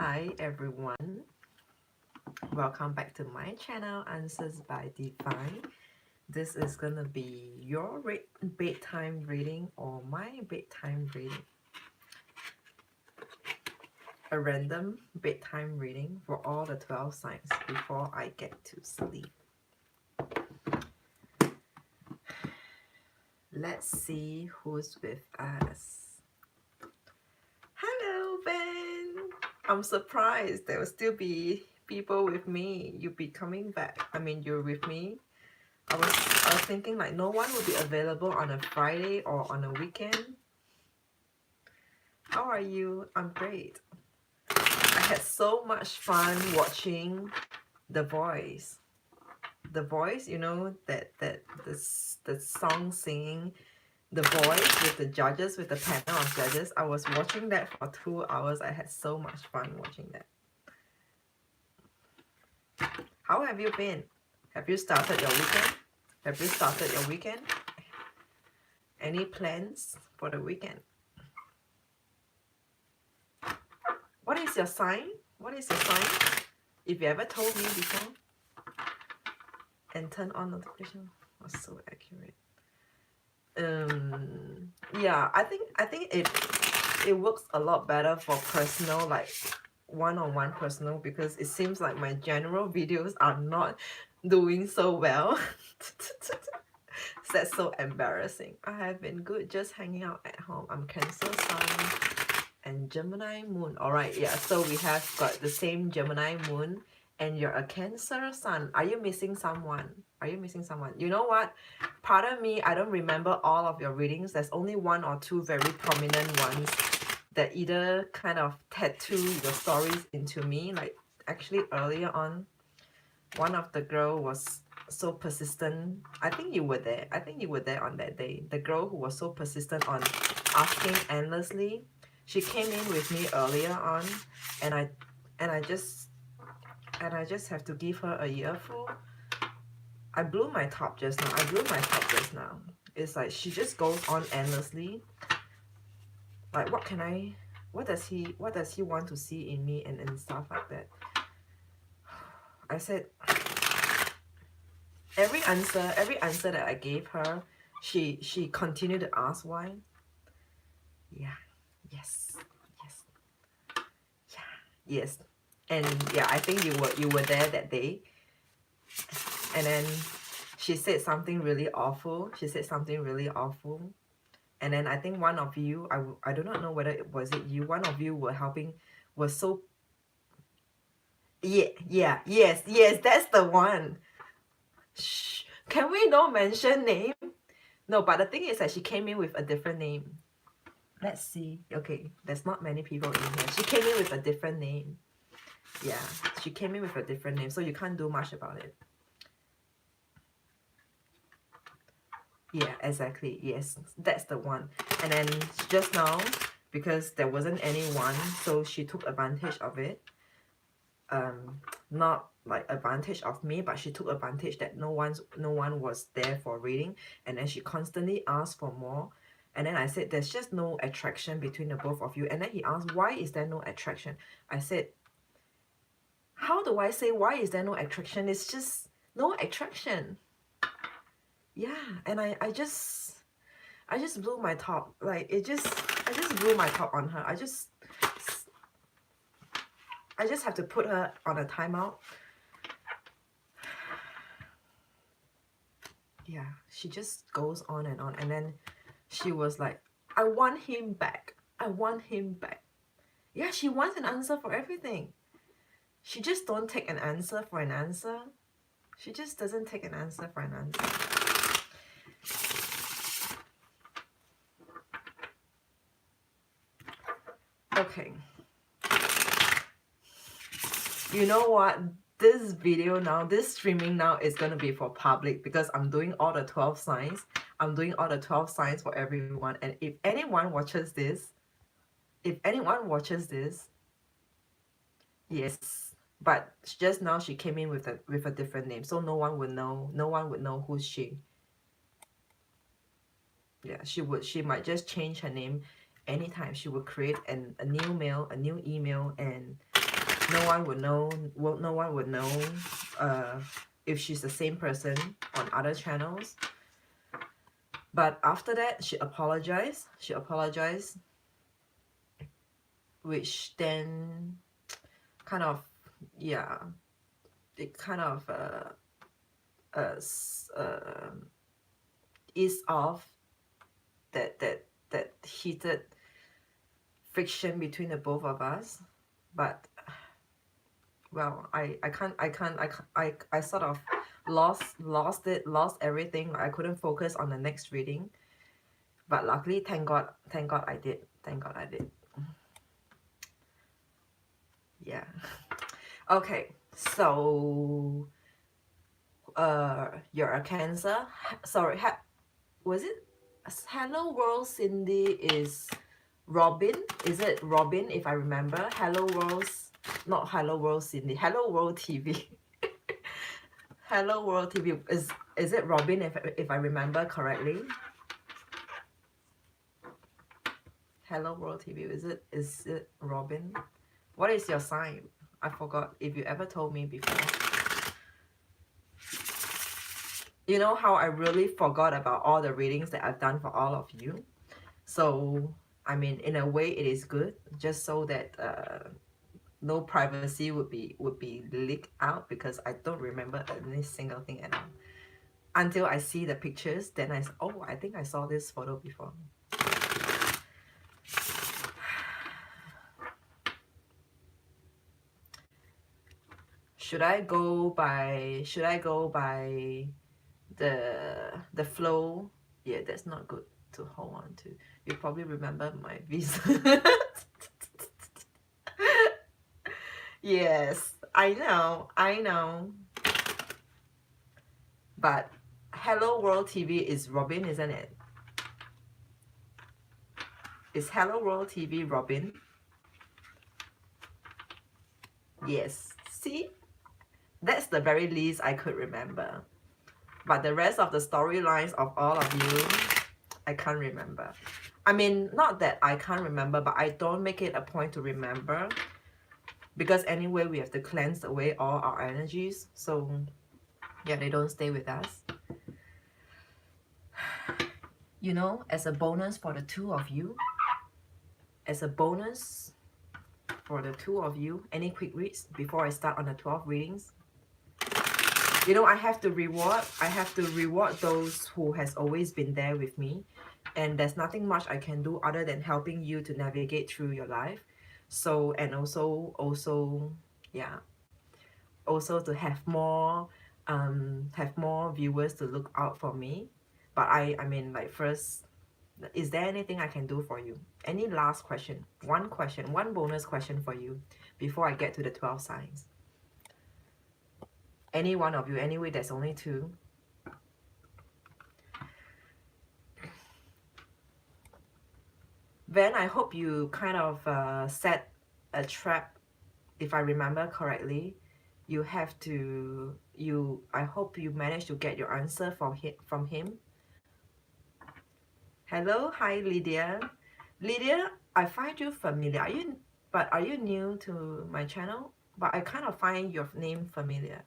Hi everyone, welcome back to my channel Answers by Divine. This is gonna be your bedtime reading or my bedtime reading. A random bedtime reading for all the 12 signs before I get to sleep. Let's see who's with us. Hello Ben! I'm surprised there will still be people with me. You'll be coming back. I mean, you're with me. I was thinking like no one will be available on a Friday or on a weekend. How are you? I'm great. I had so much fun watching The Voice. The Voice, you know, the song singing The Voice with the judges, with the panel of judges. I was watching that for 2 hours. I had so much fun watching that. How have you been? Have you started your weekend? Have you started your weekend? Any plans for the weekend? What is your sign? What is your sign? If you ever told me before. And turn on notification. Was so accurate. Yeah, I think it works a lot better for personal, like one-on-one personal, because it seems like my general videos are not doing so well. That's so embarrassing. I have been good, just hanging out at home. I'm Cancer Sun and Gemini Moon. Alright, yeah, so we have got the same Gemini Moon and you're a Cancer Sun. Are you missing someone? Are you missing someone? You know what? Pardon me, I don't remember all of your readings. There's only 1 or 2 very prominent ones that either kind of tattoo your stories into me. Like actually earlier on, one of the girl was so persistent. I think you were there. I think you were there on that day. The girl who was so persistent on asking endlessly. She came in with me earlier on, and I just have to give her a earful. I blew my top just now. I blew my top just now. It's like she just goes on endlessly. Like what does he want to see in me and stuff like that. I said every answer that I gave her, she continued to ask why. Yeah, yes, yeah, yes. And yeah, I think you were there that day. And then she said something really awful. And then I think one of you, I do not know whether it was you, one of you was so, yes, that's the one. Shh, can we not mention name? No, but the thing is that she came in with a different name. Let's see. Okay, there's not many people in here. She came in with a different name. Yeah, she came in with a different name, so you can't do much about it. Yeah, exactly. Yes, that's the one. And then just now, because there wasn't anyone, so she took advantage of it. Not like advantage of me, but she took advantage that no one was there for reading, and then she constantly asked for more. And then I said, there's just no attraction between the both of you. And then he asked, why is there no attraction? I said, how do I say why is there no attraction? It's just no attraction. Yeah, and I just blew my top. Like I just blew my top on her. I just have to put her on a timeout. Yeah, she just goes on, and then she was like, I want him back. I want him back. Yeah, she wants an answer for everything. She just don't take an answer for an answer. She just doesn't take an answer for an answer. Okay. You know what? This video now, this streaming now is going to be for public because I'm doing all the 12 signs. I'm doing all the 12 signs for everyone. And if anyone watches this, yes. But just now she came in with a different name. So no one would know who's she. Yeah, she might just change her name anytime. She would create a new mail, a new email, and No one would know. Well, no one would know if she's the same person on other channels. But after that, she apologized. She apologized, which then kind of, yeah, it kind of eased off that heated friction between the both of us. But well, I sort of lost everything. I couldn't focus on the next reading. But luckily, thank God I did. Thank God I did. Yeah. Okay, so you're a Cancer. Sorry, was it Hello World Cindy is Robin? Is it Robin if I remember? Hello World, not Hello World Cindy. Hello World TV. Hello World TV is it Robin if I remember correctly? Hello World TV, is it Robin? What is your sign? I forgot if you ever told me before. You know how I really forgot about all the readings that I've done for all of you. So I mean, in a way, it is good, just so that no privacy would be leaked out, because I don't remember any single thing at all. Until I see the pictures, then oh, I think I saw this photo before. Should I go by the flow? Yeah, that's not good to hold on to. You probably remember my visa. Yes, I know. But Hello World TV is Robin, isn't it? Is Hello World TV Robin? Yes. See? That's the very least I could remember. But the rest of the storylines of all of you, I can't remember. I mean, not that I can't remember, but I don't make it a point to remember. Because anyway, we have to cleanse away all our energies. So, yeah, they don't stay with us. You know, as a bonus for the two of you, any quick reads before I start on the 12 readings? You know, I have to reward those who has always been there with me, and there's nothing much I can do other than helping you to navigate through your life. So, and also yeah, also to have more viewers to look out for me. But I mean, like, first, is there anything I can do for you? Any last question, one bonus question for you before I get to the 12 signs? Any one of you. Anyway, there's only two. Then I hope you kind of set a trap. If I remember correctly, you have to, I hope you managed to get your answer from him. Hello, hi Lydia. Lydia, I find you familiar. Are you new to my channel? But I kind of find your name familiar.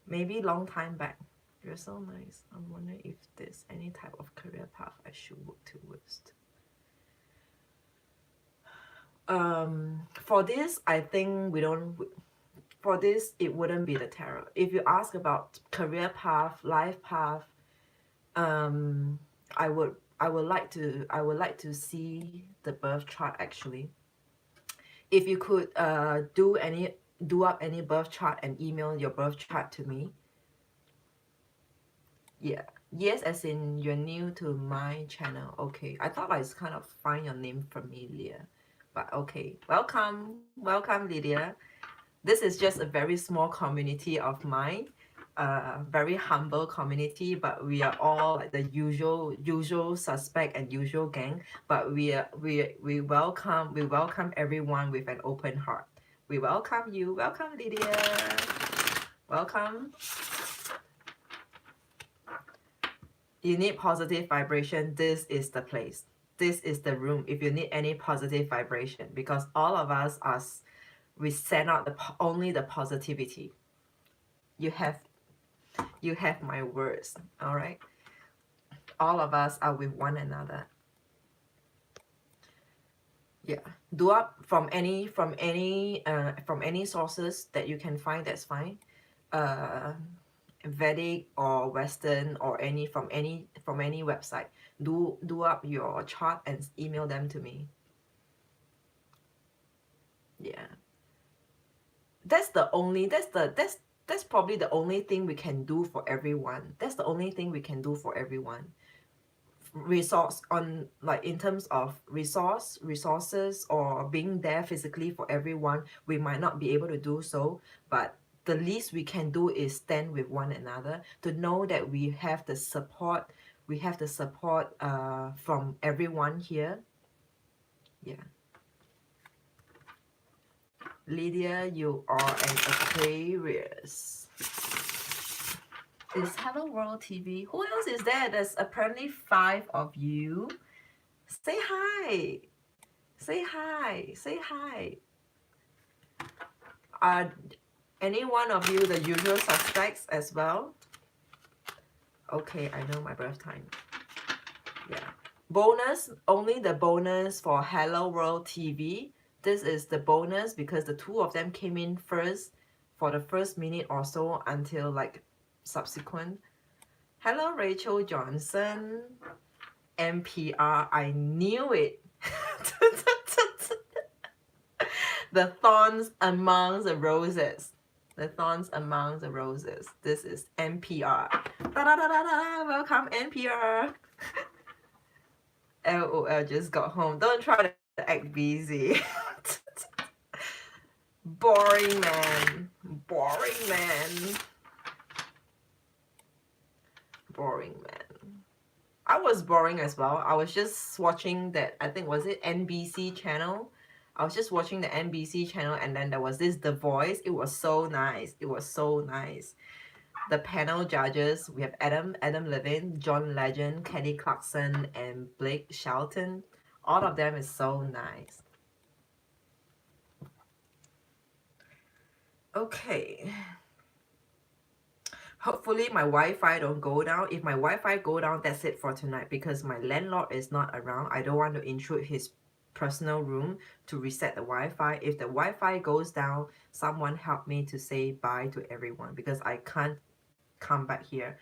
Maybe long time back. You're so nice. I'm wondering if there's any type of career path I should work towards. For this, I think for this, it wouldn't be the tarot. If you ask about career path, life path, I would like to see the birth chart actually. If you could do up any birth chart and email your birth chart to me. Yeah. Yes, as in you're new to my channel. Okay. I thought I was kind of find your name familiar. But okay. Welcome, Lydia. This is just a very small community of mine. Very humble community, but we are all like the usual suspect and usual gang. But we welcome everyone with an open heart. We welcome you. Welcome, Lydia. Welcome. You need positive vibration. This is the place. This is the room if you need any positive vibration, because all of us are We send out only the positivity. You have my words, all right? All of us are with one another. Yeah, do up from any sources that you can find. That's fine. Vedic or Western or from any website. Do up your chart and email them to me. Yeah, that's probably the only thing we can do for everyone. That's the only thing we can do for everyone. Resource on, like, in terms of resources or being there physically for everyone, we might not be able to do so, but the least we can do is stand with one another, to know that we have the support from everyone here. Yeah, Lydia, you are an Aquarius. Is Hello World TV? Who else is there? There's apparently 5 of you. Say hi. Say hi. Say hi. Are any one of you the usual suspects as well? Okay, I know my birth time. Yeah. Bonus, only the bonus for Hello World TV. This is the bonus because the 2 of them came in first for the first minute or so until like subsequent. Hello Rachel Johnson. NPR, I knew it. The thorns among the roses. The thorns among the roses. This is NPR. Da, da, da, da, da. Welcome, NPR. LOL, just got home. Don't try to act busy. Boring man. Boring man. Boring man. I was boring as well. I was just watching that, I think, was it NBC channel? I was just watching the NBC channel, and then there was this The Voice. It was so nice. It was so nice. The panel judges, we have Adam Levine, John Legend, Kelly Clarkson, and Blake Shelton. All of them is so nice. Okay. Hopefully my Wi-Fi don't go down. If my Wi-Fi go down, that's it for tonight, because my landlord is not around. I don't want to intrude his personal room to reset the Wi-Fi. If the Wi-Fi goes down, someone help me to say bye to everyone, because I can't come back here.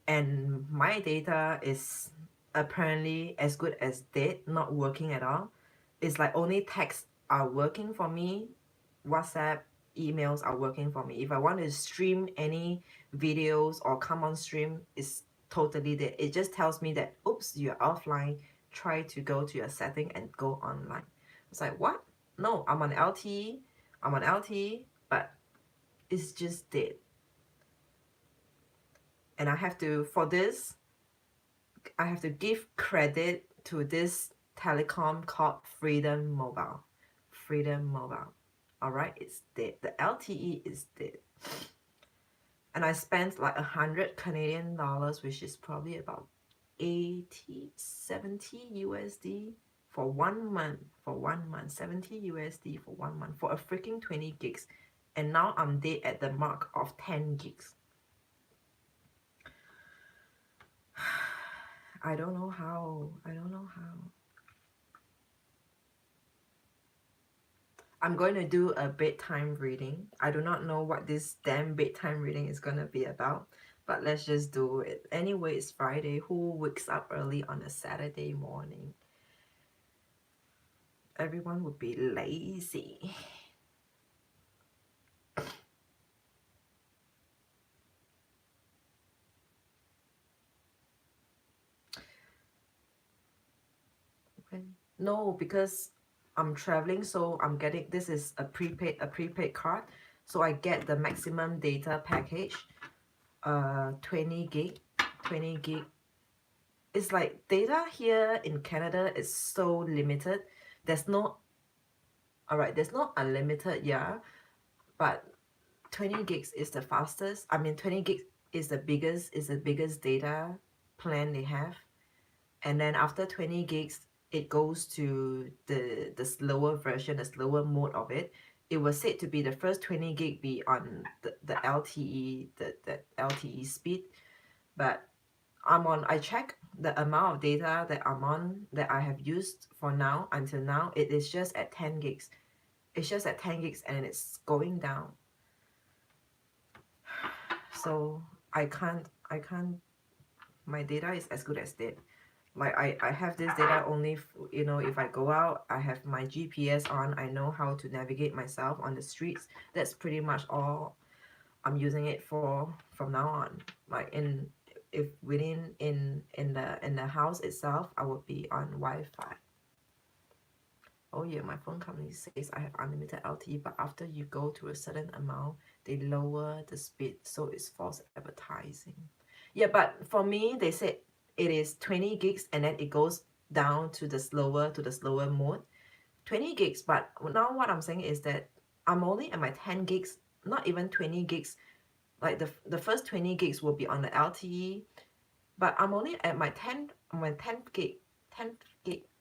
And my data is apparently as good as dead, not working at all. It's like only texts are working for me. WhatsApp, emails are working for me. If I want to stream any videos or come on stream, it's totally dead. It just tells me that, oops, you're offline. Try to go to your setting and go online. It's like, what? No, I'm on LTE. But it's just dead. And I have to, for this, I have to give credit to this telecom called Freedom Mobile. All right, it's dead. The LTE is dead. And I spent like 100 Canadian dollars, which is probably about 70 USD for 1 month. 70 USD for 1 month for a freaking 20 gigs. And now I'm dead at the mark of 10 gigs. I don't know how. I'm going to do a bedtime reading. I do not know what this damn bedtime reading is going to be about, but let's just do it. Anyway, it's Friday. Who wakes up early on a Saturday morning? Everyone would be lazy. No, because I'm traveling, so I'm getting, this is a prepaid card, so I get the maximum data package, 20 gig. It's like data here in Canada is so limited. There's no, there's no unlimited, yeah, but 20 gigs is the fastest. I mean, 20 gigs is the biggest data plan they have. And then after 20 gigs, it goes to the slower version, the slower mode of it. it was said to be the first 20 gig be on the LTE, the LTE speed, but I check the amount of data that I'm on, that I have used for now, until now, it is just at 10 gigs. It's just at 10 gigs and it's going down. So I can't, my data is as good as dead. Like I have this data only, you know, if I go out, I have my GPS on, I know how to navigate myself on the streets. That's pretty much all I'm using it for from now on. Like if within in the house itself, I would be on Wi-Fi. Oh yeah, my phone company says I have unlimited LTE, but after you go to a certain amount, they lower the speed, so it's false advertising. Yeah, but for me, they said it is 20 gigs and then it goes down to the slower mode. 20 gigs, but now what I'm saying is that I'm only at my 10 gigs, not even 20 gigs. Like the first 20 gigs will be on the LTE, but I'm only at my 10 gig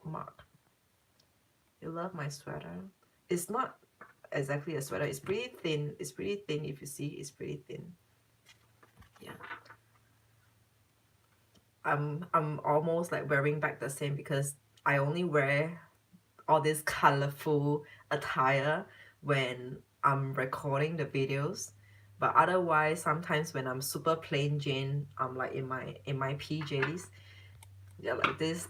mark. You love my sweater. It's not exactly a sweater. It's pretty thin. It's pretty thin. If you see, it's pretty thin. Yeah. I'm almost like wearing back the same, because I only wear all this colorful attire when I'm recording the videos. But otherwise, sometimes when I'm super plain Jane, I'm like in my PJs. Yeah, like this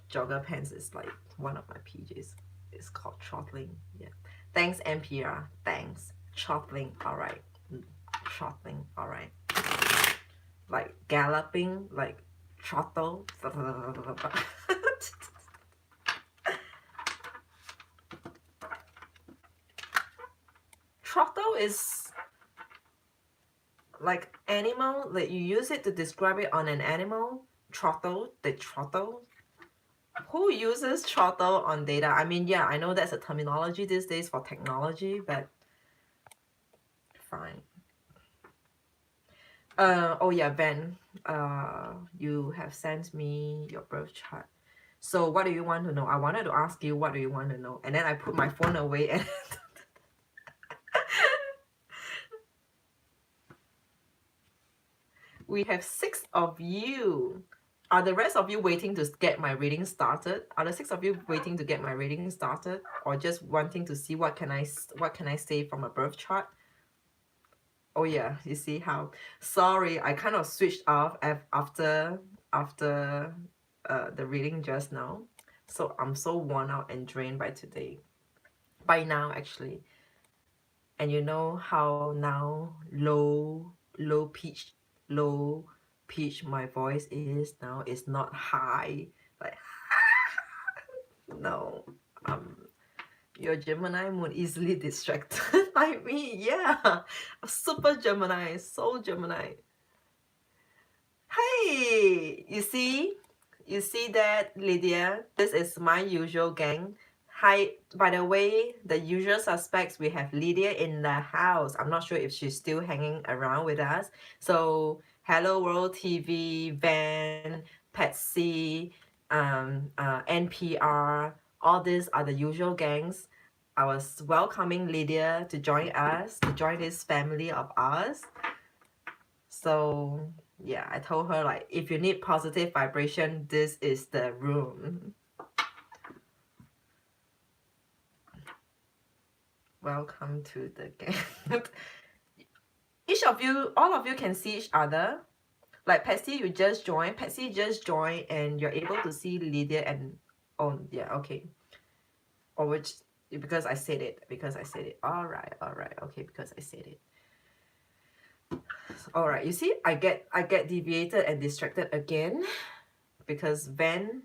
jogger pants is like one of my PJs. It's called throttling. Yeah. Thanks, NPR. Thanks. Throttling. All right. Throttling. All right. Like galloping, like throttle. Throttle is like animal, like you use it to describe it on an animal. Throttle, the throttle. Who uses throttle on data? I mean, yeah, I know that's a terminology these days for technology, but fine. Oh yeah, Ben, you have sent me your birth chart. So what do you want to know? I wanted to ask you, what do you want to know? And then I put my phone away and we have 6 of you. Are the rest of you waiting to get my reading started? Are the 6 of you waiting to get my reading started, or just wanting to see what can I say from a birth chart? Oh yeah, you see how, sorry, I kind of switched off after the reading just now. So I'm so worn out and drained by now actually. And you know how now low pitch my voice is now. It's not high, like no. Your Gemini moon easily distracted like me. Yeah, super Gemini, so Gemini. Hey, you see that, Lydia? This is my usual gang. Hi, by the way, the usual suspects, we have Lydia in the house. I'm not sure if she's still hanging around with us. So, Hello World TV, Van, Patsy, NPR, all these are the usual gangs. I was welcoming Lydia to join us, to join this family of us. So yeah, I told her, like, if you need positive vibration, this is the room. Welcome to the gang. Each of you, all of you can see each other. Like Patsy, you just joined. Patsy just joined, and you're able to see Lydia and oh yeah, okay. Or which, because I said it. All right, okay, because I said it. All right, you see, I get deviated and distracted again, because Van,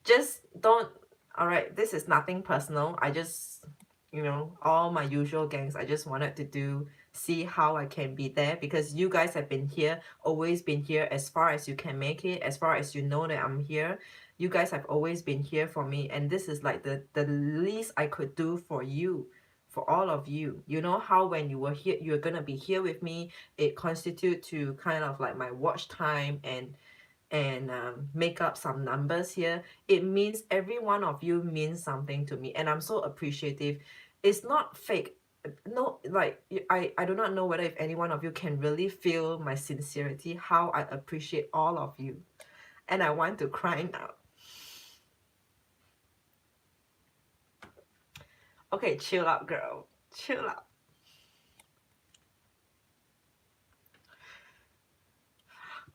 just don't. All right, this is nothing personal. I just, you know, all my usual gangs, I just wanted to see how I can be there, because you guys have been here, always been here, as far as you can make it, as far as you know that I'm here. You guys have always been here for me, and this is like the least I could do for you, for all of you. You know how when you were here, you're gonna be here with me, it constitute to kind of like my watch time, and and make up some numbers here, it means every one of you means something to me, and I'm so appreciative. It's not fake. No, like I do not know whether if any one of you can really feel my sincerity, how I appreciate all of you, and I want to cry now. Okay, chill out, girl. Chill out.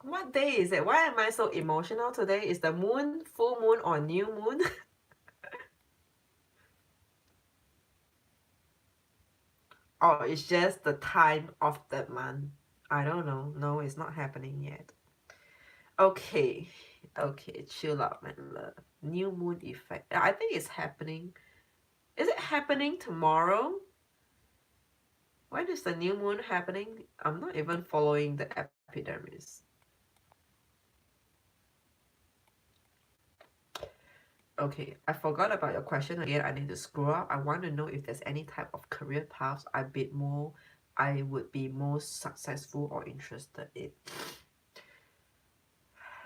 What day is it? Why am I so emotional today? Is the moon full moon or new moon? Or it's just the time of the month? I don't know. No, it's not happening yet. Okay. Okay, chill out, my love. New moon effect. I think it's happening. Is it happening tomorrow? When is the new moon happening? I'm not even following the epidermis. Okay, I forgot about your question again. I need to scroll up. I want to know if there's any type of career paths I would be most successful or interested in.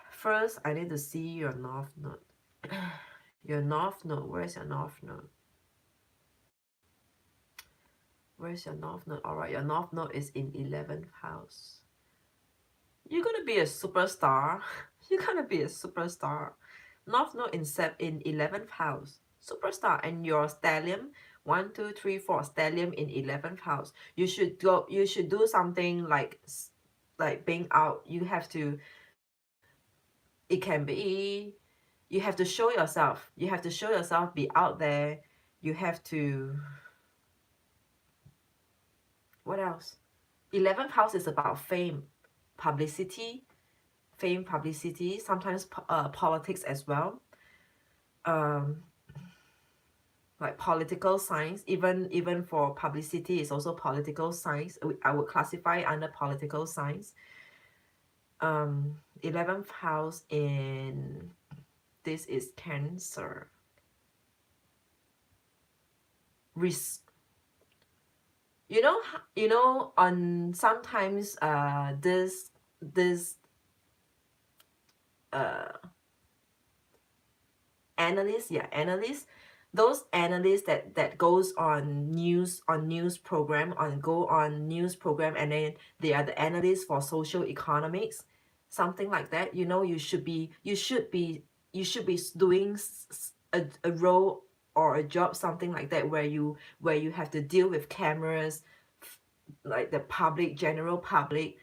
First, I need to see your north node. Your north node. Where's your north node? Where's your north node? Alright, your north node is in 11th house. You're gonna be a superstar. You're gonna be a superstar. North node in 11th house. Superstar. And your stellium, 1, 2, 3, 4, stellium in 11th house. You should do something like being out. You have to, it can be, you have to show yourself. You have to show yourself, be out there. You have to, what else? 11th house is about fame, publicity, sometimes politics as well. Like political science, even for publicity, is also political science. I would classify under political science. 11th house in this is Cancer. Risk. You know, on sometimes this analysts, those analysts that goes on news program, and then they are the analysts for social economics, something like that. You know, you should be doing a role or a job, something like that, where you have to deal with cameras, like the public, general public.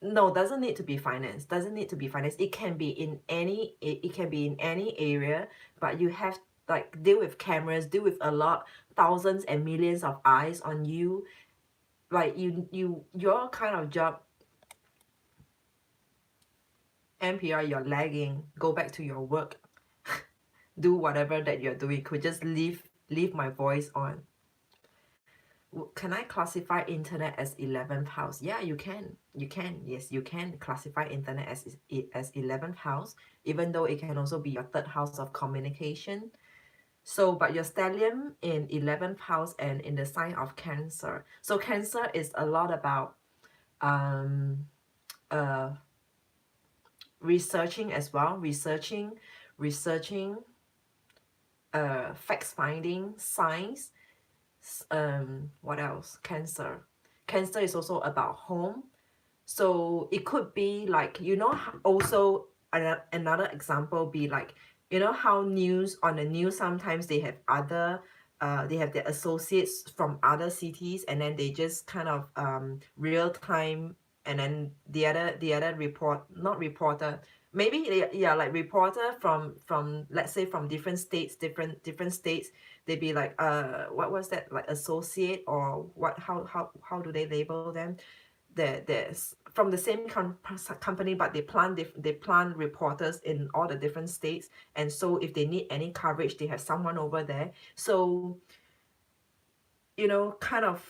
No, doesn't need to be finance. It can be in any area, but you have like deal with cameras, deal with a lot, thousands and millions of eyes on you. Like your kind of job. NPR, you're lagging. Go back to your work. Do whatever that you're doing. Could just leave my voice on. Can I classify internet as 11th house? Yeah, you can. Yes, you can classify internet as 11th house, even though it can also be your 3rd house of communication. So, but your stellium in 11th house and in the sign of Cancer. So Cancer is a lot about researching as well, researching, facts finding, science. What else? Cancer is also about home. So it could be like, you know, also another example be like, you know how on the news sometimes they have other they have their associates from other cities, and then they just kind of real time, and then the other not reporter, maybe yeah, like reporter from let's say from different states, different states. They'd be like, what was that, like associate, or what, how do they label them? There's from the same company, but they plan reporters in all the different states, and so if they need any coverage, they have someone over there. So, you know, kind of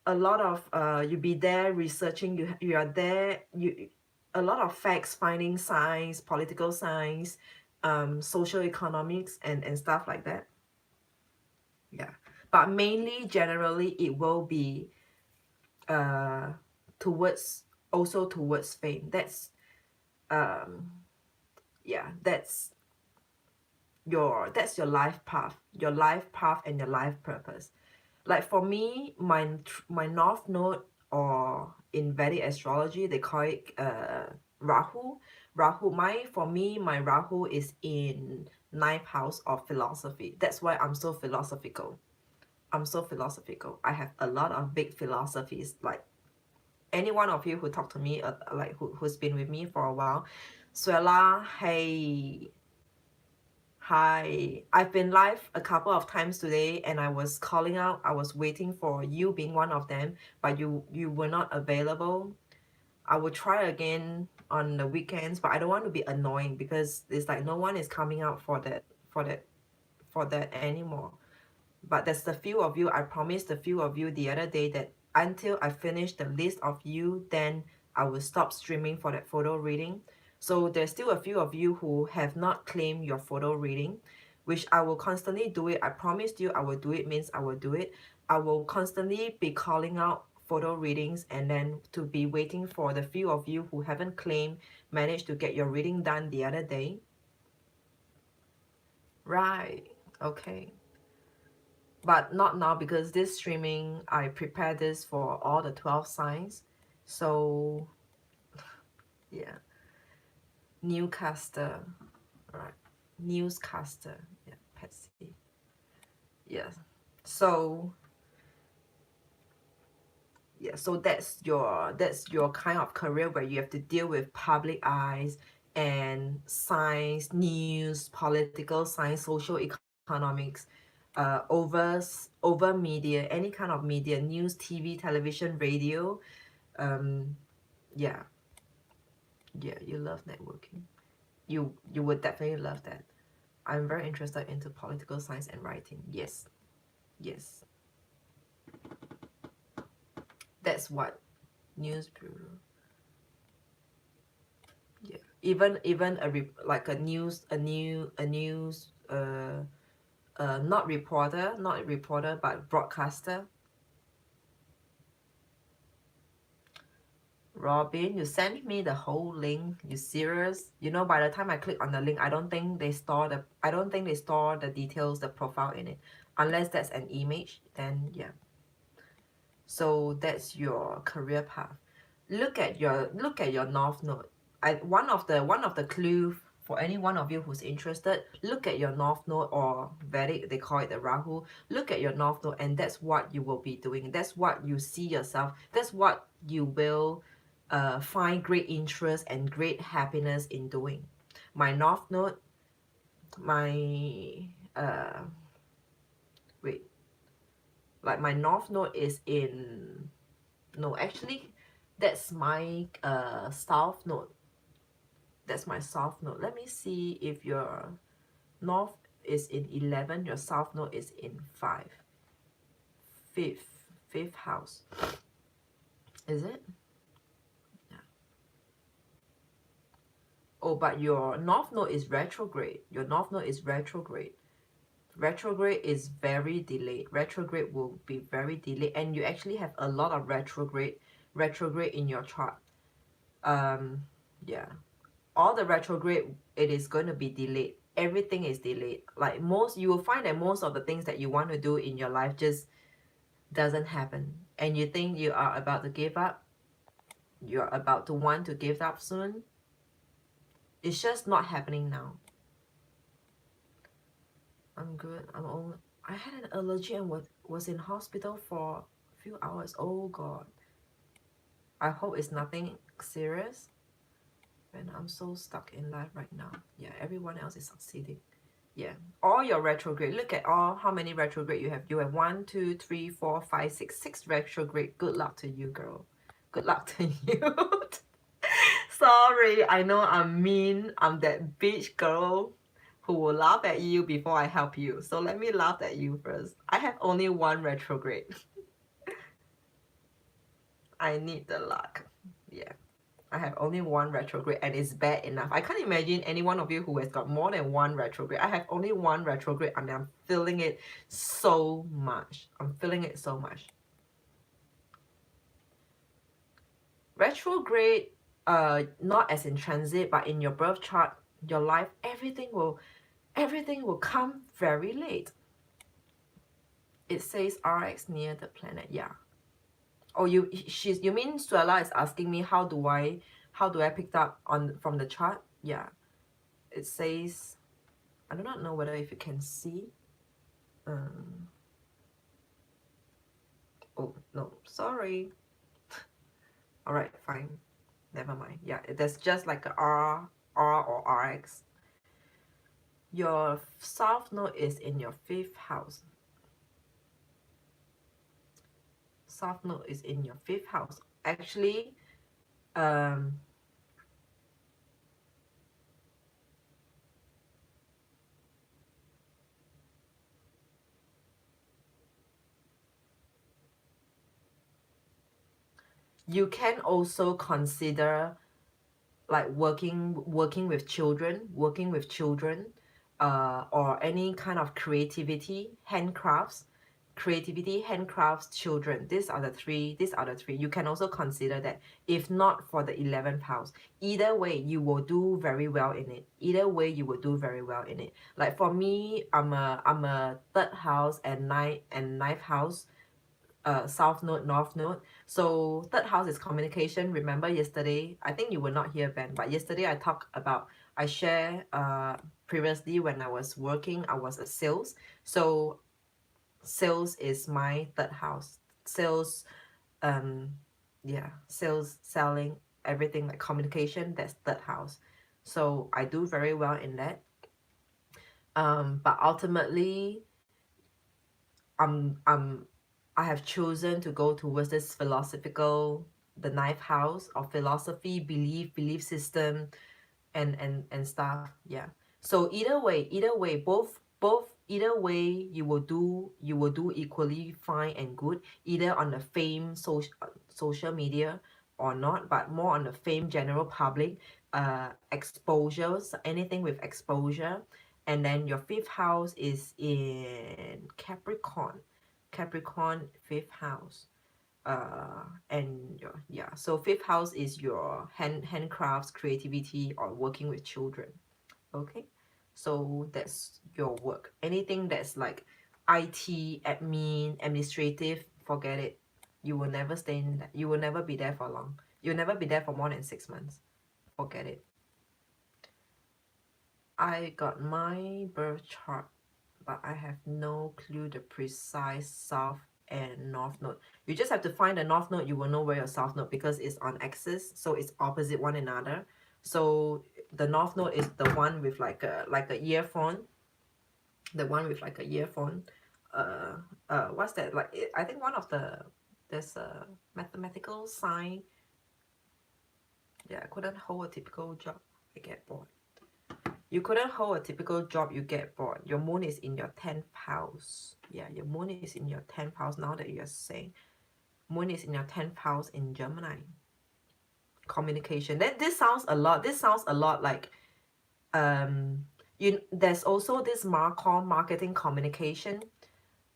a lot of you be there researching, you are there, a lot of facts finding, science, political science, social economics, and stuff like that. Yeah, but mainly generally it will be towards fame. yeah, that's your life path, and your life purpose. Like for me, my north node, or in Vedic astrology they call it Rahu. For me, my Rahu is in ninth house of philosophy. That's why I'm so philosophical. I have a lot of big philosophies. Like any one of you who talk to me, like who's been with me for a while, Suela, hey, hi. I've been live a couple of times today, and I was calling out. I was waiting for you being one of them, but you were not available. I will try again on the weekends, but I don't want to be annoying because it's like no one is coming out for that anymore. But there's the few of you. I promised the few of you the other day that until I finish the list of you, then I will stop streaming for that photo reading. So there's still a few of you who have not claimed your photo reading, which I will constantly do it. I promised you I will do it, means I will do it. I will constantly be calling out photo readings, and then to be waiting for the few of you who haven't claimed, managed to get your reading done the other day. Right. Okay. But not now, because this streaming, I prepared this for all the 12 signs. So yeah, newscaster, right? Newscaster, yeah, Patsy. Yes. So yeah, so that's your kind of career where you have to deal with public eyes and science, news, political science, social economics, over media, any kind of media, news, TV, television, radio. um yeah, you love networking. You would definitely love that. I'm very interested into political science and writing. Yes, yes, that's what news bureau. Yeah, even like a news not reporter but broadcaster. Robin, you sent me the whole link. You serious? You know, by the time I click on the link, I don't think they store the details, the profile in it, unless that's an image. Then yeah. So that's your career path. Look at your north node. One of the clue for any one of you who's interested, look at your north node, or Vedic they call it the Rahu. Look at your north node, and that's what you will be doing. That's what you see yourself. That's what you will find great interest and great happiness in doing. My north node, my wait, like my north node is in, no, actually that's my south node. That's my south node. Let me see if your north is in 11, your south node is in 5. Fifth house. Is it? Yeah. Oh, but your north node is retrograde. Your north node is retrograde. Retrograde is very delayed. Retrograde will be very delayed, and you actually have a lot of retrograde in your chart. Yeah, all the retrograde, it is going to be delayed. Everything is delayed. Like you will find that most of the things that you want to do in your life just doesn't happen, and you think you are about to give up, you're about to want to give up soon. It's just not happening now. I'm good. I had an allergy and was in hospital for a few hours. Oh god. I hope it's nothing serious. And I'm so stuck in life right now. Yeah, everyone else is succeeding. Yeah, all your retrograde. Look at how many retrograde you have. You have 1, 2, 3, 4, 5, 6, 6 retrograde. Good luck to you, girl. Good luck to you. Sorry, I know I'm mean. I'm that bitch girl who will laugh at you before I help you. So let me laugh at you first. I have only 1 retrograde. I need the luck. Yeah. I have only 1 retrograde, and it's bad enough. I can't imagine any one of you who has got more than 1 retrograde. I have only 1 retrograde, and I'm feeling it so much. I'm feeling it so much. Retrograde not as in transit, but in your birth chart, your life, everything will come very late. It says RX near the planet. Yeah. Oh, you mean Suella is asking me how do I pick up on from the chart? Yeah. It says, I do not know whether if you can see. Oh no, sorry. All right, fine. Never mind. Yeah, there's just like a R or RX. Your south node is in your 5th house. South node is in your 5th house. Actually, you can also consider like working with children, or any kind of creativity, handcrafts, children. These are the three. You can also consider that. If not for the 11th house, either way you will do very well in it. Like for me, I'm a 3rd house and 9th house, south node, north node. So 3rd house is communication. Remember yesterday, I think you were not here, Ben, but yesterday I share previously when I was working, I was a sales. So sales is my 3rd house. Sales, sales, selling, everything like communication, that's 3rd house. So I do very well in that. But ultimately, I have chosen to go towards this philosophical, the 9th house of philosophy, belief system, and stuff. Yeah. So either way, either way, you will do equally fine and good, either on the fame social media or not, but more on the fame general public, exposures, anything with exposure. And then your 5th house is in Capricorn. 5th house. And so 5th house is your handcrafts, creativity, or working with children. Okay, so that's your work. Anything that's like IT, admin, administrative, forget it. You will never stay in that. You will never be there for long. You'll never be there for more than 6 months. Forget it. I got my birth chart, but I have no clue the precise south and north node. You just have to find the north node. You will know where your south node, because it's on axis, so it's opposite one another. So the north node is the one with like a earphone. The one with like a earphone. What's that? Like I think one of there's a mathematical sign. Yeah, I couldn't hold a typical job. I get bored. You couldn't hold a typical job, you get bored. Your moon is in your 10th house. Yeah, your moon is in your 10th house now that you're saying. Moon is in your 10th house in Gemini. Communication. Then this sounds a lot like there's also this Marcom, marketing communication.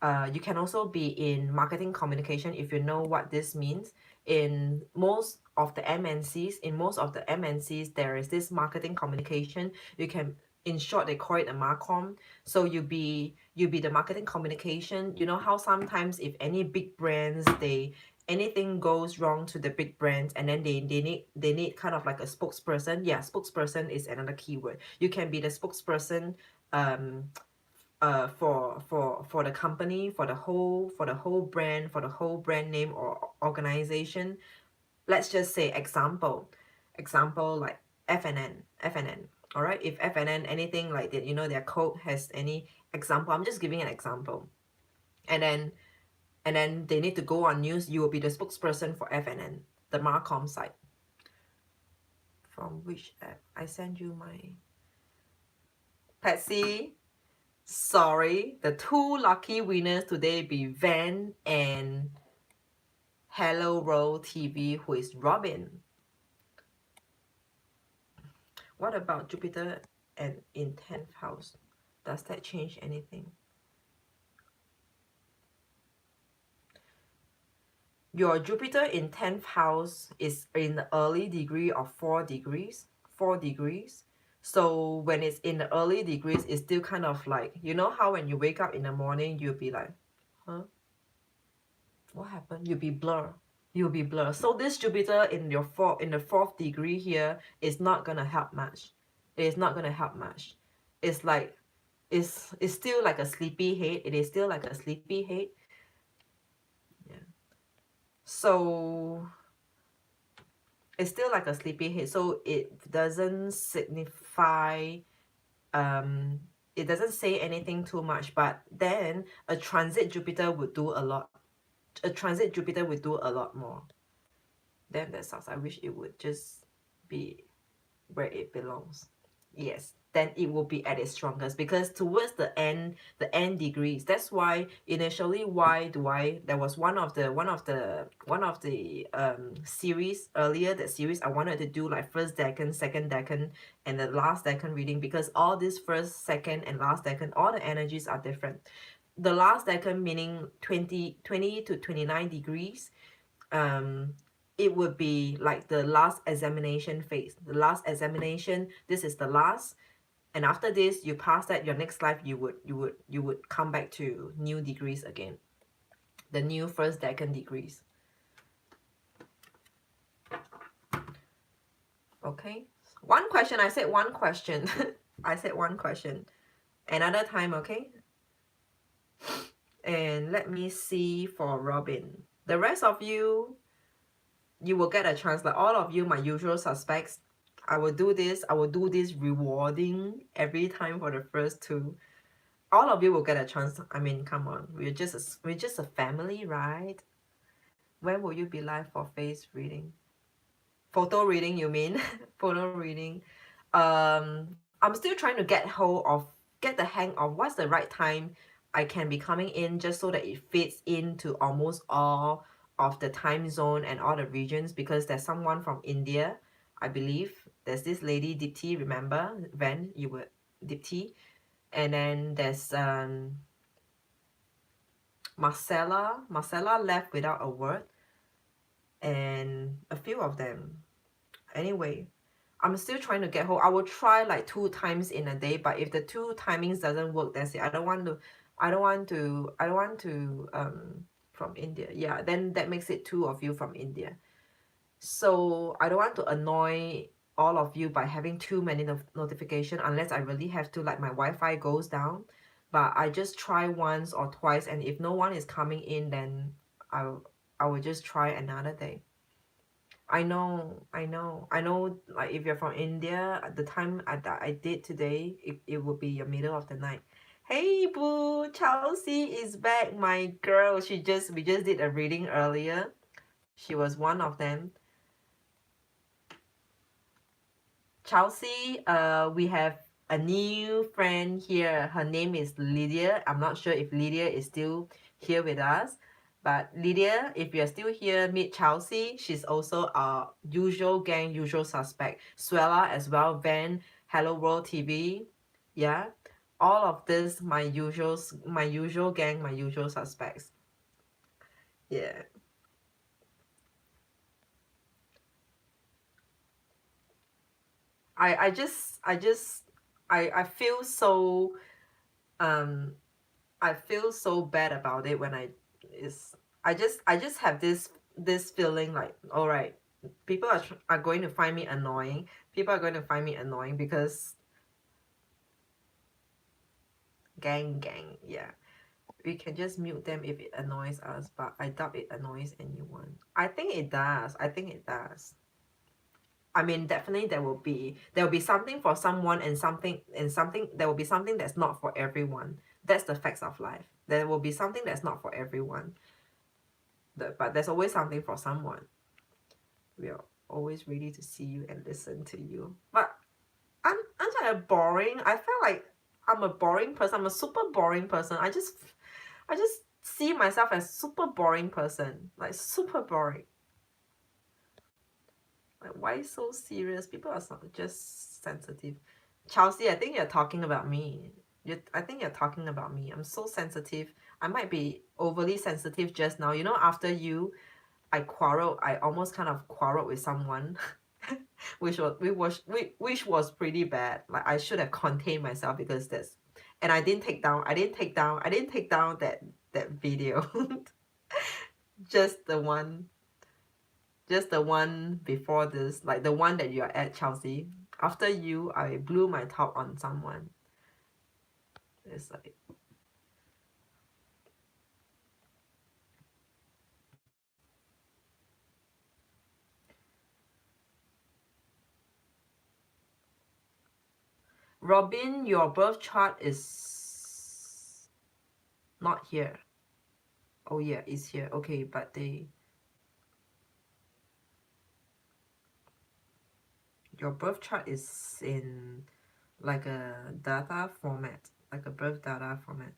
You can also be in marketing communication if you know what this means. In most of the MNCs, there is this marketing communication. You can, in short, they call it a Marcom. So you be the marketing communication. You know how sometimes if any big brands, anything goes wrong to the big brands, and then they need kind of like a spokesperson. Yeah, spokesperson is another keyword. You can be the spokesperson for the company, for the whole brand, for the whole brand name or organization. Let's just say example like FNN. All right, if FNN, anything like that, their code has any example, I'm just giving an example, and then they need to go on news, you will be the spokesperson for FNN, the Marcom site. From which app? I send you my Patsy. Sorry, the 2 lucky winners today be Van and Hello Roll TV, who is Robin. What about Jupiter and in 10th house? Does that change anything? Your Jupiter in 10th house is in the early degree of 4 degrees. 4 degrees. So when it's in the early degrees, it's still kind of like, you know how when you wake up in the morning, you'll be like, huh? What happened? You'll be blur. You'll be blur. So this Jupiter in the fourth degree here is not gonna help much. It is not gonna help much. It's like it's still like a sleepy head. It is still like a sleepy head. Yeah. So it's still like a sleepy head. So it doesn't signify it doesn't say anything too much, but then a transit Jupiter would do a lot. A transit Jupiter would do a lot more. Damn, that sucks. I wish it would just be where it belongs. Yes, then it will be at its strongest because towards the end degrees. That's why initially, there was one of the series earlier, that series I wanted to do like first decan, second decan, and the last decan reading, because all this first, second, and last decan, all the energies are different. The last decan meaning 20 to 29 degrees, it would be like the last examination phase. The last examination, this is the last, and after this you pass that, your next life you would come back to new degrees again, the new first decan degrees. Okay, one question. I said one question. I said one question. Another time, okay? And let me see for Robin. The rest of you, you will get a chance. Like all of you, my usual suspects, I will do this rewarding every time for the first two. All of you will get a chance. I mean, come on, we're just a family, right? When will you be live for face reading? Photo reading, you mean? Photo reading. I'm still trying to get the hang of what's the right time I can be coming in, just so that it fits into almost all of the time zone and all the regions, because there's someone from India, I believe. There's this lady, Dipti, remember? Van, you were Dipti. And then there's Marcella. Marcella left without a word. And a few of them. Anyway, I'm still trying to get hold. I will try like 2 times in a day, but if the 2 timings doesn't work, that's it. I don't want to from India. Yeah, then that makes it 2 of you from India. So I don't want to annoy all of you by having too many notification, unless I really have to, like my Wi-Fi goes down. But I just try once or twice, and if no one is coming in, then I will just try another day. I know, like if you're from India, at the time I did today, it would be the middle of the night. Hey boo, Chelsea is back, my girl. We just did a reading earlier. She was one of them. Chelsea, we have a new friend here. Her name is Lydia. I'm not sure if Lydia is still here with us. But Lydia, if you're still here, meet Chelsea. She's also our usual gang, usual suspect. Suella as well, Van, Hello World TV. Yeah. All of this, my usual gang, my usual suspects. Yeah. I feel so I feel so bad about it when I just have this feeling like, all right, people are going to find me annoying. People are going to find me annoying because gang, yeah. We can just mute them if it annoys us, but I doubt it annoys anyone. I think it does. I think it does. I mean, definitely there will be something for someone, and there will be something that's not for everyone. That's the facts of life. There will be something that's not for everyone. But there's always something for someone. We are always ready to see you and listen to you. But aren't I boring? I feel like I'm a boring person. I'm a super boring person. I just see myself as super boring person. Like super boring. Like, why so serious? People are just sensitive. Chelsea, I think you're talking about me. I think you're talking about me. I'm so sensitive. I might be overly sensitive just now. You know, after you I almost kind of quarreled with someone, which was pretty bad. Like I should have contained myself because that's, and I didn't take down that video. just the one just the one before this, like the one that you're at, Chelsea. After you, I blew my top on someone. It's like, Robin, your birth chart is not here. Oh yeah, it's here. Okay, but your birth chart is in like a data format, like a birth data format.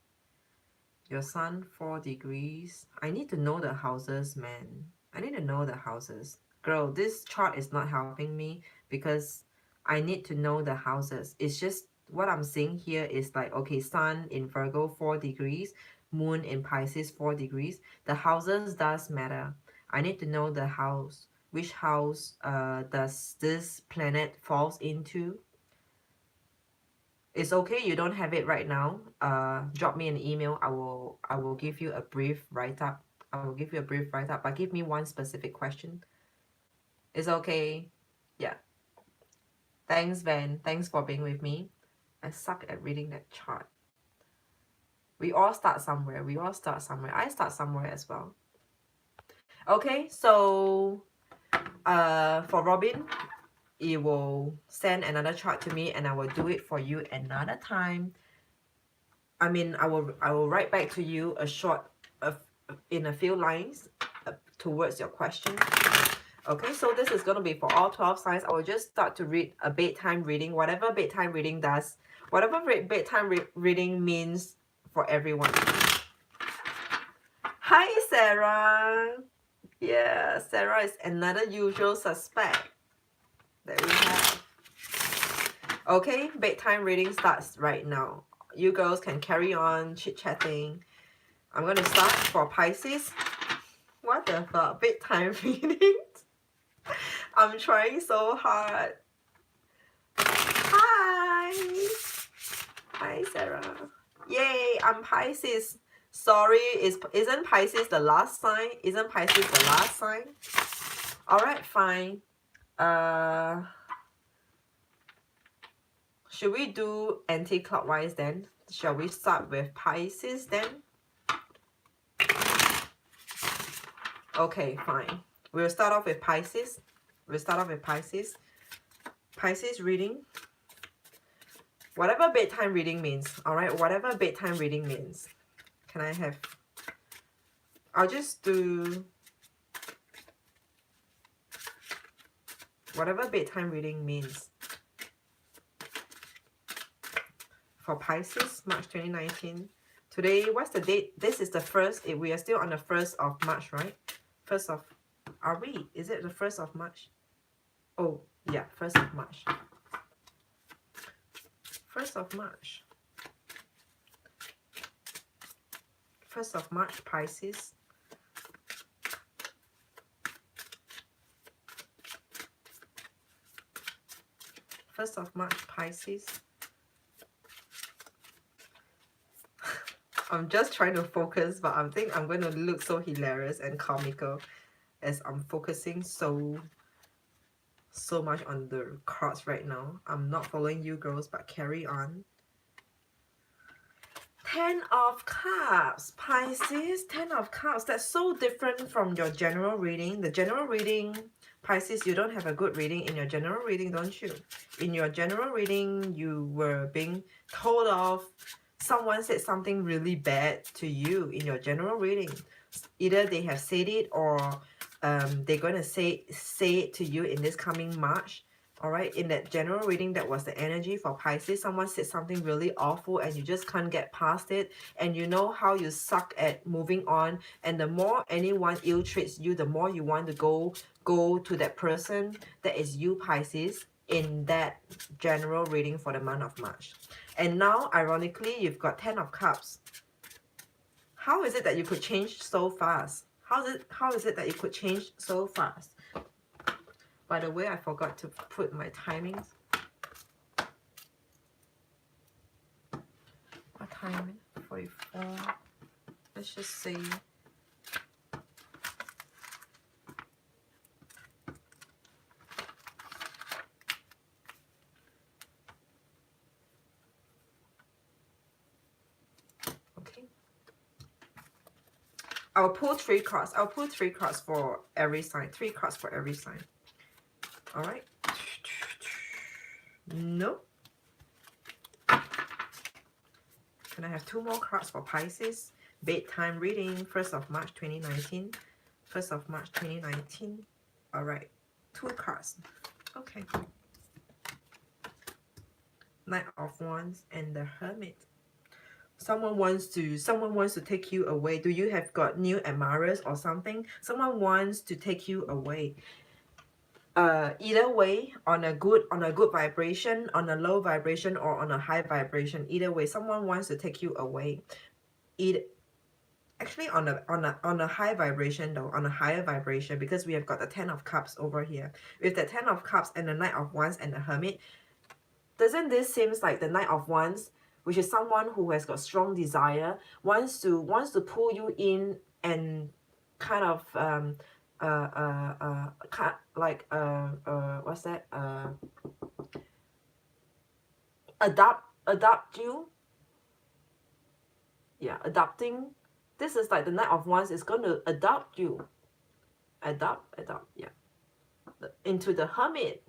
Your sun 4 degrees. I need to know the houses, man. I need to know the houses. Girl, this chart is not helping me because I need to know the houses. It's just what I'm seeing here is like, okay, sun in Virgo 4 degrees, moon in Pisces 4 degrees. The houses does matter. I need to know the house. Which house does this planet falls into? It's okay, you don't have it right now. Drop me an email. I will give you a brief write-up. I will give you a brief write-up, but give me one specific question. It's okay. Yeah. Thanks, Van. Thanks for being with me. I suck at reading that chart. We all start somewhere. We all start somewhere. I start somewhere as well. Okay, so for Robin, it will send another chart to me and I will do it for you another time. I mean, I will write back to you a short, in a few lines towards your question. Okay, so this is going to be for all 12 signs. I will just start to read a bedtime reading, whatever bedtime reading does, whatever bedtime reading means for everyone. Hi, Sarah. Yeah, Sarah is another usual suspect that we have. Okay, bedtime reading starts right now. You girls can carry on chit-chatting. I'm going to start for Pisces. What the fuck? Bedtime reading? I'm trying so hard. Hi. Hi, Sarah. Yay, I'm Pisces. Sorry, isn't Pisces the last sign? Isn't Pisces the last sign? Alright, fine. Should we do anti-clockwise then? Shall we start with Pisces then? Okay, fine. We'll start off with Pisces. Pisces reading. Whatever bedtime reading means. Alright, whatever bedtime reading means. Can I have... I'll just do... Whatever bedtime reading means. For Pisces, March 2019. Today, what's the date? This is the 1st. We are still on the 1st of March, right? 1st of... Are we? Is it the 1st of March? Oh, yeah, 1st of March. 1st of March. 1st of March, Pisces. First of March, Pisces. I'm just trying to focus, but I think I'm going to look so hilarious and comical as I'm focusing so much on the cards right now. I'm not following you girls, but carry on. 10 of Cups, Pisces, 10 of Cups. That's so different from your general reading. The general reading, Pisces, you don't have a good reading in your general reading, don't you? In your general reading, you were being told off. Someone said something really bad to you in your general reading. Either they have said it or they're going to say it to you in this coming March. Alright, in that general reading, that was the energy for Pisces. Someone said something really awful and you just can't get past it. And you know how you suck at moving on. And the more anyone ill-treats you, the more you want to go to that person that is you, Pisces, in that general reading for the month of March. And now, ironically, you've got 10 of Cups. How is it that you could change so fast? How is it that it could change so fast? By the way, I forgot to put my timings. What time? 44. Let's just say okay. I'll pull 3 cards. I'll pull 3 cards for every sign. 3 cards for every sign. All right. No. Can I have 2 more cards for Pisces? Bedtime reading, 1st of March 2019. 1st of March 2019. All right. 2 cards. Okay. Knight of Wands and the Hermit. Someone wants to take you away. Do you have got new admirers or something? Someone wants to take you away. Either way, on a good vibration, on a low vibration, or on a high vibration. Either way, someone wants to take you away. Actually on a high vibration though, on a higher vibration, because we have got the 10 of Cups over here. With the 10 of Cups and the Knight of Wands and the Hermit, doesn't this seems like the Knight of Wands, which is someone who has got strong desire, wants to pull you in and kind of what's that, adopt you. Yeah, adopting. This is like the Knight of Wands is going to adopt you. Adopt, yeah. Into the Hermit.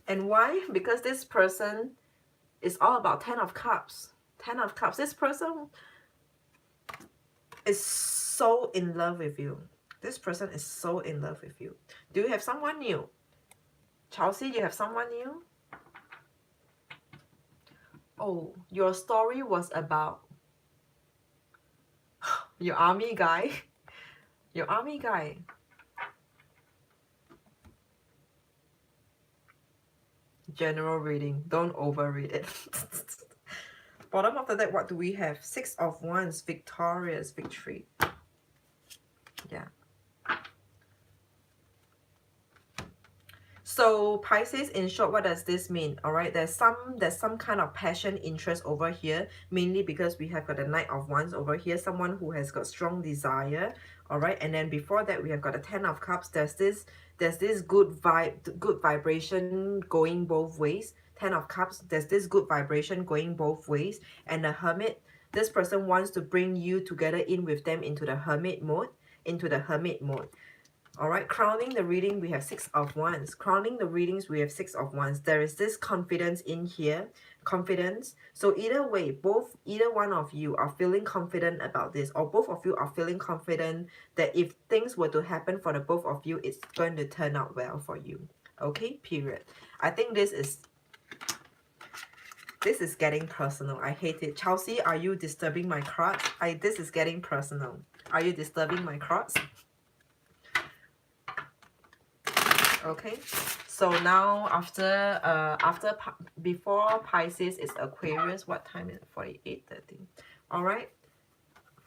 And why? Because this person is all about 10 of Cups. 10 of Cups. This person is so in love with you. This person is so in love with you. Do you have someone new? Chelsea, you have someone new? Oh, your story was about your army guy. Your army guy. General reading. Don't overread it. Bottom of the deck, what do we have? 6 of Wands. Victorious. Victory. Yeah. So Pisces, in short, what does this mean? All right, there's some kind of passion, interest over here, mainly because we have got the Knight of Wands over here, someone who has got strong desire. All right, and then before that we have got the 10 of Cups. There's this good vibration going both ways. 10 of Cups, there's this good vibration going both ways. And the Hermit, this person wants to bring you together in with them into the Hermit mode. All right, crowning the reading, we have 6 of Wands. Crowning the readings, we have 6 of Wands. There is this confidence in here. Confidence. So either way, either one of you are feeling confident about this, or both of you are feeling confident that if things were to happen for the both of you, it's going to turn out well for you. Okay, period. I think this is getting personal. I hate it. Chelsea, are you disturbing my cards? This is getting personal. Are you disturbing my cards? Okay, so now before Pisces is Aquarius. What time is it? 48:30. All right,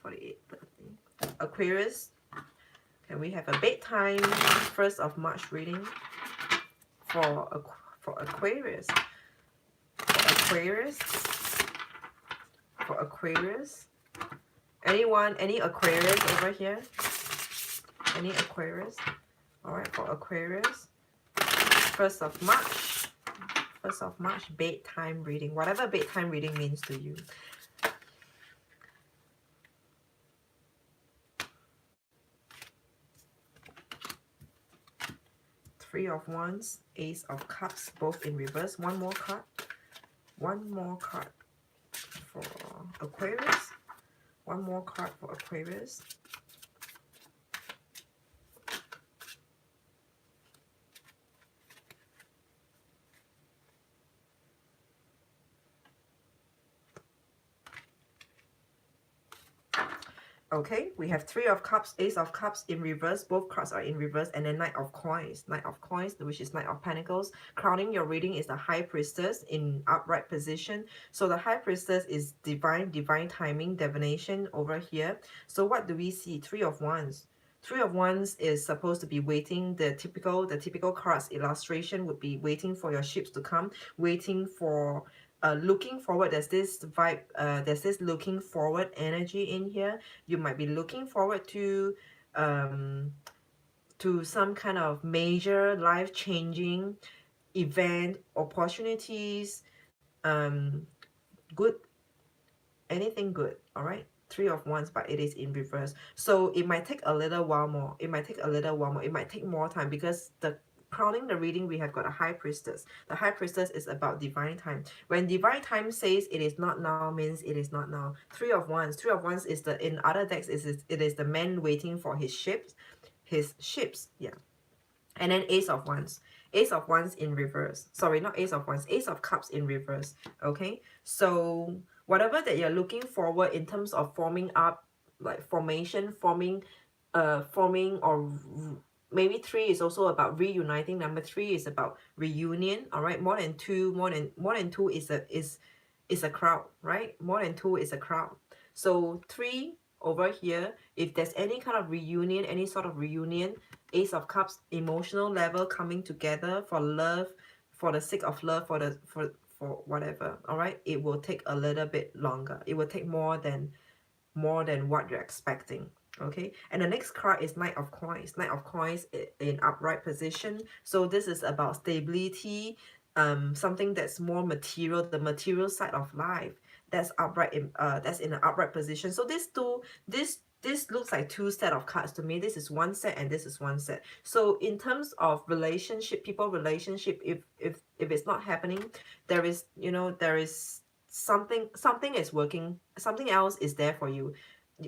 48:30. Aquarius. Can we have a bedtime 1st of March reading for Aquarius? For Aquarius. Anyone? Any Aquarius over here? Any Aquarius? All right, for Aquarius, 1st of March, bedtime reading. Whatever bedtime reading means to you. Three of Wands, Ace of Cups, both in reverse. One more card for Aquarius. One more card for Aquarius. Okay, we have 3 of Cups, Ace of Cups in reverse. Both cards are in reverse. And then Knight of Coins. Knight of Coins, which is Knight of Pentacles. Crowning your reading is the High Priestess in upright position. So the High Priestess is divine timing, divination over here. So what do we see? 3 of Wands. Three of Wands is supposed to be waiting. The typical cards illustration would be waiting for your ships to come, waiting for looking forward. There's this vibe, there's this looking forward energy in here. You might be looking forward to some kind of major life-changing event, opportunities, good, anything good. All right, Three of Wands, but it is in reverse, so it might take a little while more. It might take a little while more. It might take more time, because the crowning the reading, we have got a High Priestess. The High Priestess is about divine time. When divine time says it is not now, means it is not now. Three of Wands. Three of Wands is the, in other decks, it is the man waiting for his ships. Yeah. And then Ace of Wands. Ace of Wands in reverse. Sorry, not Ace of Wands. Ace of Cups in reverse. Okay? So whatever that you're looking forward in terms of forming up, like formation, forming, or maybe 3 is also about reuniting. Number 3 is about reunion. All right? More than 2 is a crowd, right? More than 2 is a crowd. So 3 over here, if there's any kind of reunion, any sort of reunion, Ace of Cups, emotional level coming together for love, for the sake of love, for whatever. All right, it will take a little bit longer. It will take more than what you're expecting. Okay, and the next card is Knight of Coins. Knight of Coins in upright position. So this is about stability, something that's more material, the material side of life. That's upright in that's in an upright position. So this looks like 2 set of cards to me. This is 1 set and this is 1 set. So in terms of relationship, people relationship, if it's not happening, there is, you know, there is something is working, something else is there for you.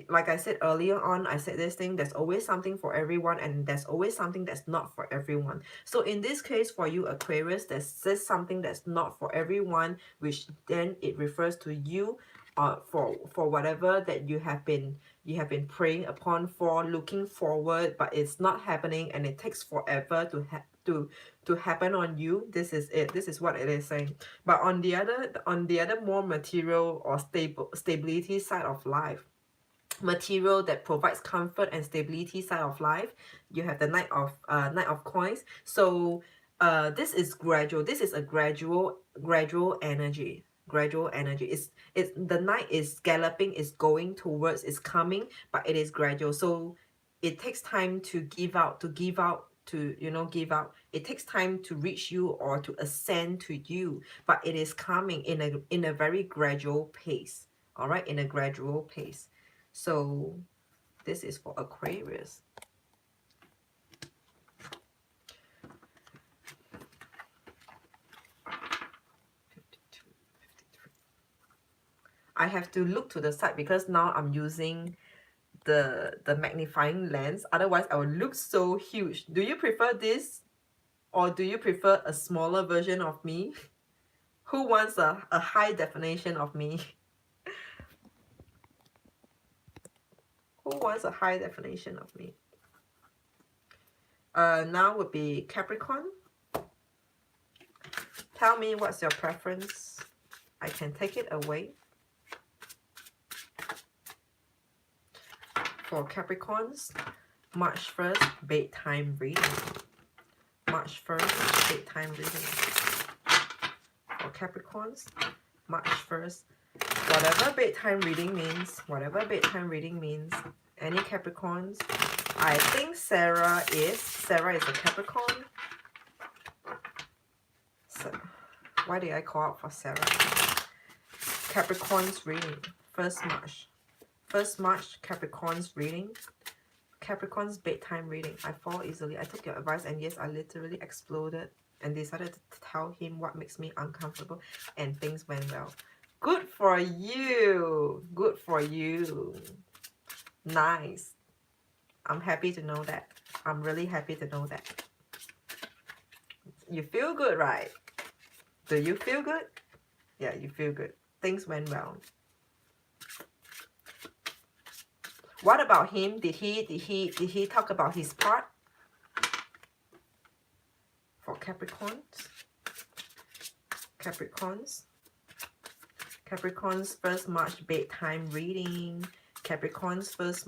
Like I said earlier on, I said this thing, there's always something for everyone, and there's always something that's not for everyone. So in this case, for you Aquarius, there's just something that's not for everyone, which then it refers to you, for whatever that you have been praying upon, for looking forward, but it's not happening, and it takes forever to happen on you. This is it. This is what it is saying. But on the other more material or stability side of life, material that provides comfort and stability side of life, you have the Knight of Coins. So this is gradual. This is a gradual energy. Gradual energy. It's the Knight is galloping, is going towards, is coming, but it is gradual. So it takes time to give out, give out. It takes time to reach you or to ascend to you, but it is coming in a very gradual pace. All right, in a gradual pace. So this is for Aquarius. I have to look to the side because now I'm using the magnifying lens. Otherwise, I would look so huge. Do you prefer this, or do you prefer a smaller version of me? Who wants a high definition of me? Who wants a high definition of me? Now would be Capricorn. Tell me what's your preference. I can take it away. For Capricorns, March 1st, bedtime reading. March 1st, bedtime reading. For Capricorns, March 1st, whatever bedtime reading means, any Capricorns. I think Sarah is a Capricorn. So, why did I call out for Sarah? Capricorn's reading, 1st March. 1st March, Capricorn's reading. Capricorn's bedtime reading. I fall easily. I took your advice, and yes, I literally exploded and decided to tell him what makes me uncomfortable, and things went well. Good for you. Good for you. Nice. I'm happy to know that. I'm really happy to know that. You feel good, right? Do you feel good? Yeah, you feel good. Things went well. What about him? Did he talk about his part? For Capricorns. Capricorns. Capricorn's 1st March bedtime reading. Capricorn's 1st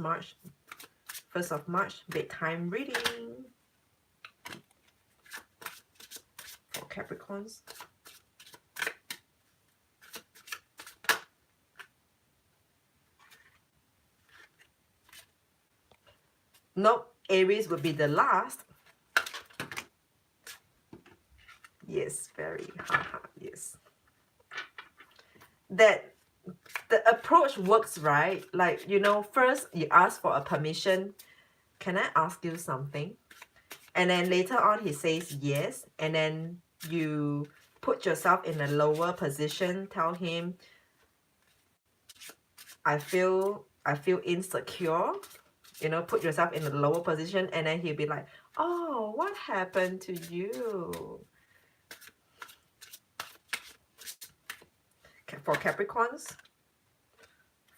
1st of March, bedtime reading for Capricorns. Nope, Aries would be the last. Yes, very, haha, yes. That the approach works, right? Like, you know, first you ask for a permission. Can I ask you something? And then later on he says yes. And then you put yourself in a lower position. Tell him, I feel insecure. You know, put yourself in a lower position. And then he'll be like, oh, what happened to you? For Capricorns.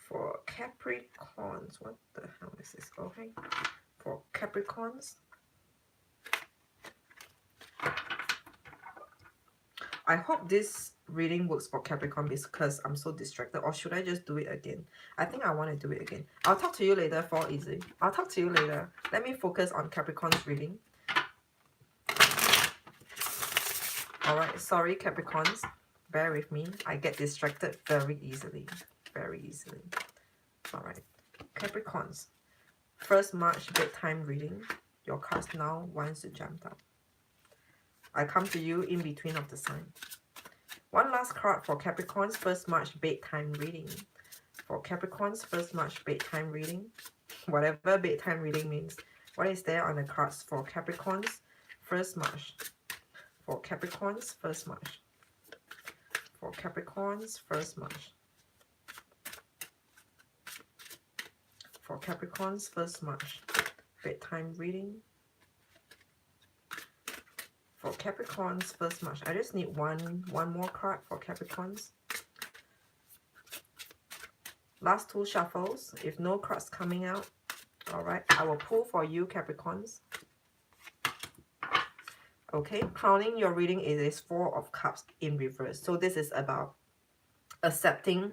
For Capricorns. What the hell is this? Okay. For Capricorns. I hope this reading works for Capricorn because I'm so distracted. Or should I just do it again? I think I want to do it again. I'll talk to you later for easy. I'll talk to you later. Let me focus on Capricorn's reading. Alright, sorry Capricorns. Bear with me. I get distracted very easily. Very easily. Alright. Capricorns. 1st March bedtime reading. Your cards now wants to jump up. I come to you in between of the sign. One last card for Capricorns, 1st March bedtime reading. For Capricorns, 1st March bedtime reading. Whatever bedtime reading means. What is there on the cards for Capricorns, 1st March? For Capricorns, 1st March. For Capricorns, 1st March. For Capricorns, 1st March. Bedtime reading. For Capricorns, 1st March. I just need one more card for Capricorns. Last 2 shuffles. If no cards coming out, alright, I will pull for you, Capricorns. Okay, crowning your reading is 4 of Cups in reverse. So this is about accepting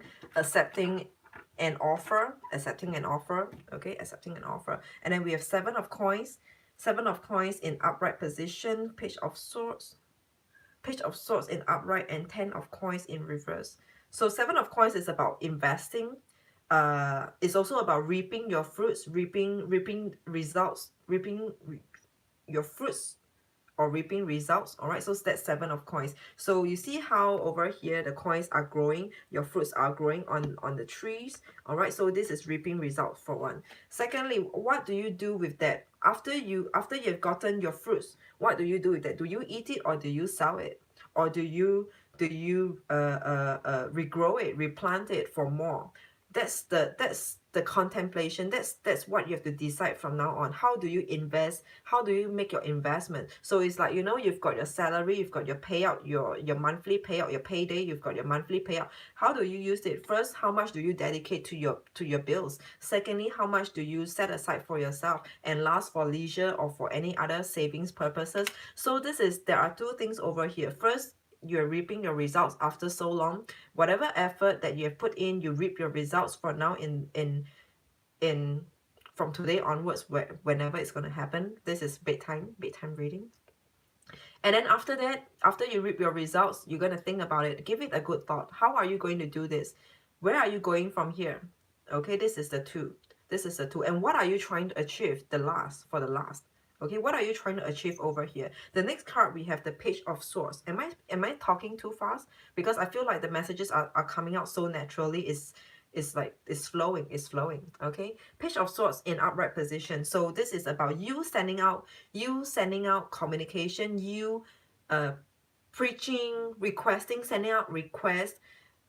an offer, okay, accepting an offer. And then we have 7 of Coins. 7 of Coins in upright position, Page of Swords in upright, and 10 of Coins in reverse. So 7 of Coins is about investing. It's also about reaping your fruits, reaping results, reaping your fruits or reaping results. All right, so that's 7 of Coins. So you see how over here the coins are growing, your fruits are growing on the trees. All right, so this is reaping results for one. Secondly, what do you do with that after you've gotten your fruits? What do you do with that? Do you eat it, or do you sell it, or do you regrow it, replant it for more? That's the contemplation. That's what you have to decide from now on. How do you invest? How do you make your investment? So it's like, you know, you've got your salary, you've got your payout, your monthly payout, your payday, you've got your monthly payout. How do you use it? First, how much do you dedicate to your bills? Secondly, how much do you set aside for yourself? And last, for leisure or for any other savings purposes. So there are 2 things over here. First, you're reaping your results after so long. Whatever effort that you have put in, you reap your results for now in from today onwards, whenever it's going to happen. This is bedtime reading. And then after that, after you reap your results, you're going to think about it. Give it a good thought. How are you going to do this? Where are you going from here? Okay, this is the 2. This is the 2. And what are you trying to achieve? For the last. Okay, what are you trying to achieve over here? The next card, we have the Page of Swords. Am I talking too fast? Because I feel like the messages are coming out so naturally. It's flowing. Okay, Page of Swords in upright position. So this is about you sending out communication, you preaching, requesting, sending out requests,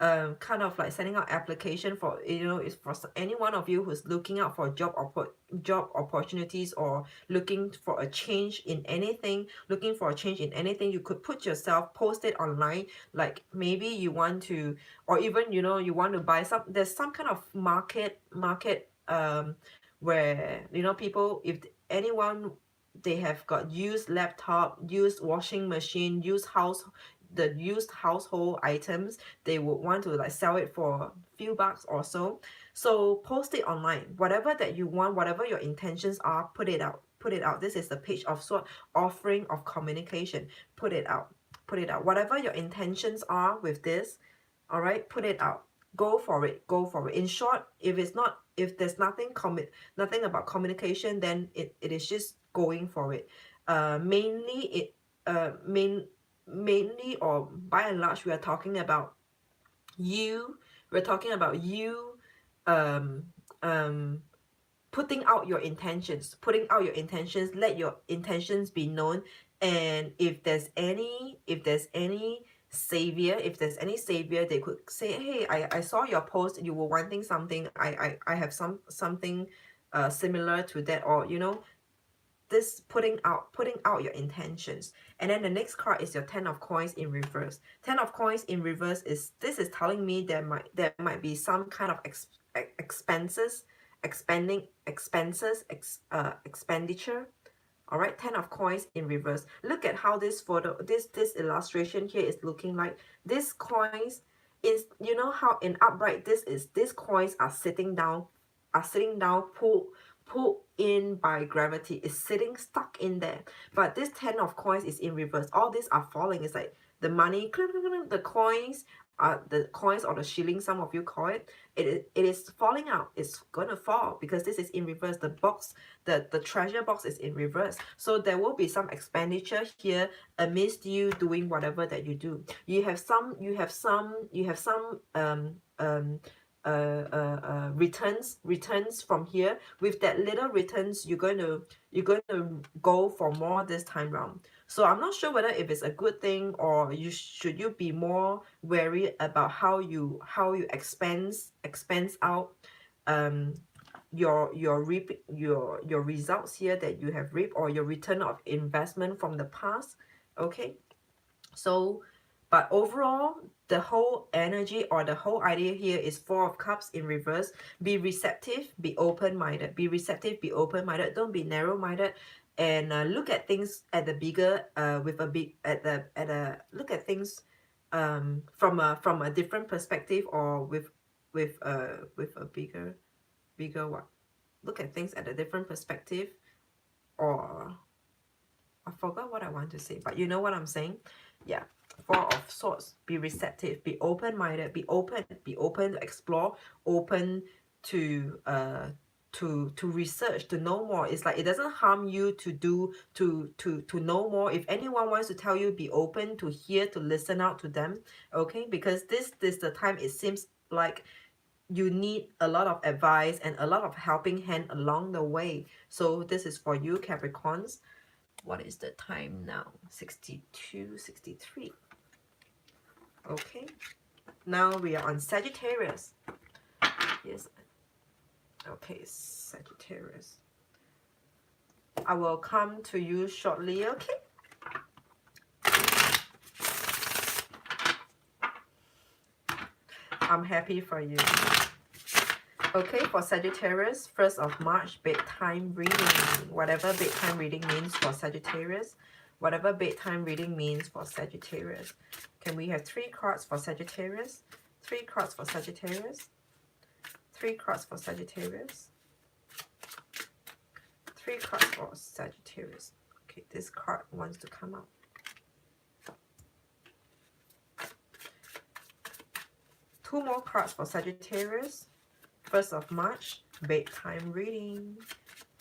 kind of like sending out application for, you know, it's for any one of you who's looking out for job opportunities, or looking for a change in anything. You could put yourself, post it online, like maybe you want to, or even, you know, you want to buy there's some kind of market where, you know, people, if anyone, they have got used laptop, used washing machine, used household items, they would want to like sell it for a few bucks or so. So post it online. Whatever that you want, whatever your intentions are, put it out. Put it out. This is the Page of Swords, offering of communication. Put it out. Put it out. Whatever your intentions are with this, all right, put it out. Go for it. Go for it. In short, if there's nothing about communication, then it is just going for it. Mainly mainly or by and large, we are talking about you. We're talking about you um um putting out your intentions, let your intentions be known. And if there's any savior, they could say, hey, I saw your post, you were wanting something, I have something similar to that, or this putting out your intentions. And then the next card is your Ten of Coins in reverse. Ten of Coins in reverse is telling me there might be some kind of expenditure. All right, Ten of Coins in reverse. Look at how this this illustration here is looking like. This coins is, how in upright these coins are sitting down, pulled in by gravity, is sitting stuck in there. But this Ten of Coins is in reverse. All these are falling. It's like the money, the coins or the shilling, some of you call it. It is falling out. It's gonna fall because this is in reverse. The box, the treasure box is in reverse. So there will be some expenditure here amidst you doing whatever that you do. You have some returns from here. With that little returns, you're going to go for more this time round. So I'm not sure whether if it's a good thing, or should you be more wary about how you expense out your results here that you have reaped, or your return of investment from the past. Okay, so but overall, the whole energy or the whole idea here is Four of Cups in reverse. Be receptive, be open-minded. Be receptive, be open-minded. Don't be narrow-minded. And look at things at the bigger, look at things from a different perspective, or with a bigger what? Look at things at a different perspective, or I forgot what I want to say, but you know what I'm saying? Yeah. Four of Swords. Be receptive, be open-minded, be open to explore, open to research, to know more. It's like it doesn't harm you to know more. If anyone wants to tell you, be open to hear, to listen out to them. Okay, because this the time it seems like you need a lot of advice and a lot of helping hand along the way. So this is for you, Capricorns. What is the time now? 62:63. Okay, now we are on Sagittarius. Yes. Okay, Sagittarius, I will come to you shortly. Okay, I'm happy for you. Okay, for Sagittarius, 1st of March, bedtime reading. Whatever bedtime reading means for Sagittarius. Whatever bedtime reading means for Sagittarius. Can we have 3 cards for Sagittarius? 3 cards for Sagittarius. 3 cards for Sagittarius. 3 cards for Sagittarius. Okay, this card wants to come out. Two more cards for Sagittarius. 1st of March, bedtime reading.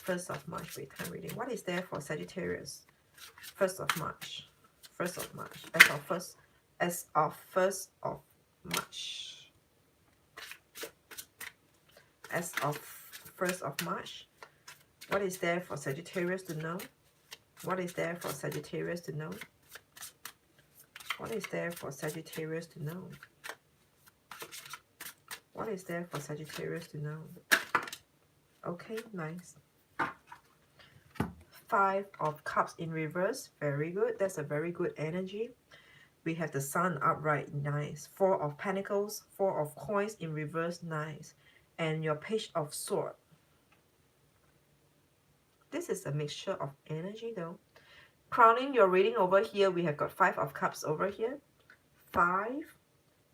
1st of March, bedtime reading. What is there for Sagittarius? 1st of March. 1st of March. As of 1st of March. As of 1st of March. What is there for Sagittarius to know? What is there for Sagittarius to know? What is there for Sagittarius to know? What is there for Sagittarius to know? Okay, nice. 5 of Cups in reverse. Very good. That's a very good energy. We have the Sun upright. Nice. 4 of Pentacles. 4 of Coins in reverse. Nice. And your Page of Swords. This is a mixture of energy though. Crowning your reading over here, we have got 5 of Cups over here. 5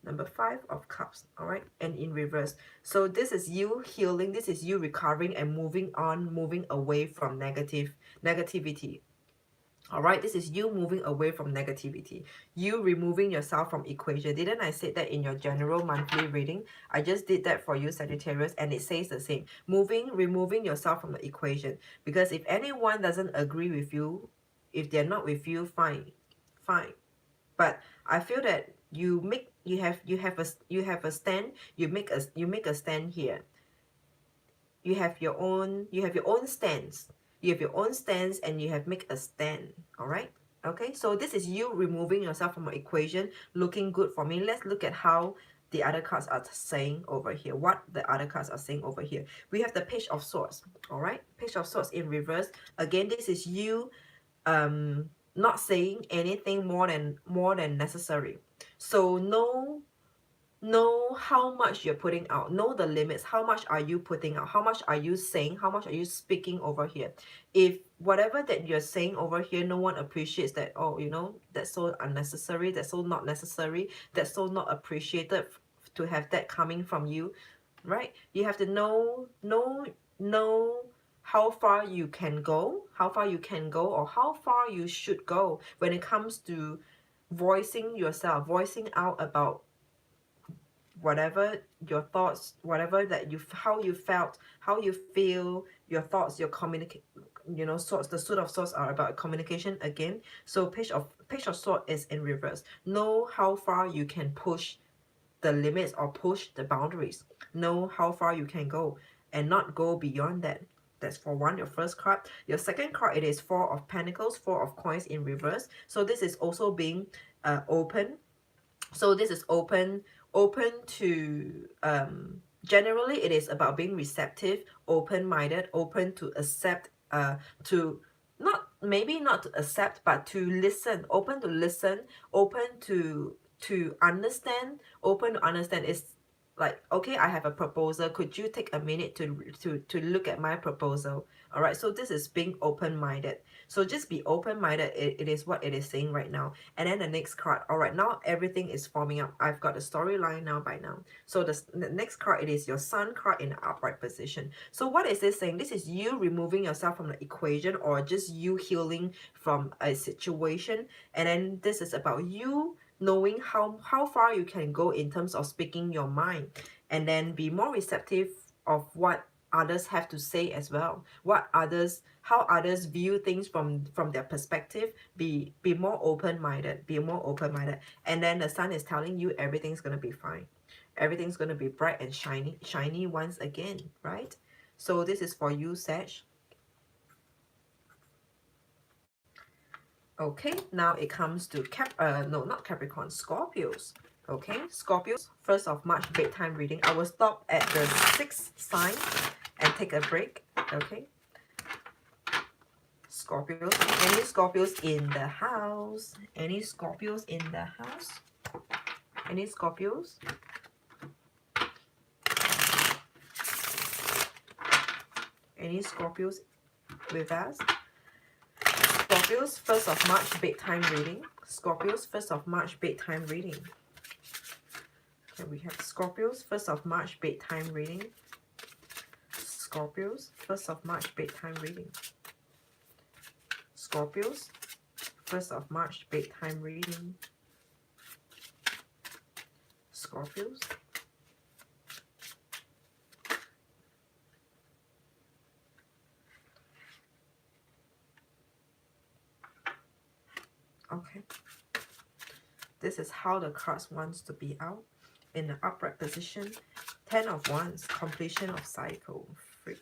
Number 5 of Cups, all right, and in reverse. So this is you healing, this is you recovering and moving on, moving away from negativity. All right, this is you moving away from negativity, you removing yourself from equation. Didn't I say that in your general monthly reading? I just did that for you, Sagittarius, and it says the same. Removing yourself from the equation. Because if anyone doesn't agree with you, if they're not with you, fine, fine. But I feel that you have a stand. You make a stand here. You have your own stance. You have your own stance and you have make a stand. All right. Okay. So this is you removing yourself from an equation, looking good for me. Let's look at how the other cards are saying over here. What the other cards are saying over here. We have the Page of Swords. All right. Page of Swords in reverse. Again, this is you not saying anything more than necessary. So know how much you're putting out, know the limits. How much are you putting out? How much are you saying? How much are you speaking over here? If whatever that you're saying over here, no one appreciates that, oh, you know, that's so unnecessary, that's so not necessary, that's so not appreciated to have that coming from you, right? You have to know how far you can go, or how far you should go when it comes to voicing yourself, voicing out about whatever your thoughts, whatever that you, how you felt, how you feel, your thoughts, your communicate, you know, swords. The Suit of Swords are about communication again. So Page of Swords is in reverse. Know how far you can push the limits or push the boundaries. Know how far you can go and not go beyond that. That's for one, your first card. Your second card, it is Four of Pentacles, Four of Coins in reverse. So this is also being open. So this is open to generally it is about being receptive, open-minded, open to accept, to not, maybe not to accept, but to listen, open to listen, open to understand. Open to understand is like, okay, I have a proposal, could you take a minute to look at my proposal? All right, so this is being open-minded. So just be open-minded. It is what it is saying right now. And then the next card, all right, now everything is forming up. I've got a storyline now by now. So the next card, it is your Sun card in the upright position. So what is this saying? This is you removing yourself from the equation, or just you healing from a situation. And then this is about you knowing how far you can go in terms of speaking your mind, and then be more receptive of what others have to say as well, how others view things from their perspective. Be more open-minded, and then the Sun is telling you everything's gonna be fine, everything's gonna be bright and shiny once again, right? So this is for you, Sag. Okay, now it comes to no, not Capricorn, Scorpios. Okay, Scorpios, 1st of March bedtime reading. I will stop at the 6th sign and take a break. Okay, Scorpios. Any Scorpios in the house? Any Scorpios in the house? Any Scorpios? Any Scorpios with us? Scorpios, 1st of March bedtime reading. Scorpios, 1st of March bedtime reading. Okay, we have Scorpios, 1st of March bedtime reading. Scorpios, 1st of March bedtime reading. Scorpios, 1st of March bedtime reading. Scorpios. Okay. This is how the cards wants to be out. In the upright position, 10 of Wands, completion of cycle. Free.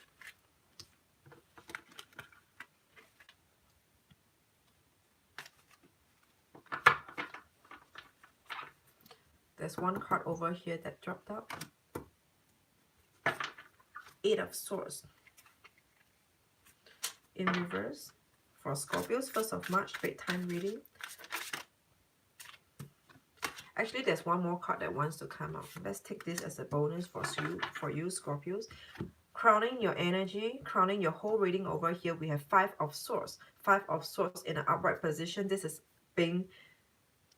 There's one card over here that dropped out. 8 of Swords. In reverse for Scorpios, 1st of March bedtime reading. Actually, there's one more card that wants to come out. Let's take this as a bonus for you, Scorpios. Crowning your energy, crowning your whole reading over here, we have 5 of Swords. 5 of Swords in an upright position. This is being,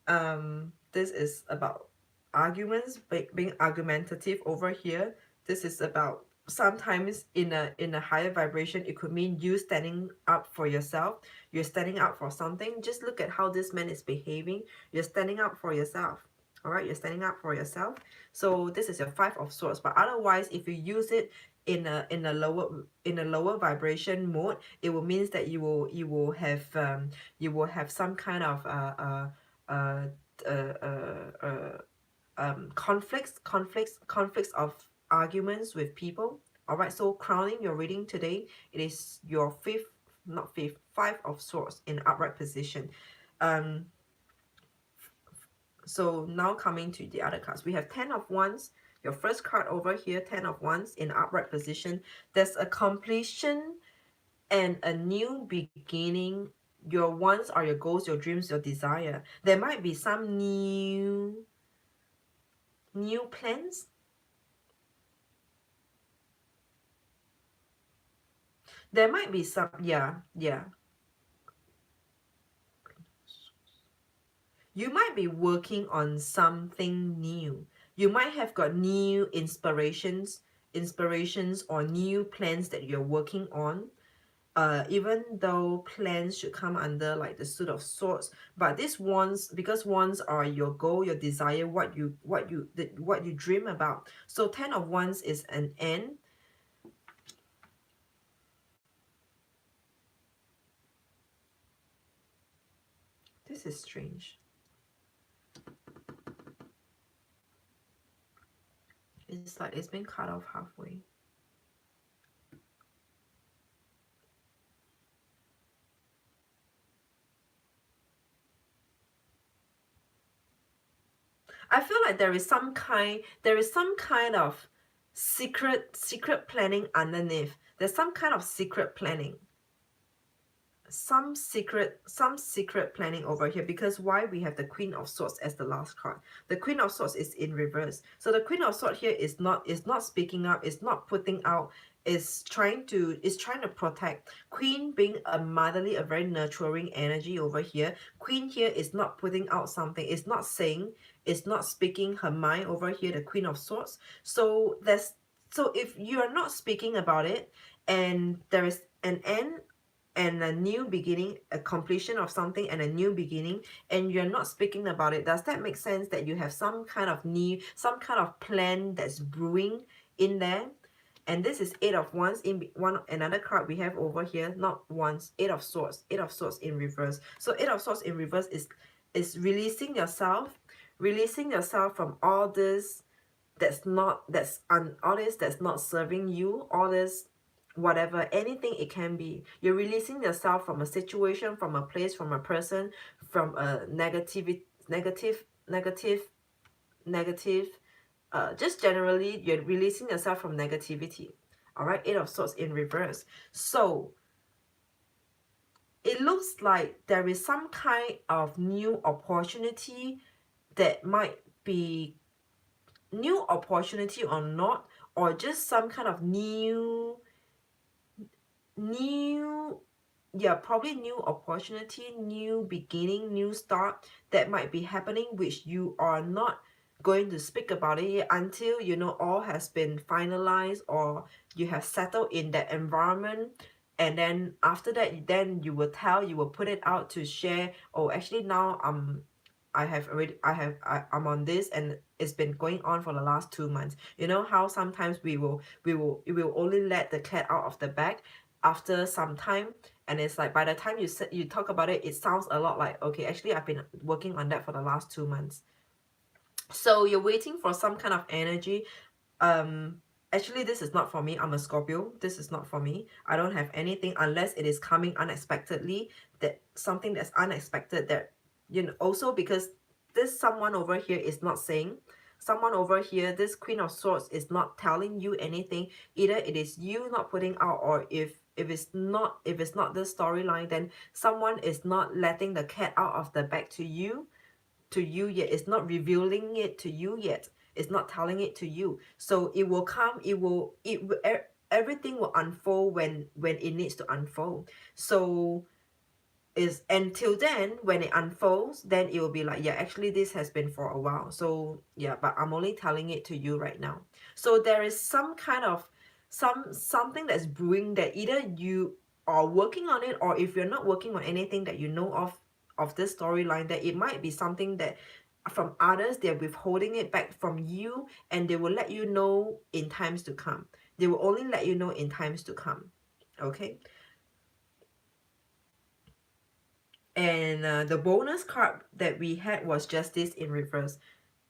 this is about arguments, being argumentative over here. This is about sometimes in a higher vibration, it could mean you standing up for yourself. You're standing up for something. Just look at how this man is behaving. You're standing up for yourself. All right, you're standing up for yourself. So this is your Five of Swords. But otherwise, if you use it in a lower vibration mode, it will means that you will have some kind of uh, conflicts of arguments with people. All right, so crowning your reading today, it is your Five of Swords in upright position. So now coming to the other cards, we have Ten of Wands. Your first card over here, Ten of Wands in upright position. There's a completion and a new beginning. Your wants are your goals, your dreams, your desire. There might be some new plans. There might be some, yeah. You might be working on something new. You might have got new inspirations or new plans that you're working on. Even though plans should come under like the Suit of Swords, but this wands, because wands are your goal, your desire, what you dream about. So Ten of Wands is an end. This is strange. It's like it's been cut off halfway. I feel like there is some kind of secret planning underneath. There's some kind of secret planning. Some secret planning over here, because why we have the Queen of Swords as the last card. The Queen of Swords is in reverse. So the Queen of Swords here is not speaking up, is not putting out, is trying to protect. Queen being a motherly, a very nurturing energy over here. Queen here is not putting out something, is not saying, is not speaking her mind over here, the Queen of Swords. So if you are not speaking about it, and there is an end and a new beginning, a completion of something and a new beginning, and you're not speaking about it, does that make sense that you have some kind of plan that's brewing in there? And this is Eight of Wands. In another card we have over here, not Wands, Eight of Swords in reverse. So Eight of Swords in reverse is releasing yourself from all this that's not serving you, all this, whatever, anything it can be. You're releasing yourself from a situation, from a place, from a person, from a negative, just generally you're releasing yourself from negativity. All right, Eight of Swords in reverse. So it looks like there is some kind of new opportunity that might be new opportunity or not, or just some kind of new, probably new opportunity, new beginning, new start that might be happening, which you are not going to speak about it until all has been finalized, or you have settled in that environment. And then after that, then you will put it out to share. Oh, actually now I'm on this, and it's been going on for the last 2 months. You know how sometimes we will only let the cat out of the bag after some time, and it's like by the time you talk about it, it sounds a lot like, okay, actually I've been working on that for the last 2 months. So you're waiting for some kind of energy. Actually, this is not for me. I'm a Scorpio. This is not for me. I don't have anything unless it is coming unexpectedly, that something that's unexpected, that also because this someone over here is not saying, someone over here, this Queen of Swords is not telling you anything. Either it is you not putting out, or if it's not this storyline, then someone is not letting the cat out of the bag to you yet. It's not revealing it to you yet. It's not telling it to you. So it will come, everything will unfold when it needs to unfold. So is until then, when it unfolds, then it will be like, yeah, actually this has been for a while. So yeah, but I'm only telling it to you right now. So there is some kind of something that's brewing, that either you are working on it, or if you're not working on anything that you know of this storyline, that it might be something that from others, they're withholding it back from you, and they will let you know in times to come. They will only let you know in times to come. Okay. And the bonus card that we had was Justice in reverse.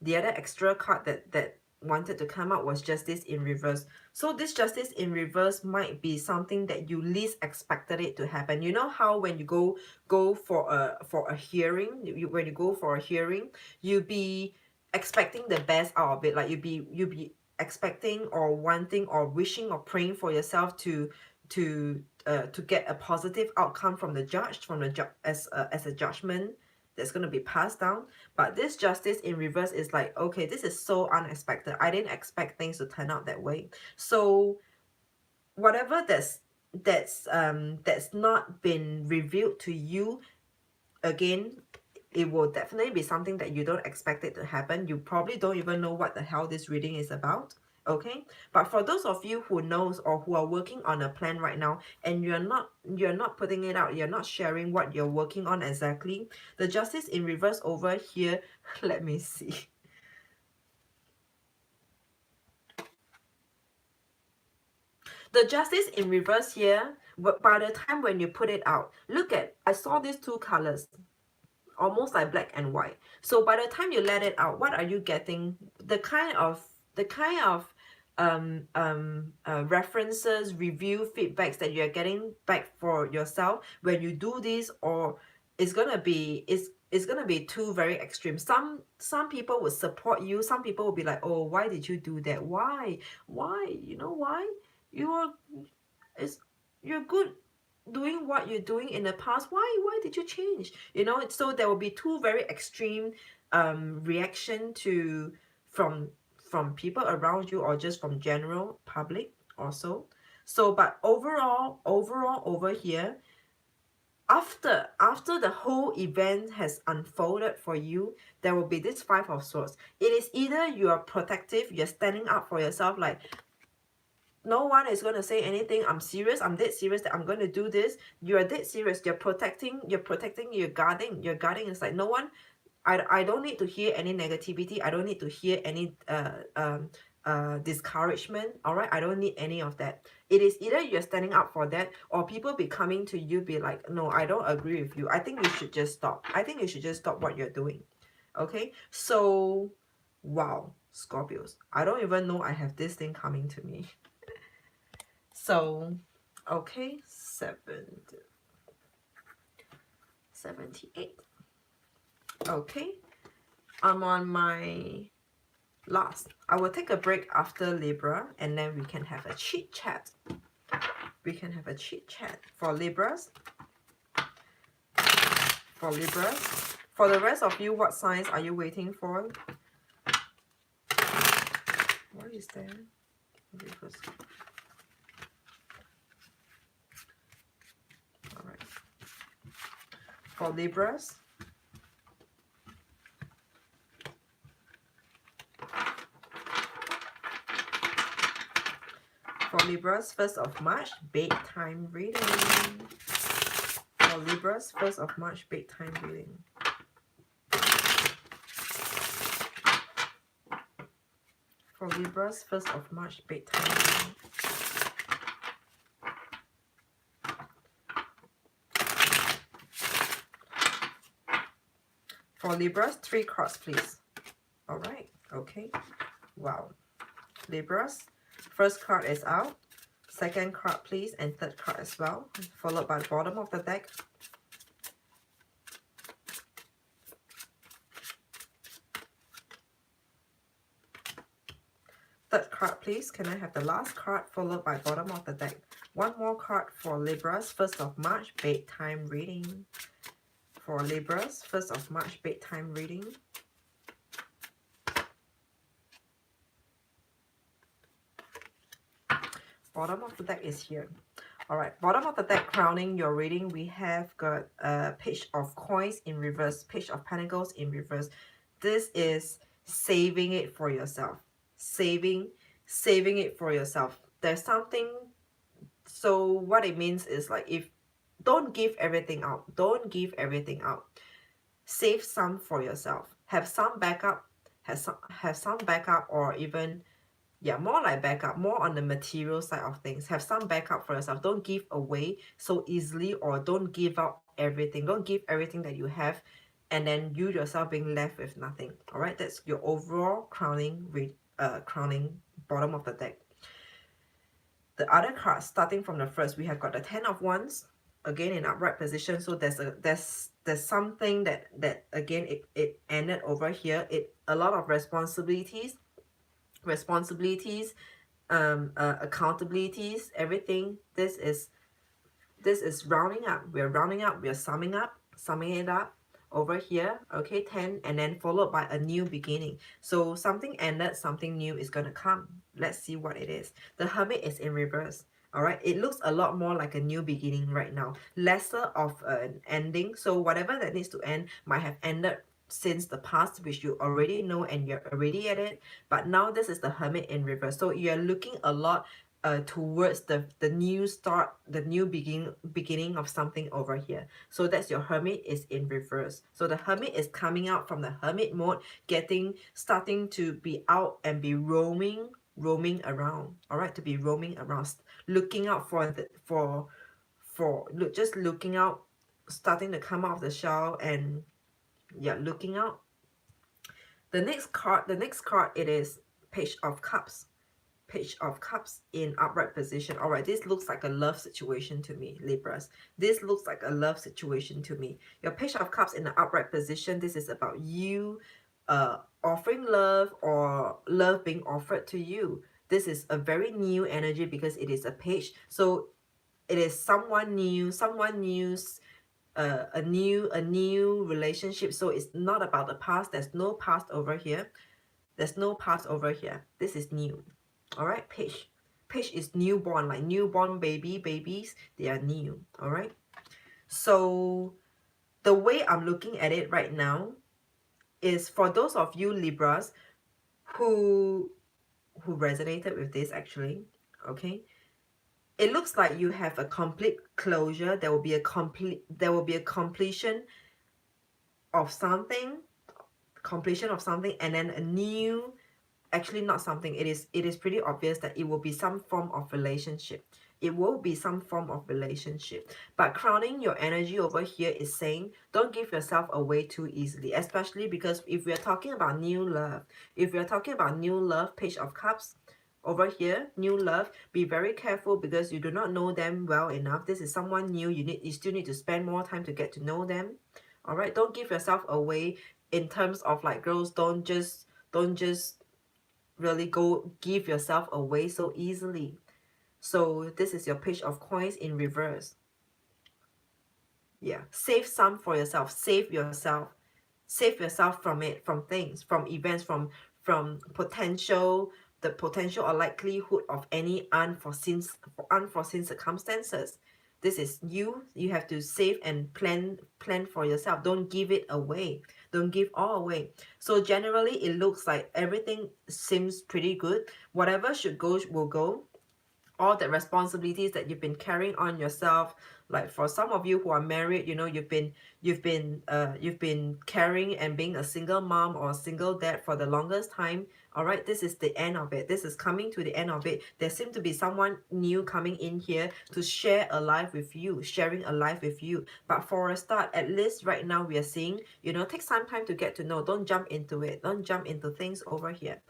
The other extra card that wanted to come out was Justice in reverse. So this Justice in reverse might be something that you least expected it to happen. You know how when you go for a hearing, when you go for a hearing, you be expecting the best out of it. Like you be expecting or wanting or wishing or praying for yourself to get a positive outcome from the judge, as a judgment that's going to be passed down. But this Justice in reverse is like, okay, this is so unexpected. I didn't expect things to turn out that way. So whatever that's not been revealed to you, again, it will definitely be something that you don't expect it to happen. You probably don't even know what the hell this reading is about. Okay, but for those of you who knows or who are working on a plan right now, and you're not putting it out, you're not sharing what you're working on exactly, the Justice in reverse over here, let me see. The Justice in reverse here, by the time when you put it out, look at, I saw these two colors, almost like black and white. So by the time you let it out, what are you getting? The kind of references, review, feedbacks that you're getting back for yourself when you do this, or it's gonna be it's gonna be two very extreme. Some people would support you, some people will be like, oh, why did you do that? Why? You know why? You are it's you're good doing what you're doing in the past. Why did you change? You know, so there will be two very extreme reaction to from people around you, or just from general public also. So but overall over here, after the whole event has unfolded for you, there will be this Five of Swords. It is either you are protective, you're standing up for yourself, like no one is going to say anything. I'm serious. I'm dead serious that I'm going to do this. You're dead serious. You're protecting. You're guarding. You're guarding. It's like no one. I don't need to hear any negativity. I don't need to hear any discouragement. All right. I don't need any of that. It is either you're standing up for that, or people be coming to you, be like, no, I don't agree with you. I think you should just stop. I think you should just stop what you're doing. Okay. So, wow, Scorpios. I don't even know I have this thing coming to me. So, okay, 78. Okay, I'm on my last. I will take a break after Libra, and then we can have a chit chat. We can have a chit chat for Libras. For Libras. For the rest of you, what signs are you waiting for? What is there? Libras. All right. For Libras. For Libras, 1st of March, bedtime reading. For Libras, 1st of March, bedtime reading. For Libras, 1st of March, bedtime reading. For Libras, 3 cards, please. All right, okay. Wow. Libras, first card is out. Second card, please, and third card as well. Followed by the bottom of the deck. Third card, please. Can I have the last card followed by bottom of the deck? One more card for Libras, 1st of March, bedtime reading. For Libras, 1st of March, bedtime reading. Bottom of the deck is here. All right, bottom of the deck, crowning your reading, we have got Page of Coins in reverse, Page of Pentacles in reverse. This is saving it for yourself. Saving it for yourself. There's something, so what it means is like, if don't give everything out. Don't give everything out. Save some for yourself. Have some backup. Have some backup, or even, yeah, more like backup, more on the material side of things. Have some backup for yourself. Don't give away so easily, or don't give out everything. Don't give everything that you have and then you yourself being left with nothing. All right, that's your overall crowning bottom of the deck. The other cards, starting from the first, we have got the Ten of Wands, again in upright position. So there's something that again it ended over here. A lot of responsibilities, accountabilities, everything. This is rounding up. We're rounding up. We're summing it up over here. Okay, 10, and then followed by a new beginning. So something ended, something new is gonna come. Let's see what it is. The Hermit is in reverse. All right, it looks a lot more like a new beginning right now, lesser of an ending. So whatever that needs to end might have ended since the past, which you already know and you're already at it. But now this is the Hermit in reverse. So you're looking a lot towards the new start, the new beginning of something over here. So that's your Hermit is in reverse. So the Hermit is coming out from the Hermit mode, starting to be out and be roaming around. All right, to be roaming around, looking out just looking out, starting to come out of the shell, and yeah, looking out. The next card, it is Page of Cups. Page of Cups in upright position. All right, this looks like a love situation to me, Libras. This looks like a love situation to me. Your Page of Cups in the upright position, this is about you offering love, or love being offered to you. This is a very new energy because it is a page. So it is someone new, a new relationship. So it's not about the past. There's no past over here. There's no past over here. This is new. All right, Page. Page is newborn, like newborn babies. They are new. All right. So the way I'm looking at it right now is, for those of you Libras who resonated with this, actually, okay, it looks like you have a complete closure. There will be a completion of something, and then a new, actually not something, it is pretty obvious that it will be some form of relationship. It will be some form of relationship. But crowning your energy over here is saying, don't give yourself away too easily, especially because if we're talking about new love, Page of Cups over here, new love, be very careful because you do not know them well enough. This is someone new. You still need to spend more time to get to know them. All right, don't give yourself away in terms of, like, girls, don't just really go give yourself away so easily. So this is your Page of Coins in reverse. Yeah, save some for yourself. Save yourself from it, from things, from events, from the potential or likelihood of any unforeseen circumstances. This is you have to save and plan for yourself. Don't give it away. Don't give all away. So generally it looks like everything seems pretty good. Whatever should go will go. All the responsibilities that you've been carrying on yourself, like for some of you who are married, you know, you've been carrying and being a single mom or a single dad for the longest time. All right, this is the end of it. This is coming to the end of it. There seems to be someone new coming in here to share a life with you, sharing a life with you. But for a start, at least right now, we are seeing, you know, take some time to get to know. Don't jump into it. Don't jump into things over here.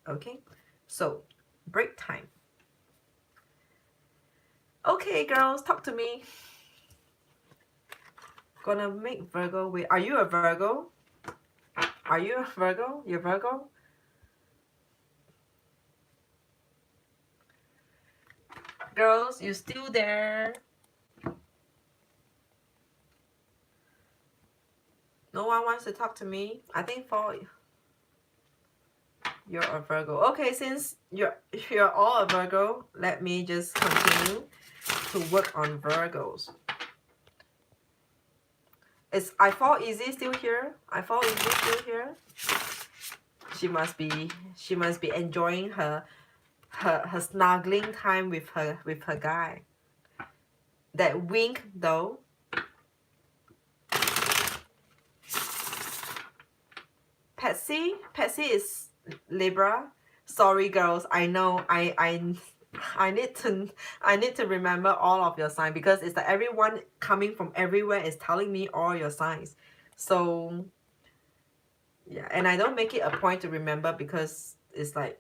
Okay, so break time. Okay, girls, talk to me. Gonna make Virgo wait. Are you a Virgo? Are you a Virgo? You're Virgo? Girls, you still there? No one wants to talk to me. I think for You're a Virgo. Okay, since you're all a Virgo, let me just continue to work on Virgos. Is I Fall Easy still here? I Fall Easy still here? She must be enjoying her snuggling time with her guy. That wink though. Patsy is Libra. Sorry girls, I know I need to remember all of your signs because it's like everyone coming from everywhere is telling me all your signs. So yeah, and I don't make it a point to remember because it's like,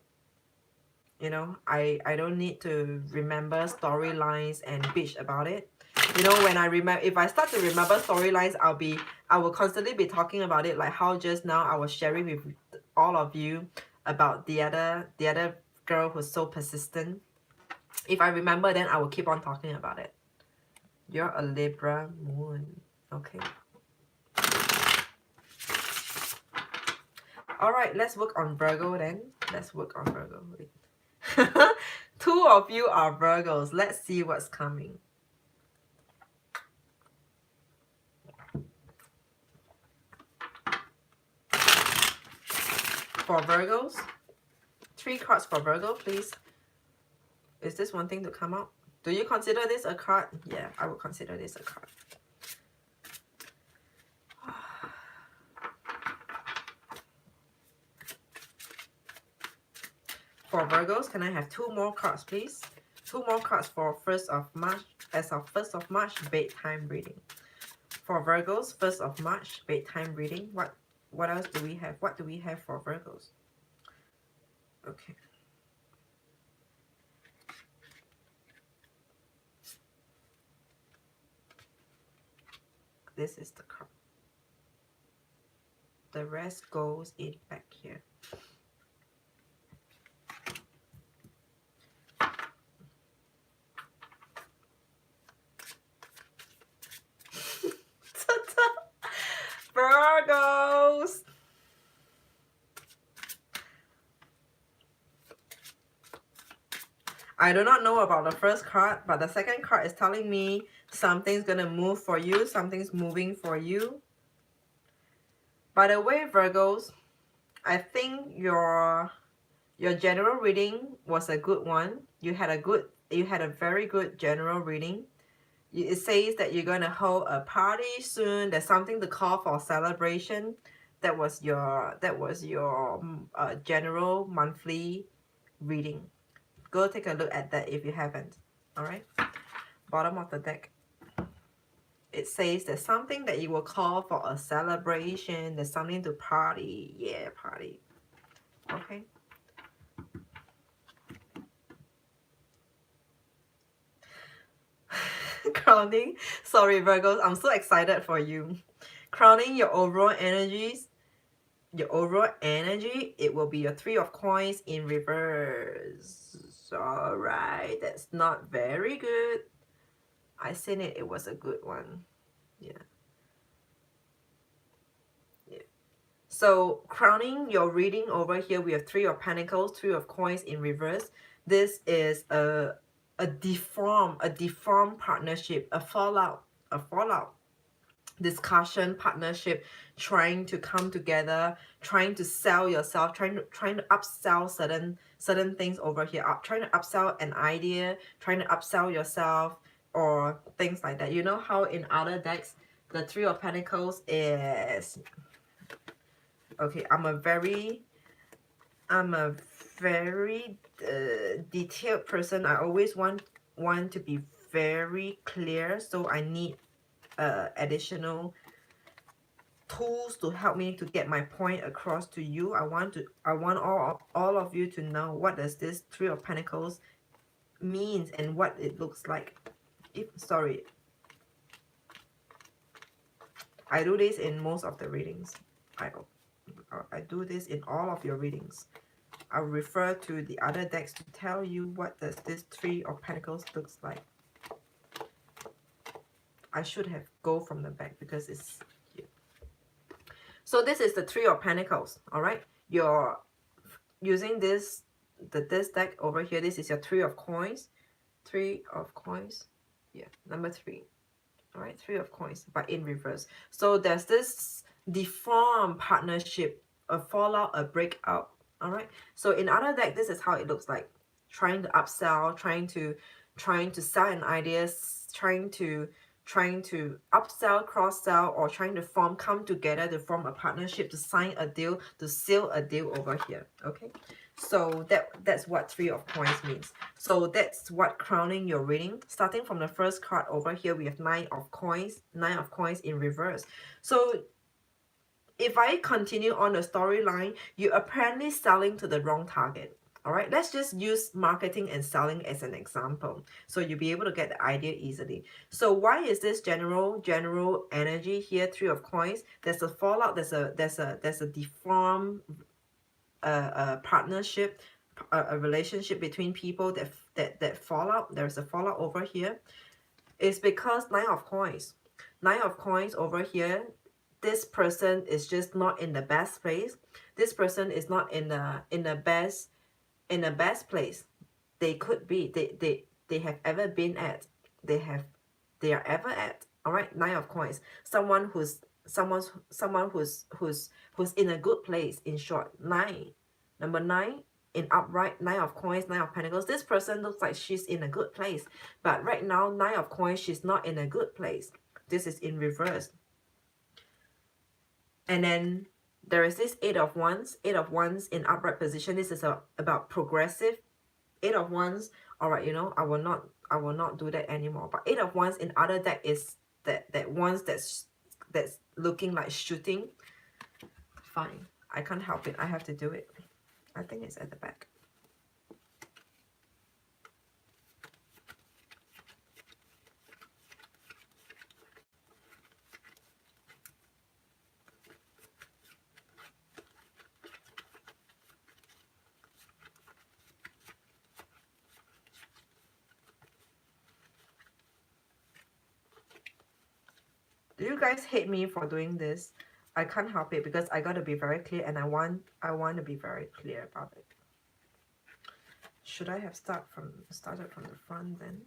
you know, I don't need to remember storylines and bitch about it. You know, when I remember, if I start to remember storylines, I will constantly be talking about it, like how just now I was sharing with all of you about the other girl who's so persistent. If I remember, then I will keep on talking about it. You're a Libra moon. Okay. All right, let's work on Virgo then. Let's work on Virgo. Wait. Two of you are Virgos. Let's see what's coming. For Virgos, 3 cards for Virgo, please. Is this one thing to come out? Do you consider this a card? Yeah, I would consider this a card. For Virgos, can I have 2 more cards, please? 2 more cards for 1st of March. As of 1st of March, bedtime reading. For Virgos, 1st of March, bedtime reading. What else do we have? What do we have for Virgos? Okay. This is the card. The rest goes in back here. Virgos! I do not know about the first card, but the second card is telling me something's gonna move for you. Something's moving for you. By the way, Virgos, I think your general reading was a good one. You had a very good general reading. It says that you're gonna hold a party soon. There's something to call for celebration. That was your general monthly reading. Go take a look at that if you haven't. All right. Bottom of the deck. It says there's something that you will call for a celebration. There's something to party. Yeah, party. Okay. Crowning. Sorry, Virgos. I'm so excited for you. Crowning your overall energies. Your overall energy, it will be your 3 of coins in reverse. All right. That's not very good. I seen it. It was a good one. Yeah. So crowning your reading over here, we have 3 of Pentacles, 3 of coins in reverse. This is a deformed partnership, a fallout discussion, partnership, trying to come together, trying to sell yourself, trying to upsell certain things over here, trying to upsell an idea, trying to upsell yourself, or things like that. You know how in other decks the 3 of Pentacles is, okay, I'm a very detailed person. I always want to be very clear, so I need additional tools to help me to get my point across to you. I want all of you to know what does this 3 of Pentacles means and what it looks like. Sorry, I do this in most of the readings. I do this in all of your readings. I'll refer to the other decks to tell you what does this 3 of Pentacles looks like. I should have go from the back because it's here. So this is the 3 of Pentacles, all right? Your using this deck over here, this is your three of coins. Three of coins. Yeah, number 3. All right, 3 of coins, but in reverse. So there's this deformed partnership, a fallout, a breakout. All right. So in other deck, this is how it looks like. Trying to upsell, trying to sell an idea, trying to upsell, cross sell, or trying to come together to form a partnership, to sign a deal, to seal a deal over here. Okay. So that's what 3 of coins means. So that's what crowning your reading. Starting from the first card over here, we have 9 of coins. 9 of coins in reverse. So if I continue on the storyline, you're apparently selling to the wrong target. All right, let's just use marketing and selling as an example, so you'll be able to get the idea easily. So why is this general energy here? 3 of coins. There's a fallout. There's a deformed partnership, a relationship between people that fall out. There's a fallout over here. It's because 9 of coins. 9 of coins over here. This person is just not in the best place. This person is not in the best place they could be. They have ever been at. They are ever at. All right, 9 of coins. Someone who's in a good place. In short, 9. Number 9 in upright, 9 of coins, 9 of pentacles. This person looks like she's in a good place, but right now, 9 of coins, she's not in a good place. This is in reverse. And then there is this 8 of wands. 8 of wands in upright position. This is about progressive. 8 of wands. All right, I will not do that anymore. But 8 of wands in other deck is that wands that's looking like shooting. Fine, I can't help it. I have to do it. I think it's at the back. Do you guys hate me for doing this? I can't help it because I got to be very clear, and I want to be very clear about it. Should I have started from the front then?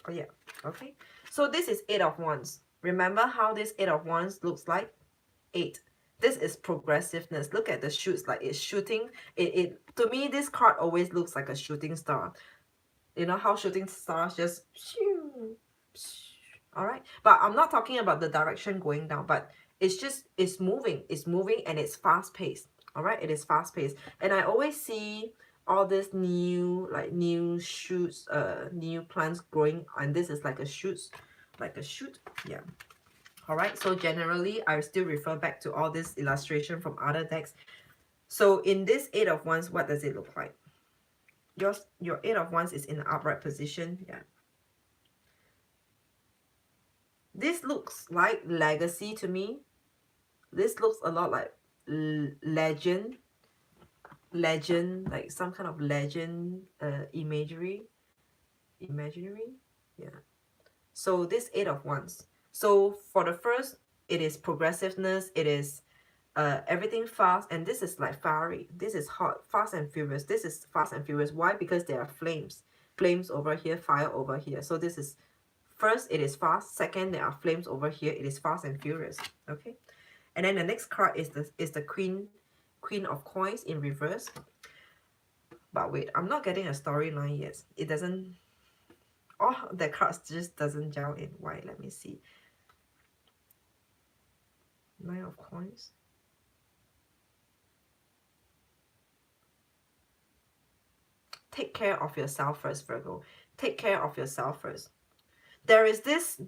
Oh yeah, okay. So this is 8 of wands. Remember how this 8 of wands looks like? 8. This is progressiveness. Look at the shoots, like it's shooting. To me, this card always looks like a shooting star. You know how shooting stars just all right, but I'm not talking about the direction going down, but it's moving and it's fast paced. All right, it is fast paced, and I always see all this new shoots, new plants growing, and this is like a shoot, yeah. All right, so generally I still refer back to all this illustration from other decks. So in this 8 of wands, what does it look like? Your 8 of wands is in an upright position. Yeah. This looks like legacy to me. This looks a lot like legend, like some kind of legend imagery. Yeah. So this 8 of wands. So for the first, it is progressiveness. It is everything fast, and this is like fiery. This is hot, fast and furious. This is fast and furious. Why? Because there are flames over here, fire over here. So this is first, it is fast. Second, there are flames over here. It is fast and furious. Okay, and then the next card is the queen of coins in reverse. But wait, I'm not getting a storyline yet. It doesn't. Oh, the cards just doesn't gel in. Why? Let me see. 9 of coins. Take care of yourself first, Virgo. Take care of yourself first. There is this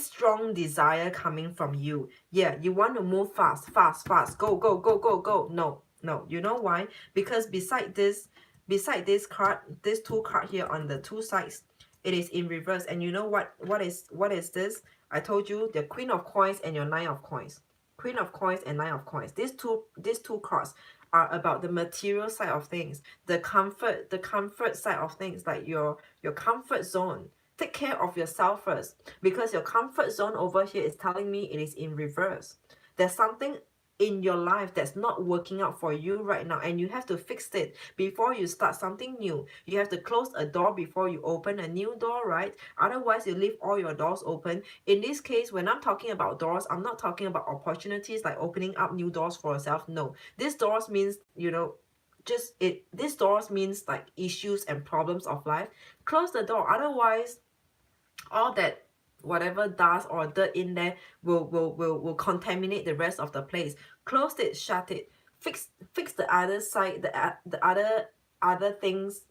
strong desire coming from you. Yeah, you want to move fast. Go, go, go, go, go. No. You know why? Because beside this card, this 2 card here on the 2 sides, it is in reverse. And you know what is this? I told you the Queen of Coins and your 9 of Coins. Queen of Coins and 9 of Coins. These two cards are about the material side of things, the comfort side of things, like your comfort zone. Take care of yourself first, because your comfort zone over here is telling me it is in reverse. There's something in your life that's not working out for you right now, and you have to fix it before you start something new. You have to close a door before you open a new door, right? Otherwise you leave all your doors open. In this case, when I'm talking about doors, I'm not talking about opportunities like opening up new doors for yourself. No, this doors means, you know, just it this doors means like issues and problems of life. Close the door, otherwise all that whatever dust or dirt in there will contaminate the rest of the place. Close it, shut it, fix the other side, the other things,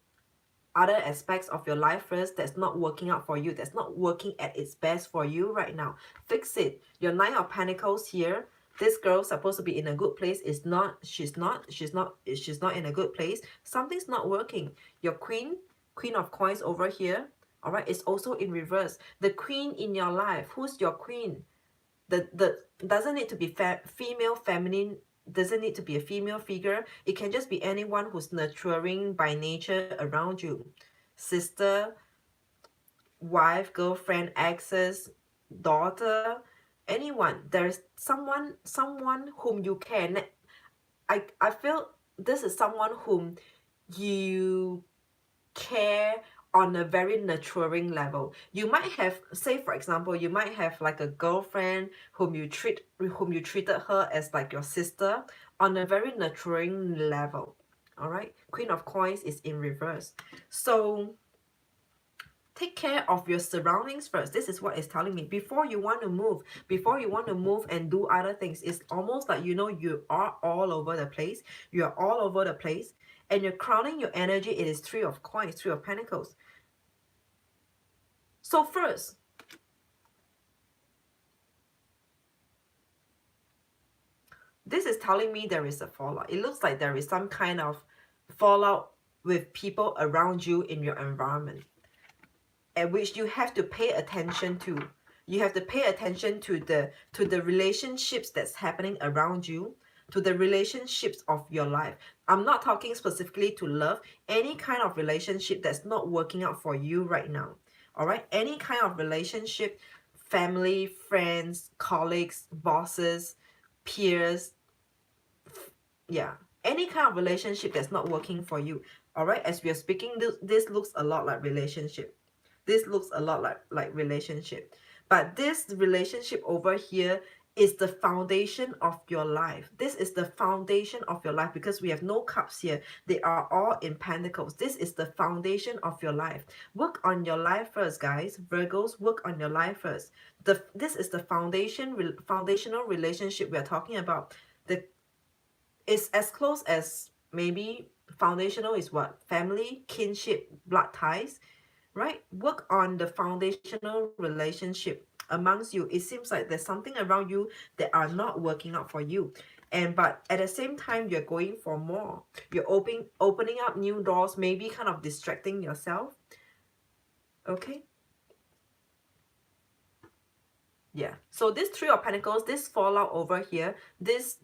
other aspects of your life first that's not working out for you, that's not working at its best for you right now. Fix it. Your Nine of Pentacles here, this girl's supposed to be in a good place, is not. She's not in a good place. Something's not working. Your Queen of Coins over here, all right, is also in reverse. The queen in your life, who's your queen? The doesn't need to be female, feminine, doesn't need to be a female figure. It can just be anyone who's nurturing by nature around you. Sister, wife, girlfriend, exes, daughter, anyone. There's someone whom you can. I feel this is someone whom you care on a very nurturing level. You might have, say for example, you might have like a girlfriend whom you treated her as like your sister on a very nurturing level. All right, Queen of Coins is in reverse. So take care of your surroundings first. This is what it's telling me. Before you want to move and do other things, it's almost like, you know, you are all over the place. You are all over the place. And you're crowning your energy. It is Three of Coins, Three of Pentacles. So first, this is telling me there is a fallout. It looks like there is some kind of fallout with people around you in your environment, at which you have to pay attention to. You have to pay attention to the relationships that's happening around you, to the relationships of your life. I'm not talking specifically to love. Any kind of relationship that's not working out for you right now. All right? Any kind of relationship, family, friends, colleagues, bosses, peers, yeah, any kind of relationship that's not working for you. All right? As we are speaking, this looks a lot like relationship. This looks a lot like relationship. But this relationship over here is the foundation of your life. This is the foundation of your life, because we have no cups here. They are all in pentacles. This is the foundation of your life. Work on your life first, guys. Virgos, work on your life first. This is the foundational relationship we're talking about. It's as close as maybe foundational is what? Family, kinship, blood ties. Right? Work on the foundational relationship amongst you. It seems like there's something around you that are not working out for you. But at the same time, you're going for more. You're opening up new doors, maybe kind of distracting yourself. Okay? Yeah. So this Three of Pentacles, this fallout over here, this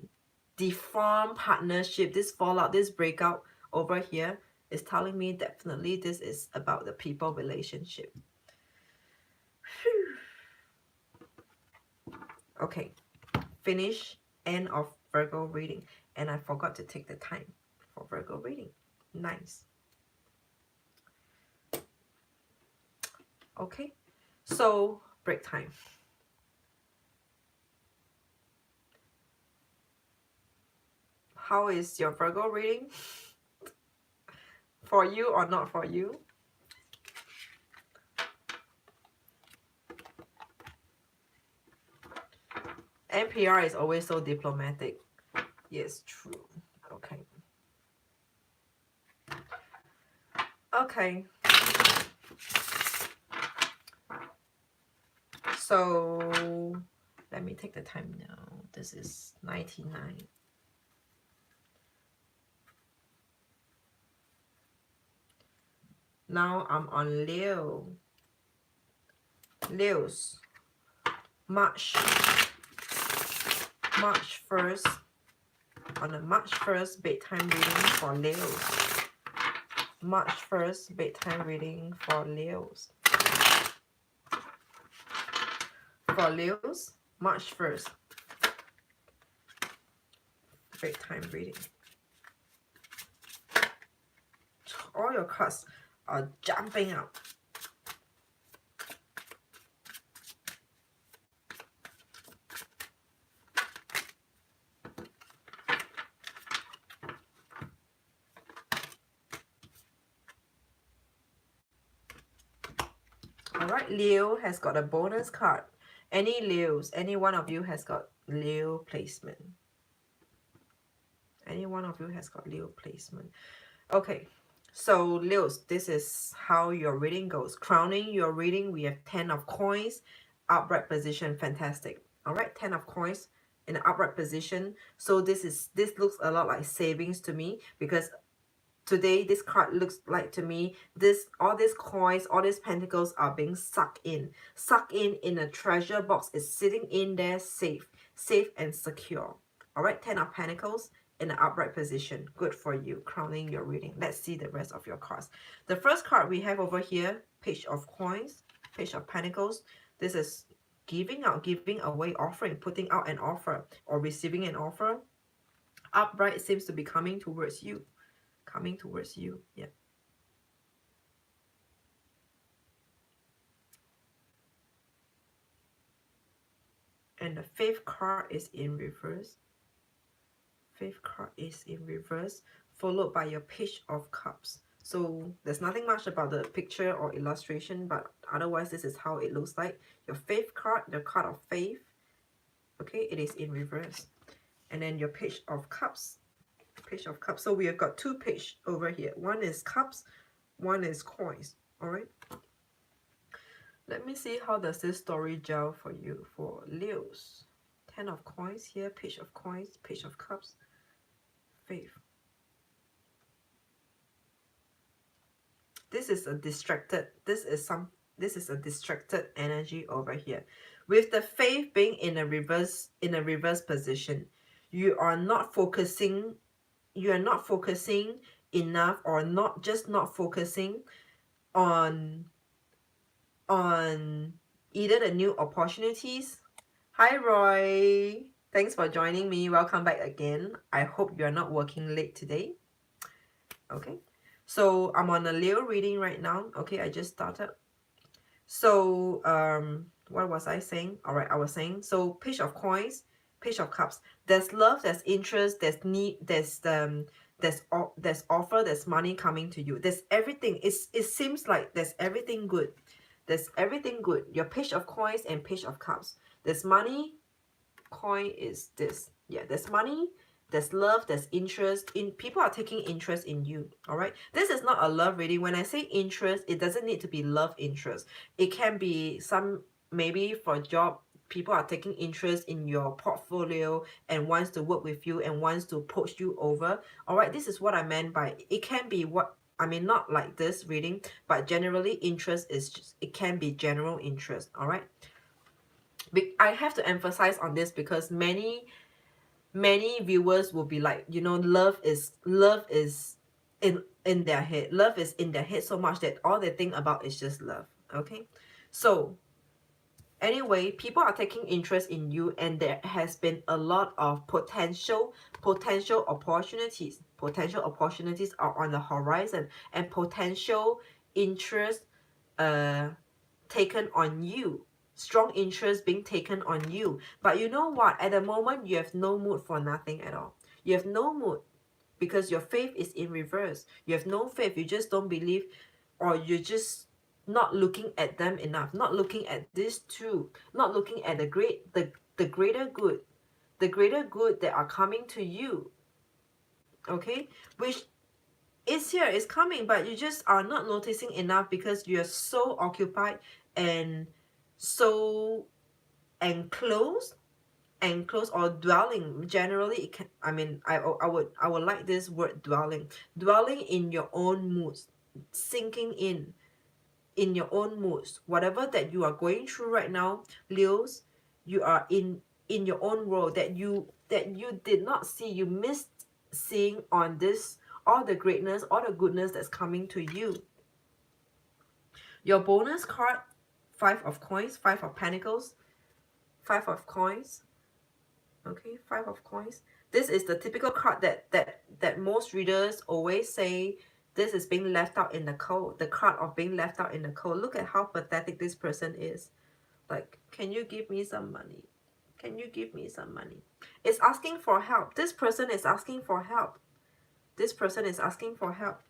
deformed partnership, this fallout, this breakout over here, is telling me definitely this is about the people relationship. Okay, finish, end of Virgo reading. And I forgot to take the time for Virgo reading. Nice. Okay, so break time. How is your Virgo reading? For you or not for you? NPR is always so diplomatic. Yes, true. Okay. Okay. So let me take the time now. This is 99. Now I'm on Leo. Leos. March 1st. On a March 1st bedtime reading for Leos. March 1st bedtime reading for Leos. For Leos, March 1st. bedtime reading. All your cards are jumping out. Alright, Leo has got a bonus card. Any Leos, any one of you has got Leo placement. Any one of you has got Leo placement. Okay, so Leos, this is how your reading goes. Crowning your reading, we have 10 of coins, upright position, fantastic. Alright, 10 of coins in an upright position. So this looks a lot like savings to me, because today this card looks like to me all these coins, all these pentacles are being sucked in a treasure box. It's sitting in there safe and secure. All right, 10 of pentacles in an upright position. Good for you, crowning your reading. Let's see the rest of your cards. The first card we have over here, page of coins, page of pentacles. This is giving out, giving away, offering, putting out an offer or receiving an offer. Upright seems to be coming towards you. Yeah. And the fifth card is in reverse. Fifth card is in reverse, followed by your page of cups. So there's nothing much about the picture or illustration, but otherwise this is how it looks like. Your fifth card, the card of faith, okay, it is in reverse. And then your page of cups, so we have got two pages over here. One is cups, one is coins. All right, let me see how does this story gel for you, for Leos. 10 of coins here, page of coins, page of cups, faith. This is a distracted, this is a distracted energy over here. With the faith being in a reverse position, you are not focusing enough, or not focusing on either the new opportunities. Hi Roy, thanks for joining me. Welcome back again. I hope you're not working late today. Okay, so I'm on a Leo reading right now. Okay, I just started. So what was I saying? All right, I was saying, so page of coins, page of cups. There's love, there's interest, there's need, there's offer, there's money coming to you. There's everything. It seems like there's everything good. There's everything good. Your page of coins and page of cups. There's money. Coin is this. Yeah, there's money. There's love. There's interest. People are taking interest in you. All right. This is not a love reading. When I say interest, it doesn't need to be love interest. It can be maybe for a job. People are taking interest in your portfolio and wants to work with you and wants to poach you over. All right. This is what I meant by it. Can be what I mean, not like this reading, but generally interest is just, it can be general interest. All right. I have to emphasize on this because many viewers will be like, you know, love is in their head. Love is in their head so much that all they think about is just love. Okay, so anyway, people are taking interest in you, and there has been a lot of potential opportunities. Potential opportunities are on the horizon, and potential interest taken on you. Strong interest being taken on you. But you know what? At the moment, you have no mood for nothing at all. You have no mood because your faith is in reverse. You have no faith. You just don't believe, or you're just not looking at them enough. Not looking at this too. Not looking at the greater good. The greater good that are coming to you. Okay? Which is here, is coming, but you just are not noticing enough because you're so occupied and so enclosed or dwelling. Generally it can, I mean, I would like this word, dwelling in your own moods, sinking in your own moods. Whatever that you are going through right now, Leos, you are in your own world that you did not see. You missed seeing on this, all the greatness, all the goodness that's coming to you. Your bonus card, 5 of coins, 5 of pentacles, 5 of coins. Okay, 5 of coins. This is the typical card that most readers always say, this is being left out in the cold. The card of being left out in the cold. Look at how pathetic this person is. Like, can you give me some money? Can you give me some money? It's asking for help. This person is asking for help. This person is asking for help.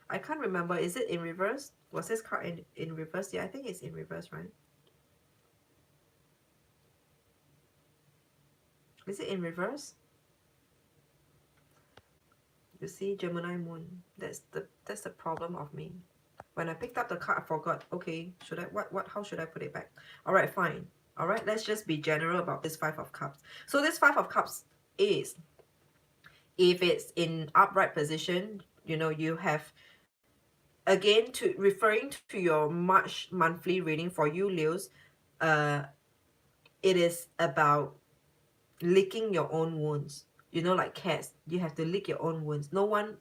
I can't remember. Is it in reverse? Was this card in reverse? Yeah, I think it's in reverse, right? Is it in reverse? You see, Gemini Moon. That's the problem of me. When I picked up the card, I forgot. Okay, should I how should I put it back? All right, fine. All right, let's just be general about this Five of Cups. So this Five of Cups is, if it's in upright position, you know, you have, again, to referring to your March monthly reading for you, Leos, it is about licking your own wounds. You know, like cats, you have to lick your own wounds. No one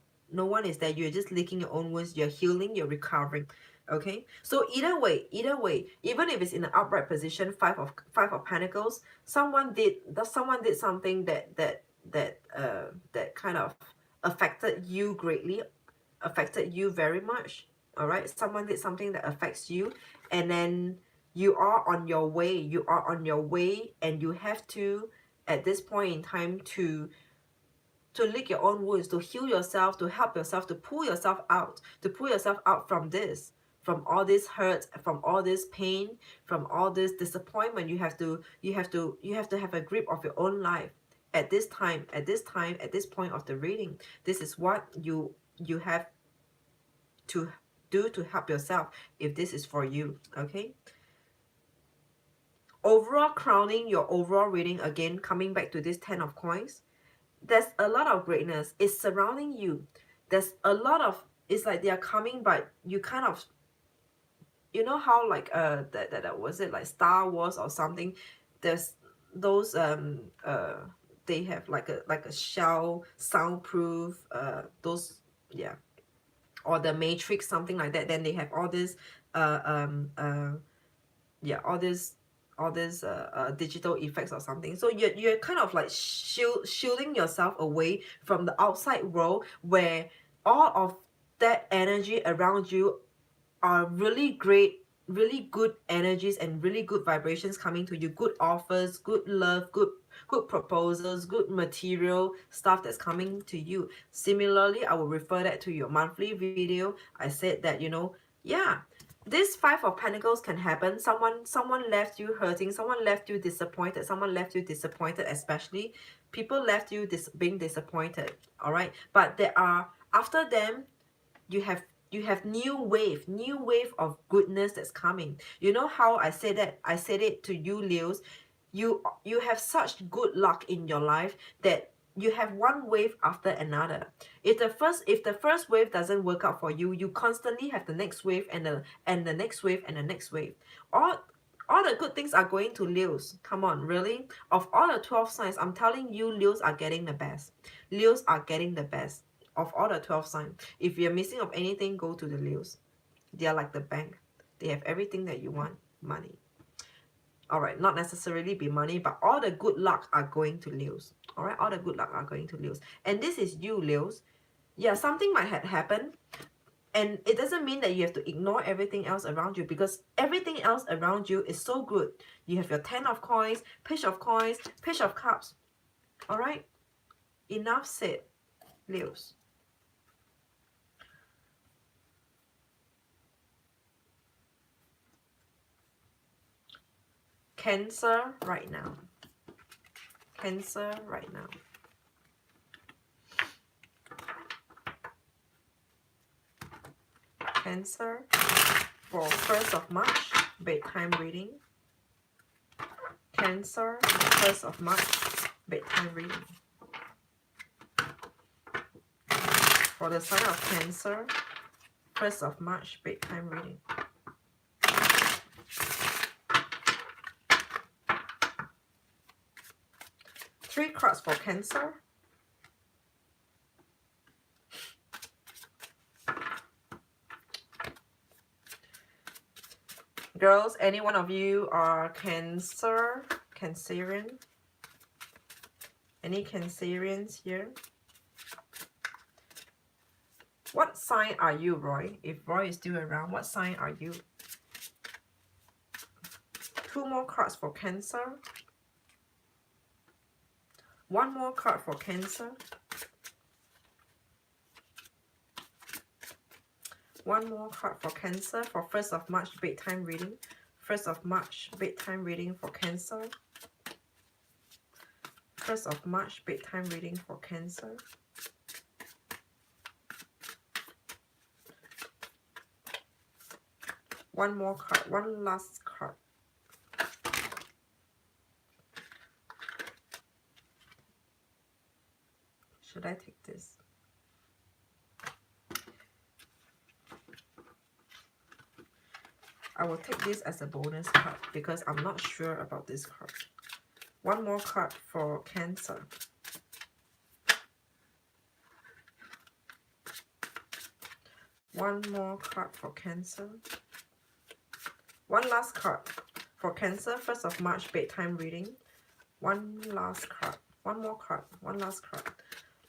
is there. You're just licking your own wounds. You're healing, you're recovering. Okay, so either way, even if it's in an upright position, five of pentacles, someone did something that kind of affected you greatly, affected you very much. All right, someone did something that affects you, and then you are on your way, and you have to, at this point in time, to lick your own wounds, to heal yourself, to help yourself, to pull yourself out, from this, from all this hurt, from all this pain, from all this disappointment. You have to have a grip of your own life at this time, at this point of the reading. This is what you have to do to help yourself, if this is for you. Okay, overall, crowning your overall reading, again, coming back to this 10 of coins, there's a lot of greatness. It's surrounding you. There's a lot of, it's like they are coming, but you kind of, you know how, like, that was it, like Star Wars or something, there's those they have like a shell, soundproof, those, yeah, or the Matrix, something like that. Then they have all this yeah, all this digital effects or something. So you're kind of like shielding yourself away from the outside world, where all of that energy around you are really great, really good energies and really good vibrations coming to you. Good offers, good love, good proposals, good material stuff that's coming to you. Similarly, I will refer that to your monthly video. I said that, you know, yeah, this Five of Pentacles can happen. Someone left you hurting, someone left you disappointed, especially people left you being disappointed. All right, but there are, after them, you have new wave of goodness that's coming. You know how I said it to you, Leos, you have such good luck in your life that you have one wave after another. If the first wave doesn't work out for you, you constantly have the next wave, and the next wave, and the next wave. All the good things are going to Leos. Come on, really? Of all the 12 signs, I'm telling you, Leos are getting the best. Leos are getting the best of all the 12 signs. If you're missing of anything, go to the Leos. They are like the bank. They have everything that you want. Money. All right, not necessarily be money, but all the good luck are going to Leos. All right, all the good luck are going to Leos. And this is you, Leos. Yeah, something might have happened. And it doesn't mean that you have to ignore everything else around you, because everything else around you is so good. You have your 10 of coins, Page of coins, Page of cups. All right, enough said, Leos. Cancer right now. Cancer right now. Cancer for 1st of March, bedtime reading. Cancer, 1st of March, bedtime reading. For the sign of Cancer, 1st of March, bedtime reading. Three cards for Cancer. Girls, any one of you are Cancerian? Any Cancerians here? What sign are you, Roy? If Roy is still around, what sign are you? 2 more cards for Cancer. 1 more card for Cancer. 1 more card for Cancer for 1st of March bedtime reading. 1st of March bedtime reading for Cancer. 1st of March bedtime reading for Cancer. One more card, one last card. Should I take this? I will take this as a bonus card because I'm not sure about this card. 1 more card for Cancer. One more card for Cancer. One last card for Cancer, 1st of March bedtime reading. One last card. One more card. One last card.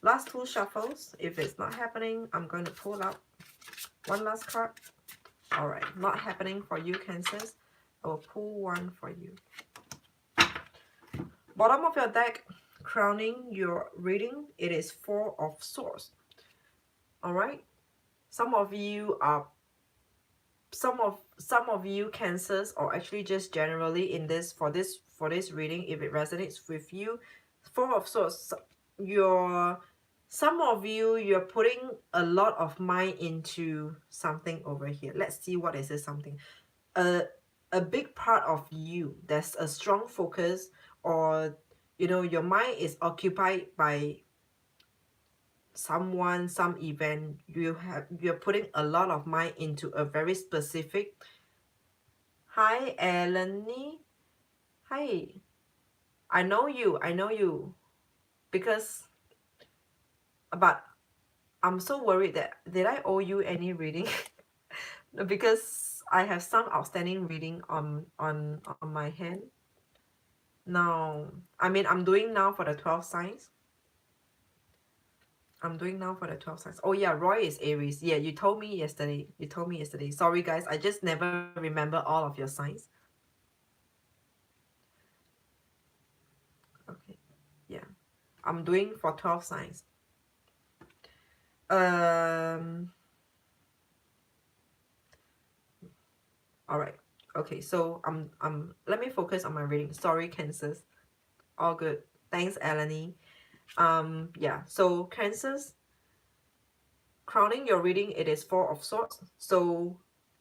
Last 2 shuffles. If it's not happening, I'm going to pull out one last card. Alright, not happening for you, Cancers. I will pull one for you. Bottom of your deck, crowning your reading, it is 4 of Swords. Alright? Some of you are some of you Cancers, or actually just generally in this for this reading, if it resonates with you, 4 of Swords, some of you, you're putting a lot of mind into something over here. Let's see what is this something. A big part of you, there's a strong focus, or you know, your mind is occupied by someone, some event. You're putting a lot of mind into a very specific. Hi, Eleni. Hi. I know you because, but I'm so worried that did I owe you any reading? Because I have some outstanding reading on my hand. No, I mean I'm doing now for the 12 signs. I'm doing now for the 12 signs. Oh yeah, Roy is Aries. Yeah, you told me yesterday. Sorry guys, I just never remember all of your signs. Okay, yeah. I'm doing for 12 signs. Alright. Okay, so let me focus on my reading. Sorry, Cancers. All good. Thanks, Eleni. Yeah, so Cancers, crowning your reading, it is 4 of Swords. So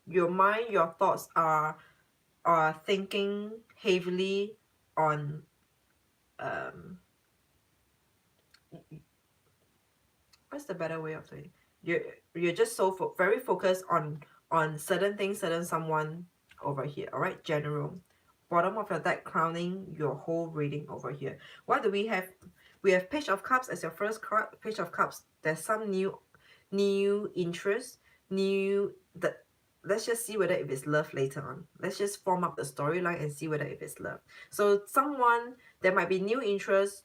your mind, your thoughts are thinking heavily on what's the better way of saying? You're just so very focused on certain things, certain someone over here. All right, general. Bottom of your deck, crowning your whole reading over here. What do we have? We have Page of Cups as your first card. Page of Cups. There's some new interest, let's just see whether if it's love later on. Let's just form up the storyline and see whether if it's love. So someone, there might be new interest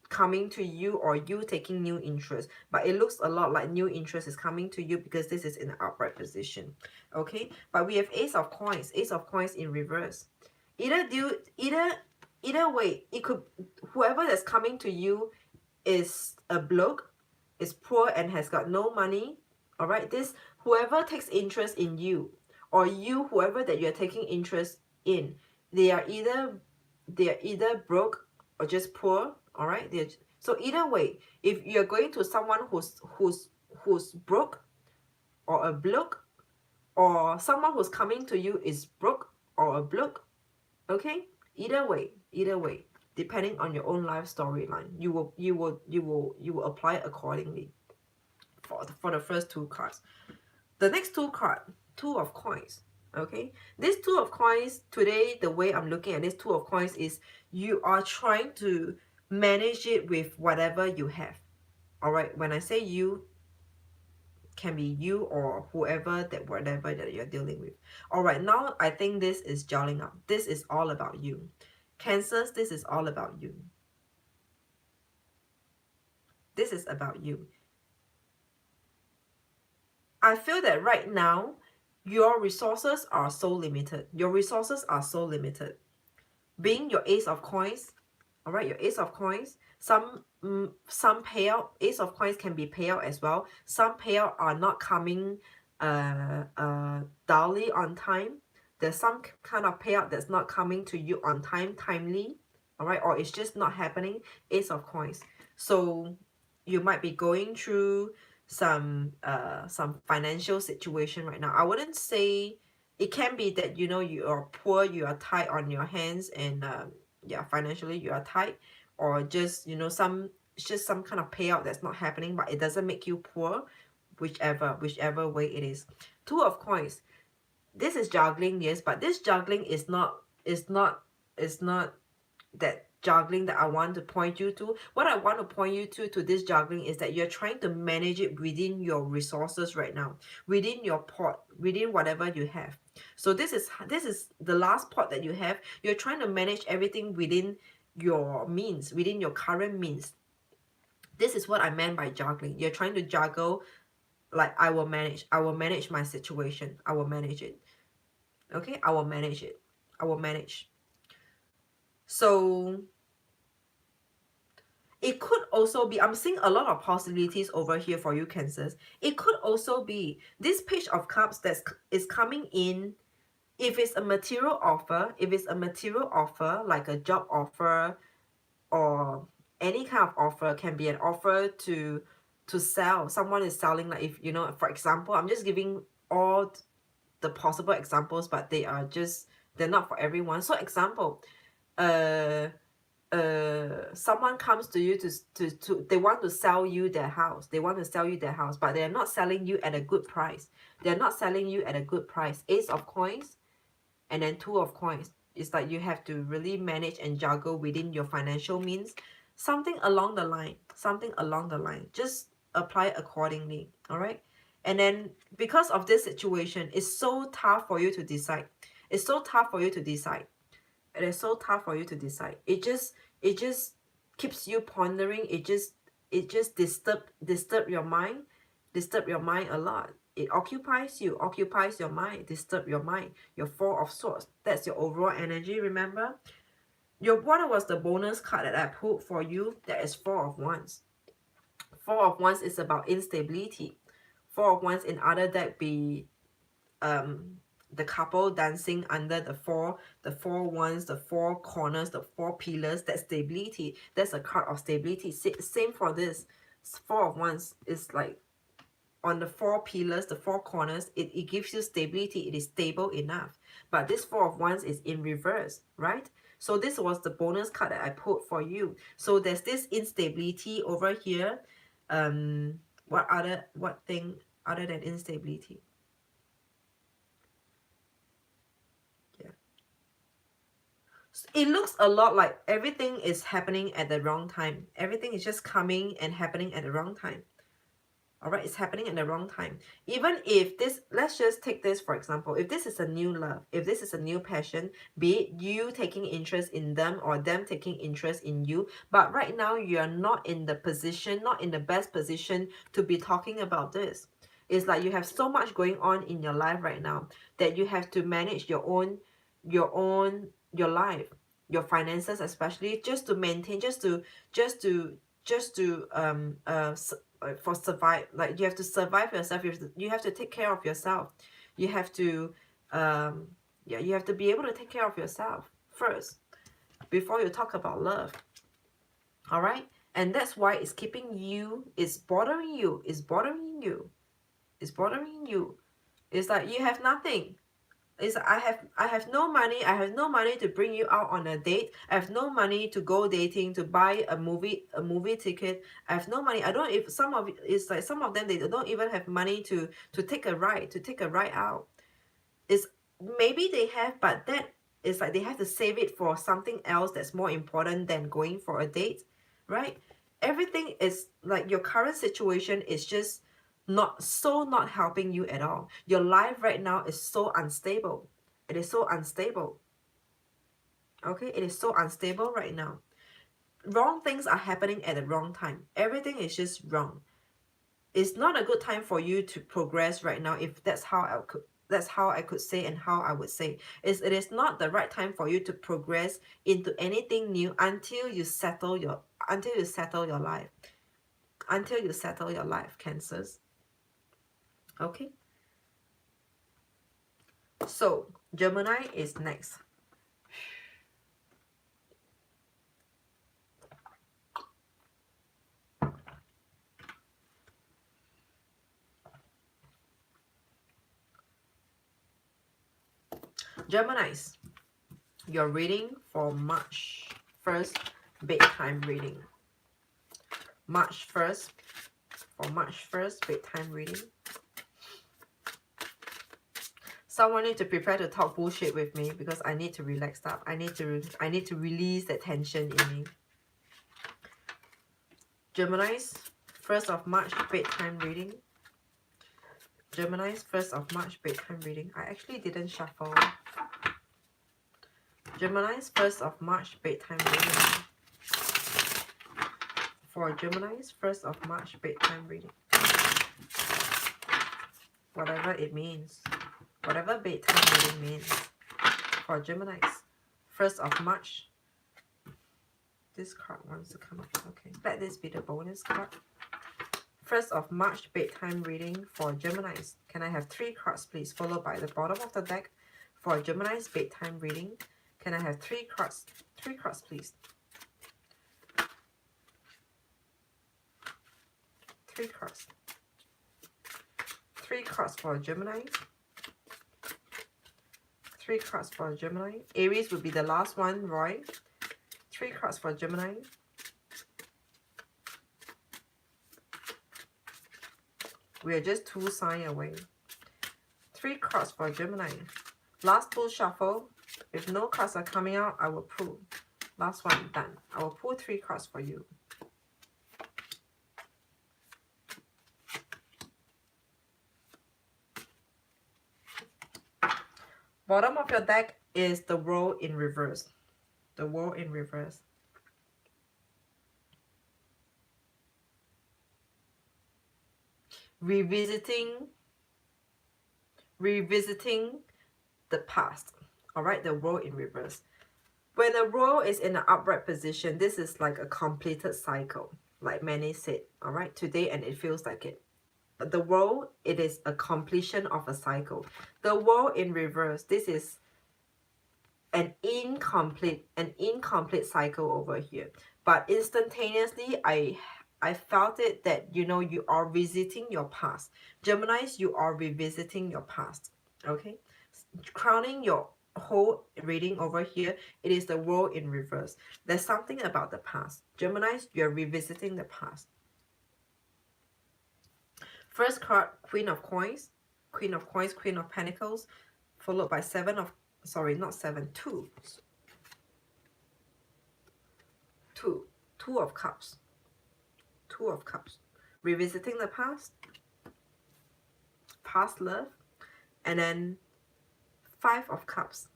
coming to you, or you taking new interest, but it looks a lot like new interest is coming to you because this is in an upright position. Okay, but we have Ace of Coins in reverse. Either way, it could, whoever that's coming to you is a bloke, is poor and has got no money. All right, this whoever takes interest in you, or you, whoever that you're taking interest in, they are either broke or just poor. All right, so either way, if you're going to someone who's broke, or a bloke, or someone who's coming to you is broke or a bloke, okay, either way, depending on your own life storyline, you will apply accordingly for the first 2 cards. The next 2 cards, 2 of Coins. Okay, this 2 of Coins today, the way I'm looking at this 2 of Coins is you are trying to manage it with whatever you have. All right, when I say you, can be you or whoever, that whatever that you're dealing with. All right, now I think this is gelling up. This is all about you. Cancers, this is all about you. This is about you. I feel that right now, your resources are so limited. Your resources are so limited. Being your Ace of Coins, all right, your Ace of Coins, some payout, Ace of Coins can be payout as well. Some payout are not coming daily on time. There's some kind of payout that's not coming to you on time, timely, all right, or it's just not happening. Ace of Coins. So you might be going through some financial situation right now. I wouldn't say, it can be that, you know, you are poor, you are tight on your hands, and yeah, financially you are tight, or just, you know, it's just some kind of payout that's not happening, but it doesn't make you poor, whichever way it is. Two of Coins. This is juggling, yes, but this juggling is not that juggling that I want to point you to. What I want to point you to this juggling is that you're trying to manage it within your resources right now, within your pot, within whatever you have. So this is the last pot that you have. You're trying to manage everything within your means, within your current means. This is what I meant by juggling. You're trying to juggle, like, I will manage my situation, I will manage it. Okay, I will manage it, I will manage. So it could also be, I'm seeing a lot of possibilities over here for you, Cancers. It could also be this Page of Cups that is coming in. If it's a material offer, like a job offer or any kind of offer, can be an offer to sell. Someone is selling, like, if, you know, for example, I'm just giving all the possible examples, but they're not for everyone. So example, someone comes to you to they want to sell you their house, but they're not selling you at a good price. Ace of Coins, and then Two of Coins. It's like you have to really manage and juggle within your financial means. Something along the line, just apply accordingly. All right. And then, because of this situation, it's so tough for you to decide. It is so tough for you to decide. It just keeps you pondering. It just disturb your mind, a lot. It occupies your mind, disturb your mind. Your Four of Swords, that's your overall energy. Remember, what was the bonus card that I pulled for you? That is Four of Wands. Four of Wands is about instability. Four of Wands in other deck be the couple dancing under the four wands, the four corners, the four pillars. That's stability. That's a card of stability. Same for this. Four of Wands is like on the four pillars, the four corners. It gives you stability. It is stable enough. But this Four of Wands is in reverse, right? So this was the bonus card that I put for you. So there's this instability over here. What thing other than instability? It looks a lot like everything is happening at the wrong time. Everything is just coming and happening at the wrong time. All right, it's happening at the wrong time. Even if this, let's just take this for example. If this is a new love, if this is a new passion, be it you taking interest in them or them taking interest in you, but right now you're not in the position, not in the best position to be talking about this. It's like you have so much going on in your life right now that you have to manage your life, your finances, especially, just to maintain, for survive. Like, you have to survive yourself. You have to take care of yourself. You have to yeah, you have to be able to take care of yourself first before you talk about love. All right, and that's why it's keeping you, it's bothering you. It's like you have nothing. Is I have no money. I have no money to bring you out on a date. I have no money to go dating, to buy a movie ticket. I have no money. I don't, if some of it's like some of them, they don't even have money to take a ride out. It's maybe they have, but that is like they have to save it for something else that's more important than going for a date, right? Everything is like your current situation is just not helping you at all. Your life right now is so unstable. It is so unstable. Okay, it is so unstable right now. wrong things are happening at the wrong time. Everything is just wrong. It's not a good time for you to progress right now, if that's how I could say, and how I would say it is not the right time for you to progress into anything new until you settle your life. Until you settle your life, Cancers. Okay. So Gemini is next. Geminis, your reading for March 1st, bedtime reading. March 1st, for March 1st, bedtime reading. Someone need to prepare to talk bullshit with me, because I need to relax up. I need to release that tension in me. Gemini's 1st of March bedtime reading. Gemini's 1st of March bedtime reading. I actually didn't shuffle. Gemini's 1st of March bedtime reading. For Gemini's 1st of March bedtime reading. Whatever it means. Whatever bedtime reading means. For Gemini's 1st of March. This card wants to come up. Okay. Let this be the bonus card. 1st of March bedtime reading for Gemini's. Can I have 3 cards, please? Followed by the bottom of the deck for Gemini's bedtime reading. Can I have 3 cards? 3 cards, please. 3 cards. 3 cards for Gemini. 3 cards for Gemini. Aries would be the last one, Roy. 3 cards for Gemini. We are just 2 signs away. 3 cards for Gemini. Last pull shuffle. If no cards are coming out, I will pull. Last one, done. I will pull 3 cards for you. Bottom of your deck is the World in reverse. The World in reverse. Revisiting the past. All right, the World in reverse. When the World is in an upright position, this is like a completed cycle, like many said. All right, today, and it feels like it. But the World, it is a completion of a cycle. The World in reverse, this is an incomplete cycle over here. But instantaneously, I felt it that, you know, you are visiting your past. Geminis, you are revisiting your past. Okay, crowning your whole reading over here, it is the World in reverse. There's something about the past. Geminis, you're revisiting the past. First card, Queen of Coins, Queen of Coins, Queen of Pentacles, followed by 7 of, sorry, not 7, 2. 2 of Cups. 2 of Cups. Revisiting the past. Past love. And then 5 of Cups.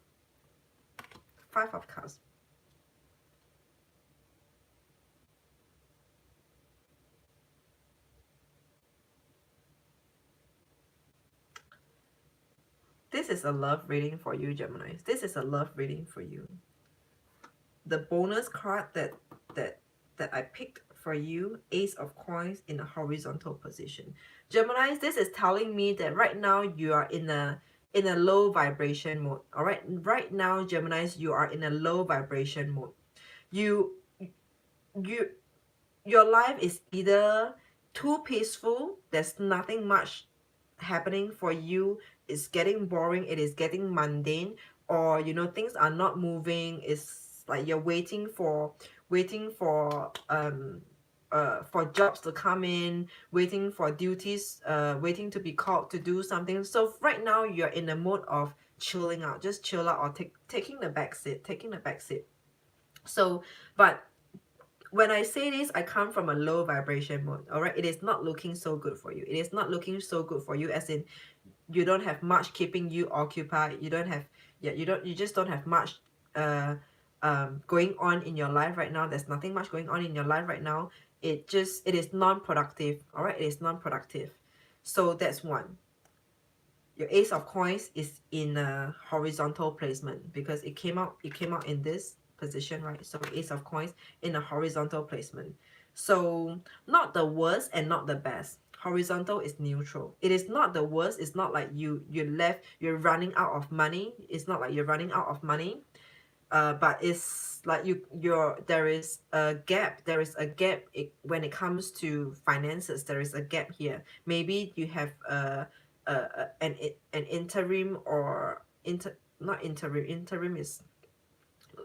5 of Cups. This is a love reading for you, Geminis. This is a love reading for you. The bonus card that I picked for you, Ace of Coins in a horizontal position. Geminis, this is telling me that right now you are in a low vibration mode. All right, right now, Geminis, you are in a low vibration mode. Your life is either too peaceful, there's nothing much happening for you, it's getting boring, it is getting mundane, or you know, things are not moving. It's like you're waiting for jobs to come in, waiting for duties, waiting to be called to do something. So right now you're in a mode of chilling out, just chill out, or taking the back seat. So, but when I say this, I come from a low vibration mode. All right, it is not looking so good for you. It is not looking so good for you, as in you don't have much keeping you occupied. You don't have, you just don't have much going on in your life right now. There's nothing much going on in your life right now. It is non-productive. All right, it is non-productive. So that's one. Your ace of coins is in a horizontal placement because it came out in this position, right? So ace of coins in a horizontal placement. So not the worst and not the best. Horizontal is neutral. It is not the worst. It's not like you're running out of money. It's not like you're running out of money. But it's like there is a gap. There is a gap when it comes to finances. There is a gap here. Maybe you have an interim or not interim. Interim is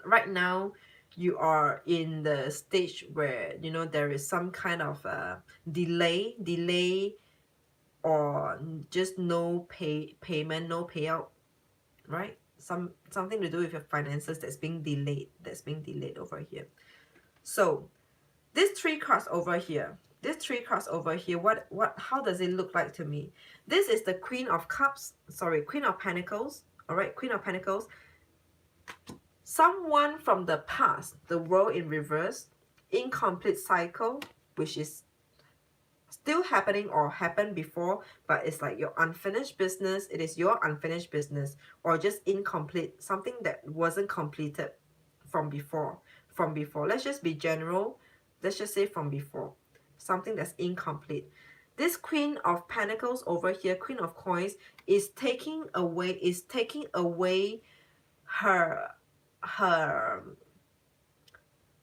right now. You are in the stage where there is some kind of delay or just no payment, no payout, right? Something to do with your finances that's being delayed over here. So these three cards over here, what how does it look like to me? This is the Queen of Cups, sorry, Queen of Pentacles. All right, Queen of Pentacles. Someone from the past, the World in reverse, incomplete cycle, which is still happening or happened before, but it's like your unfinished business. It is your unfinished business, or just incomplete, something that wasn't completed from before. Let's just be general. Let's just say from before, something that's incomplete. This Queen of Pentacles over here, Queen of Coins, is taking away her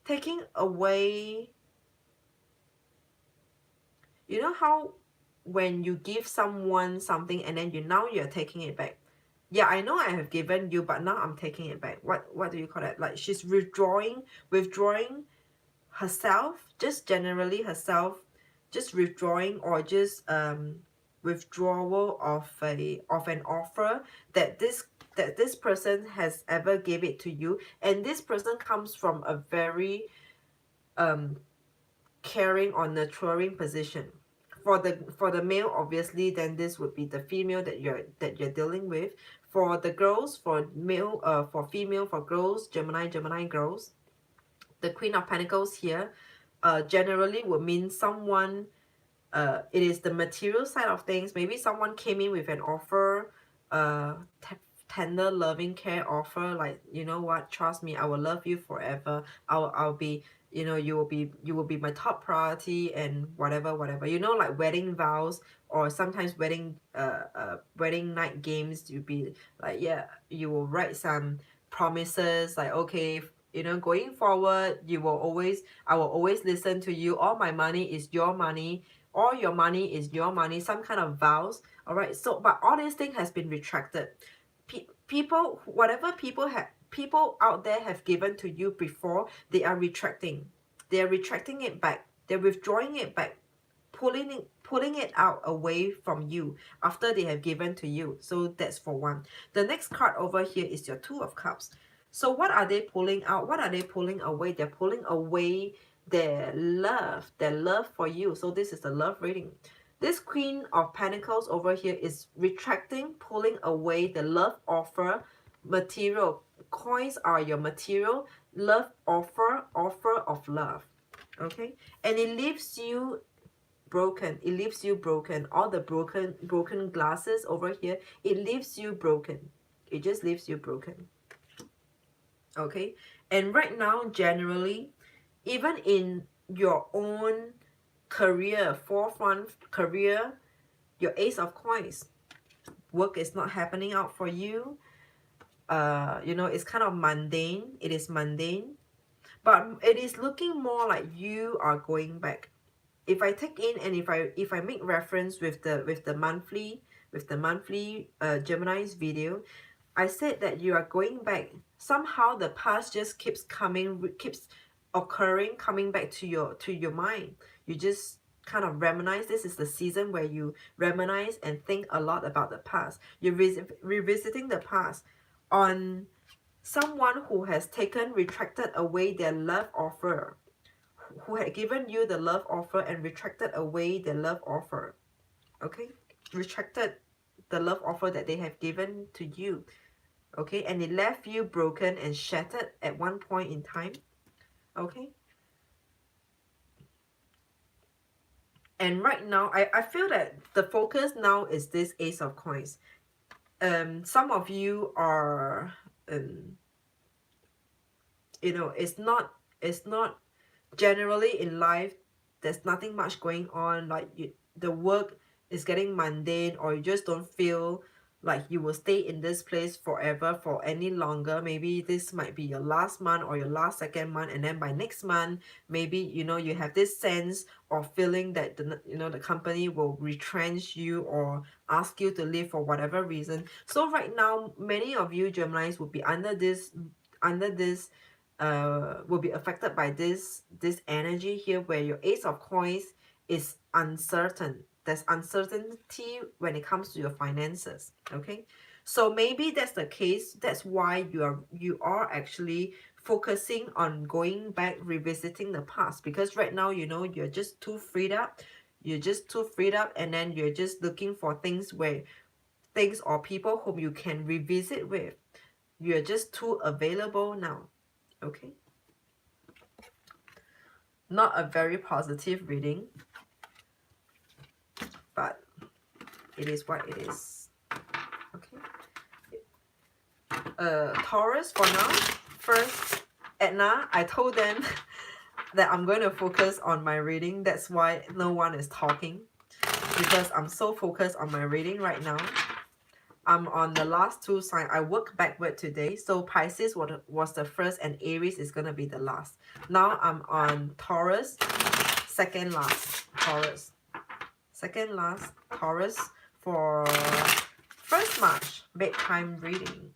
taking away. You know how when you give someone something and then you're taking it back? Yeah, I know I have given you, but now I'm taking it back. What do you call that? Like she's withdrawing herself, just generally herself, just withdrawing, or just withdrawal of an offer that this person has ever gave it to you. And this person comes from a very caring or nurturing position. For the male, obviously, then this would be the female that you're dealing with. For the girls, for female, for girls, Gemini girls, the Queen of Pentacles here generally would mean someone, it is the material side of things. Maybe someone came in with an offer, tender loving care offer, like, you know what, trust me, I will love you forever. I'll be, you will be my top priority, and whatever, like wedding vows, or sometimes wedding night games. You be like, yeah, you will write some promises like, okay, going forward, I will always listen to you. All my money is your money. All your money is your money. Some kind of vows. All right. So, but all these things has been retracted. People, whatever people out there have given to you before, they are retracting. They are retracting it back. They're withdrawing it back, pulling it out away from you after they have given to you. So that's for one. The next card over here is your Two of Cups. So what are they pulling out? What are they pulling away? They're pulling away their love for you. So this is the love reading. This Queen of Pentacles over here is retracting, pulling away the love offer. Material coins are your material. Love offer of love. Okay, and it leaves you broken. It leaves you broken. All the broken glasses over here, it leaves you broken. It just leaves you broken. Okay, and right now, generally, even in your own career, forefront career, your Ace of Coins, work is not happening out for you. It's kind of mundane. It is mundane, but it is looking more like you are going back. If I take in, and if I make reference with the monthly Gemini's video, I said that you are going back. Somehow the past just keeps occurring, coming back to your mind. You just kind of reminisce. This is the season where you reminisce and think a lot about the past. You're revisiting the past on someone who has retracted away their love offer, who had given you the love offer and retracted away the love offer. Okay, retracted the love offer that they have given to you. okay? And it left you broken and shattered at one point in time, okay? And right now, I feel that the focus now is this Ace of Coins. Some of you are, you know, it's not generally in life, there's nothing much going on, like the work is getting mundane, or you just don't feel like you will stay in this place forever for any longer. Maybe this might be your last month or your last second month, and then by next month, maybe, you know, you have this sense of feeling that the company will retrench you or ask you to leave for whatever reason. So right now, many of you Geminis will be under this will be affected by this energy here, where your Ace of Coins is uncertain. There's uncertainty when it comes to your finances, okay? So maybe that's the case. That's why you are actually focusing on going back, revisiting the past, because right now, you know, you're just too freed up. You're just too freed up, and then you're just looking for things or people whom you can revisit with. You're just too available now, okay? Not a very positive reading, but it is what it is, okay? Taurus for now. First, Edna, I told them that I'm going to focus on my reading. That's why no one is talking, because I'm so focused on my reading right now. I'm on the last two signs. I work backward today. So Pisces was the first, and Aries is going to be the last. Now I'm on Taurus, second last. Taurus. Second last, Taurus, for 1st March, bedtime reading.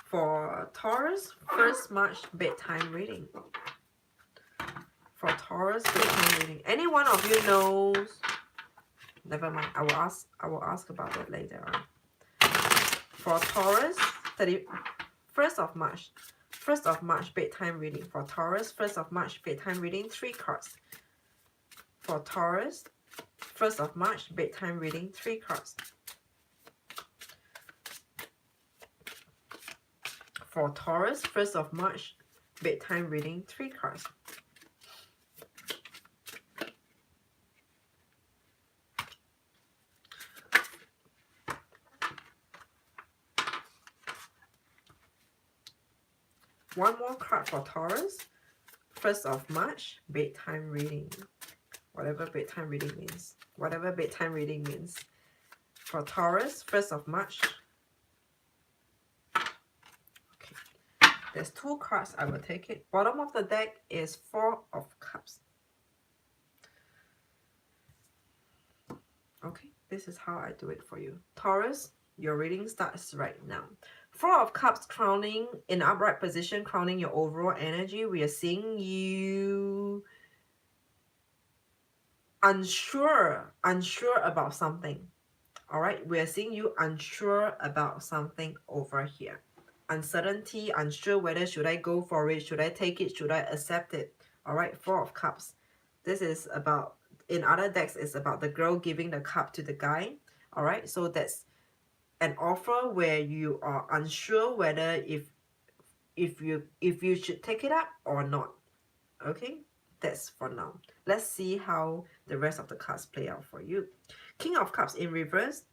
For Taurus, 1st March, bedtime reading. For Taurus, bedtime reading. Any one of you knows? Never mind. I will ask about that later on. For Taurus, 1st of March. 1st of March, bedtime reading. For Taurus, 1st of March, bedtime reading. 3 cards. For Taurus, 1st of March, bedtime reading. 3 cards. For Taurus, 1st of March, bedtime reading. 3 cards. One more card for Taurus, 1st of March, bedtime reading. Whatever bedtime reading means. Whatever bedtime reading means. For Taurus, 1st of March. Okay. There's 2 cards. I will take it. Bottom of the deck is 4 of Cups. Okay. This is how I do it for you. Taurus, your reading starts right now. 4 of Cups crowning in upright position, crowning your overall energy. We are seeing you unsure about something. All right, we are seeing you unsure about something over here. Uncertainty, unsure whether should I go for it, should I take it, should I accept it. All right, 4 of Cups. This is about, in other decks, it's about the girl giving the cup to the guy. All right, so that's an offer where you are unsure whether if you should take it up or not. Okay, that's for now. Let's see how the rest of the cards play out for you. King of Cups in reverse,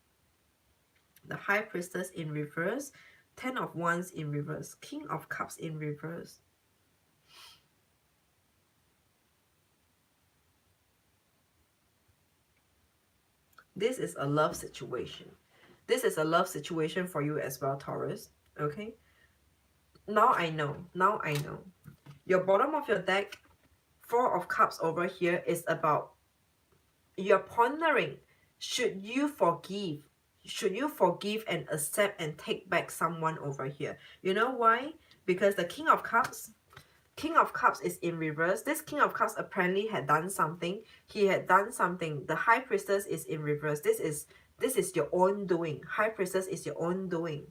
the High Priestess in reverse, 10 of Wands in reverse, King of Cups in reverse. This is a love situation. This is a love situation for you as well, Taurus. Okay. Now I know. Now I know. Your bottom of your deck, 4 of Cups over here, is about you're pondering, should you forgive? Should you forgive and accept and take back someone over here? You know why? Because the King of Cups is in reverse. This King of Cups apparently had done something. He had done something. The High Priestess is in reverse. This is your own doing. High Priestess is your own doing.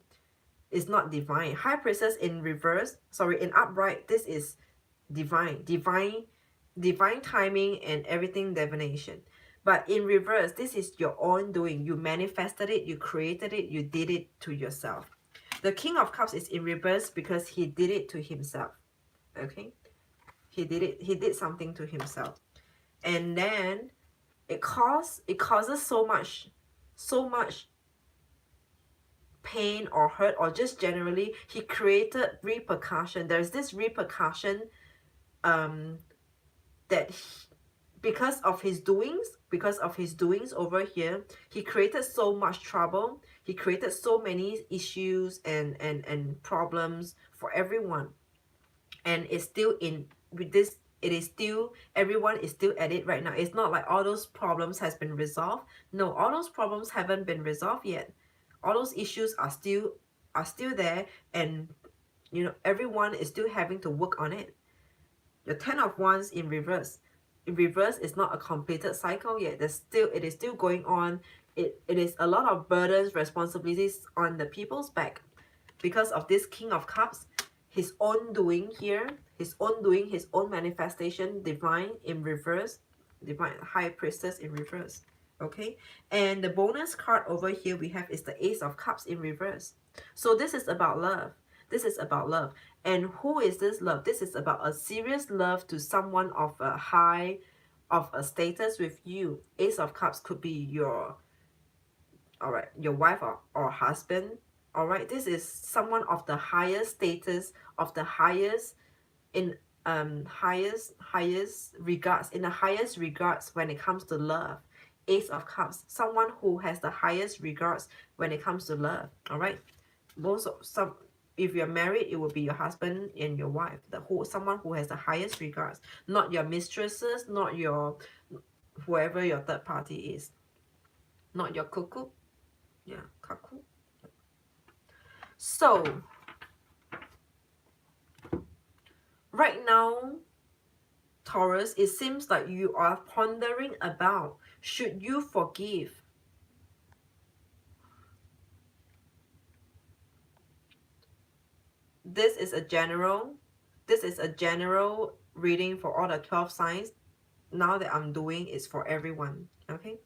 It's not divine. High Priestess in reverse, sorry, in upright, this is divine timing and everything divination. But in reverse, this is your own doing. You manifested it, you created it, you did it to yourself. The King of Cups is in reverse because he did it to himself. Okay? He did something to himself. And then it causes so much pain or hurt, or just generally he created repercussion. There's this repercussion that because of his doings over here, he created so much trouble, he created so many issues and problems for everyone. And it's still in with this, it is still, everyone is still at it right now. It's not like all those problems has been resolved. No, all those problems haven't been resolved yet. All those issues are still there, and you know, everyone is still having to work on it. The 10 of Wands in reverse. In reverse is not a completed cycle yet. It is still going on. It is a lot of burdens, responsibilities on the people's back because of this King of Cups. His own doing here, his own doing, his own manifestation, divine in reverse, divine High Priestess in reverse. Okay, and the bonus card over here we have is the Ace of Cups in reverse. So this is about love. This is about love. And who is this love? This is about a serious love to someone of a status with you. Ace of Cups could be your, all right, your wife or husband. All right, this is someone of the highest status, of the highest in highest regards, in the highest regards when it comes to love. Ace of Cups, someone who has the highest regards when it comes to love. All right, if you're married, it will be your husband and your wife, someone who has the highest regards, not your mistresses, not your whoever your third party is, not your cuckoo. Yeah, cuckoo. So right now, Taurus, it seems like you are pondering about, should you forgive? This is a general reading for all the 12 signs. Now that I'm doing is for everyone. Okay,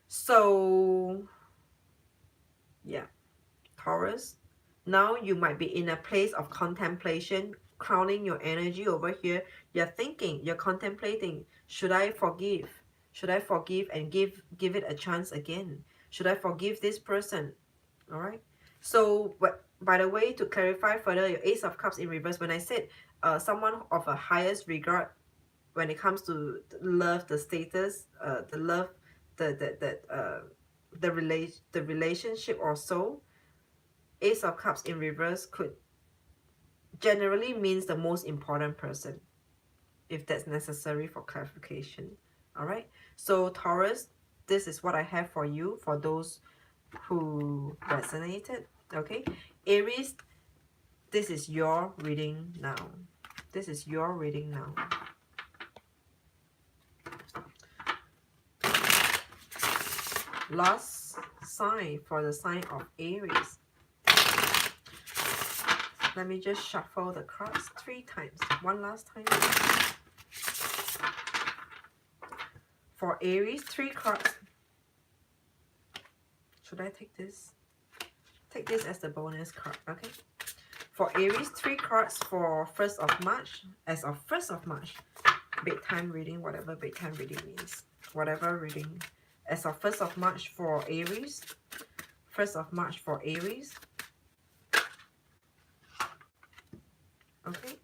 so yeah, Taurus, now you might be in a place of contemplation, crowning your energy over here. You're thinking, you're contemplating, should I forgive? Should I forgive and give it a chance again? Should I forgive this person? All right. So, but by the way, to clarify further, your Ace of Cups in reverse, when I said someone of a highest regard when it comes to love, the status, the love, the relationship or so, Ace of Cups in reverse could generally means the most important person, if that's necessary for clarification. All right. So Taurus, this is what I have for you, for those who resonated. Okay, Aries, this is your reading now. This is your reading now. Last sign for the sign of Aries. Let me just shuffle the cards 3 times. One last time. For Aries, 3 cards. Should I take this? Take this as the bonus card, okay? For Aries, 3 cards for 1st of March. As of 1st of March. Bedtime reading, whatever bedtime reading means. Whatever reading. As of 1st of March for Aries. 1st of March for Aries. Okay.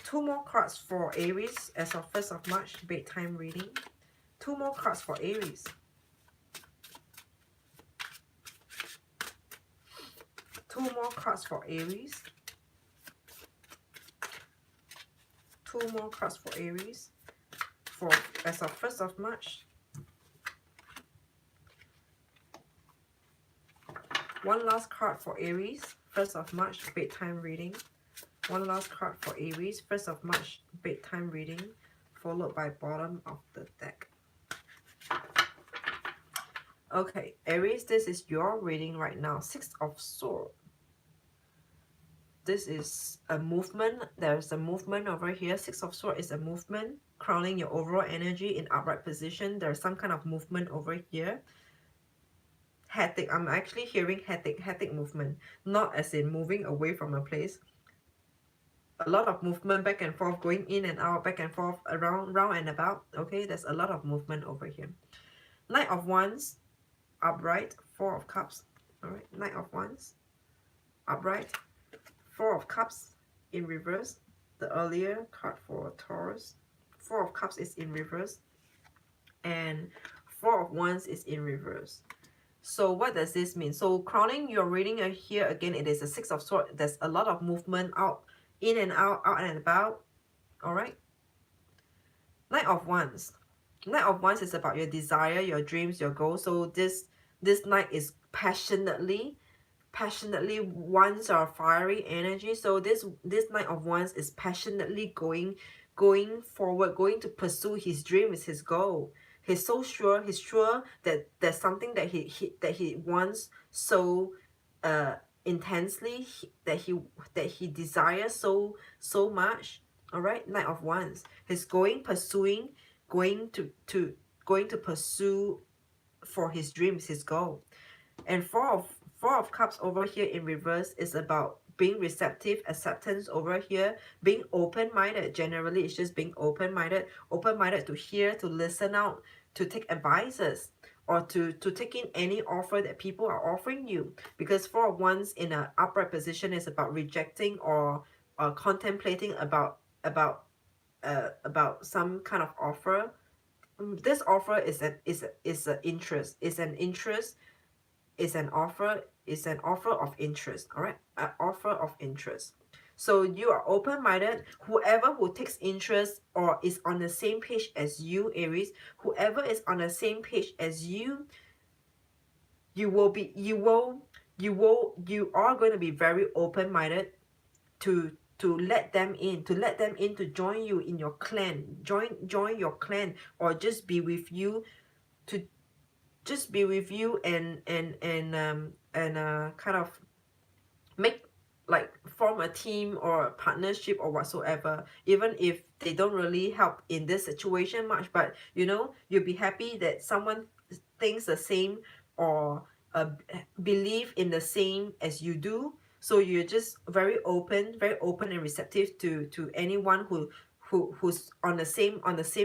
2 more cards for Aries as of 1st of March. Bedtime reading. 2 more cards for Aries. 2 more cards for Aries. 2 more cards for Aries. For as of 1st of March. 1 last card for Aries. 1st of March. Bedtime reading. 1 last card for Aries. 1st of March. Bedtime reading. Followed by bottom of the deck. Okay, Aries, this is your reading right now. 6 of Swords. This is a movement. There's a movement over here. 6 of Swords is a movement. crowning your overall energy in upright position. There's some kind of movement over here. Hectic. I'm actually hearing hectic movement, not as in moving away from a place. A lot of movement back and forth, going in and out, back and forth, around, round and about. Okay, there's a lot of movement over here. Knight of Wands, upright. Four of Cups. All right, Knight of Wands, upright. Four of Cups in reverse. The earlier card for Taurus. Four of Cups is in reverse. And Four of Wands is in reverse. So what does this mean? So crowning your reading here again, it is a Six of Swords. There's a lot of movement out, in and out and about. All right. Knight of Wands. Knight of Wands is about your desire, your dreams, your goals. So this knight is passionately wants our fiery energy. So this Knight of Wands is passionately going forward, going to pursue his dreams, his goal. He's so sure, that there's something that he wants so intensely, that he desires so much. All right, Knight of Wands. He's going to pursue for his dreams, his goal. And Four of Cups over here in reverse is about being receptive, acceptance over here, being open-minded. Generally, it's just being open-minded to hear, to listen out, to take advices, or to take in any offer that people are offering you. Because Four of Wands in an upright position is about rejecting or contemplating about some kind of offer. This offer is an interest. It's an interest. It's an offer. It's an offer of interest. All right, an offer of interest. So you are open-minded. Whoever who takes interest or is on the same page as you, Aries, whoever is on the same page as you, you are going to be very open-minded to let them in, to join you in your clan, join your clan, or just be with you, to just be with you and kind of make, like, form a team or a partnership or whatsoever, even if they don't really help in this situation much. But you know, you'll be happy that someone thinks the same or believe in the same as you do. So you're just very open and receptive to anyone who's on the same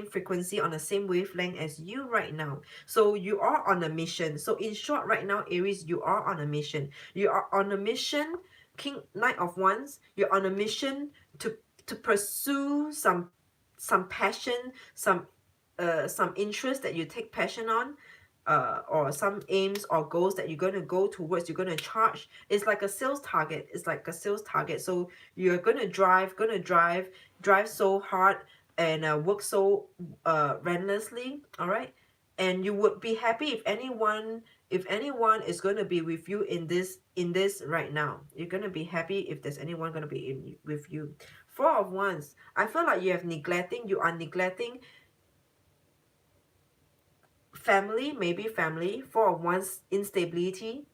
frequency, on the same wavelength as you right now. So you are on a mission. So in short, right now, Aries, you are on a mission. You are on a mission, Knight of Wands. You're on a mission to pursue some passion, some interest that you take passion on, or some aims or goals that you're going to go towards, you're going to charge. It's like a sales target. So you're going to drive so hard and work so relentlessly. All right, and you would be happy if anyone is going to be with you in this right now. You're going to be happy if there's anyone going to be with you. Four of Wands. I feel like you are neglecting family, maybe family. Four of Wands, instability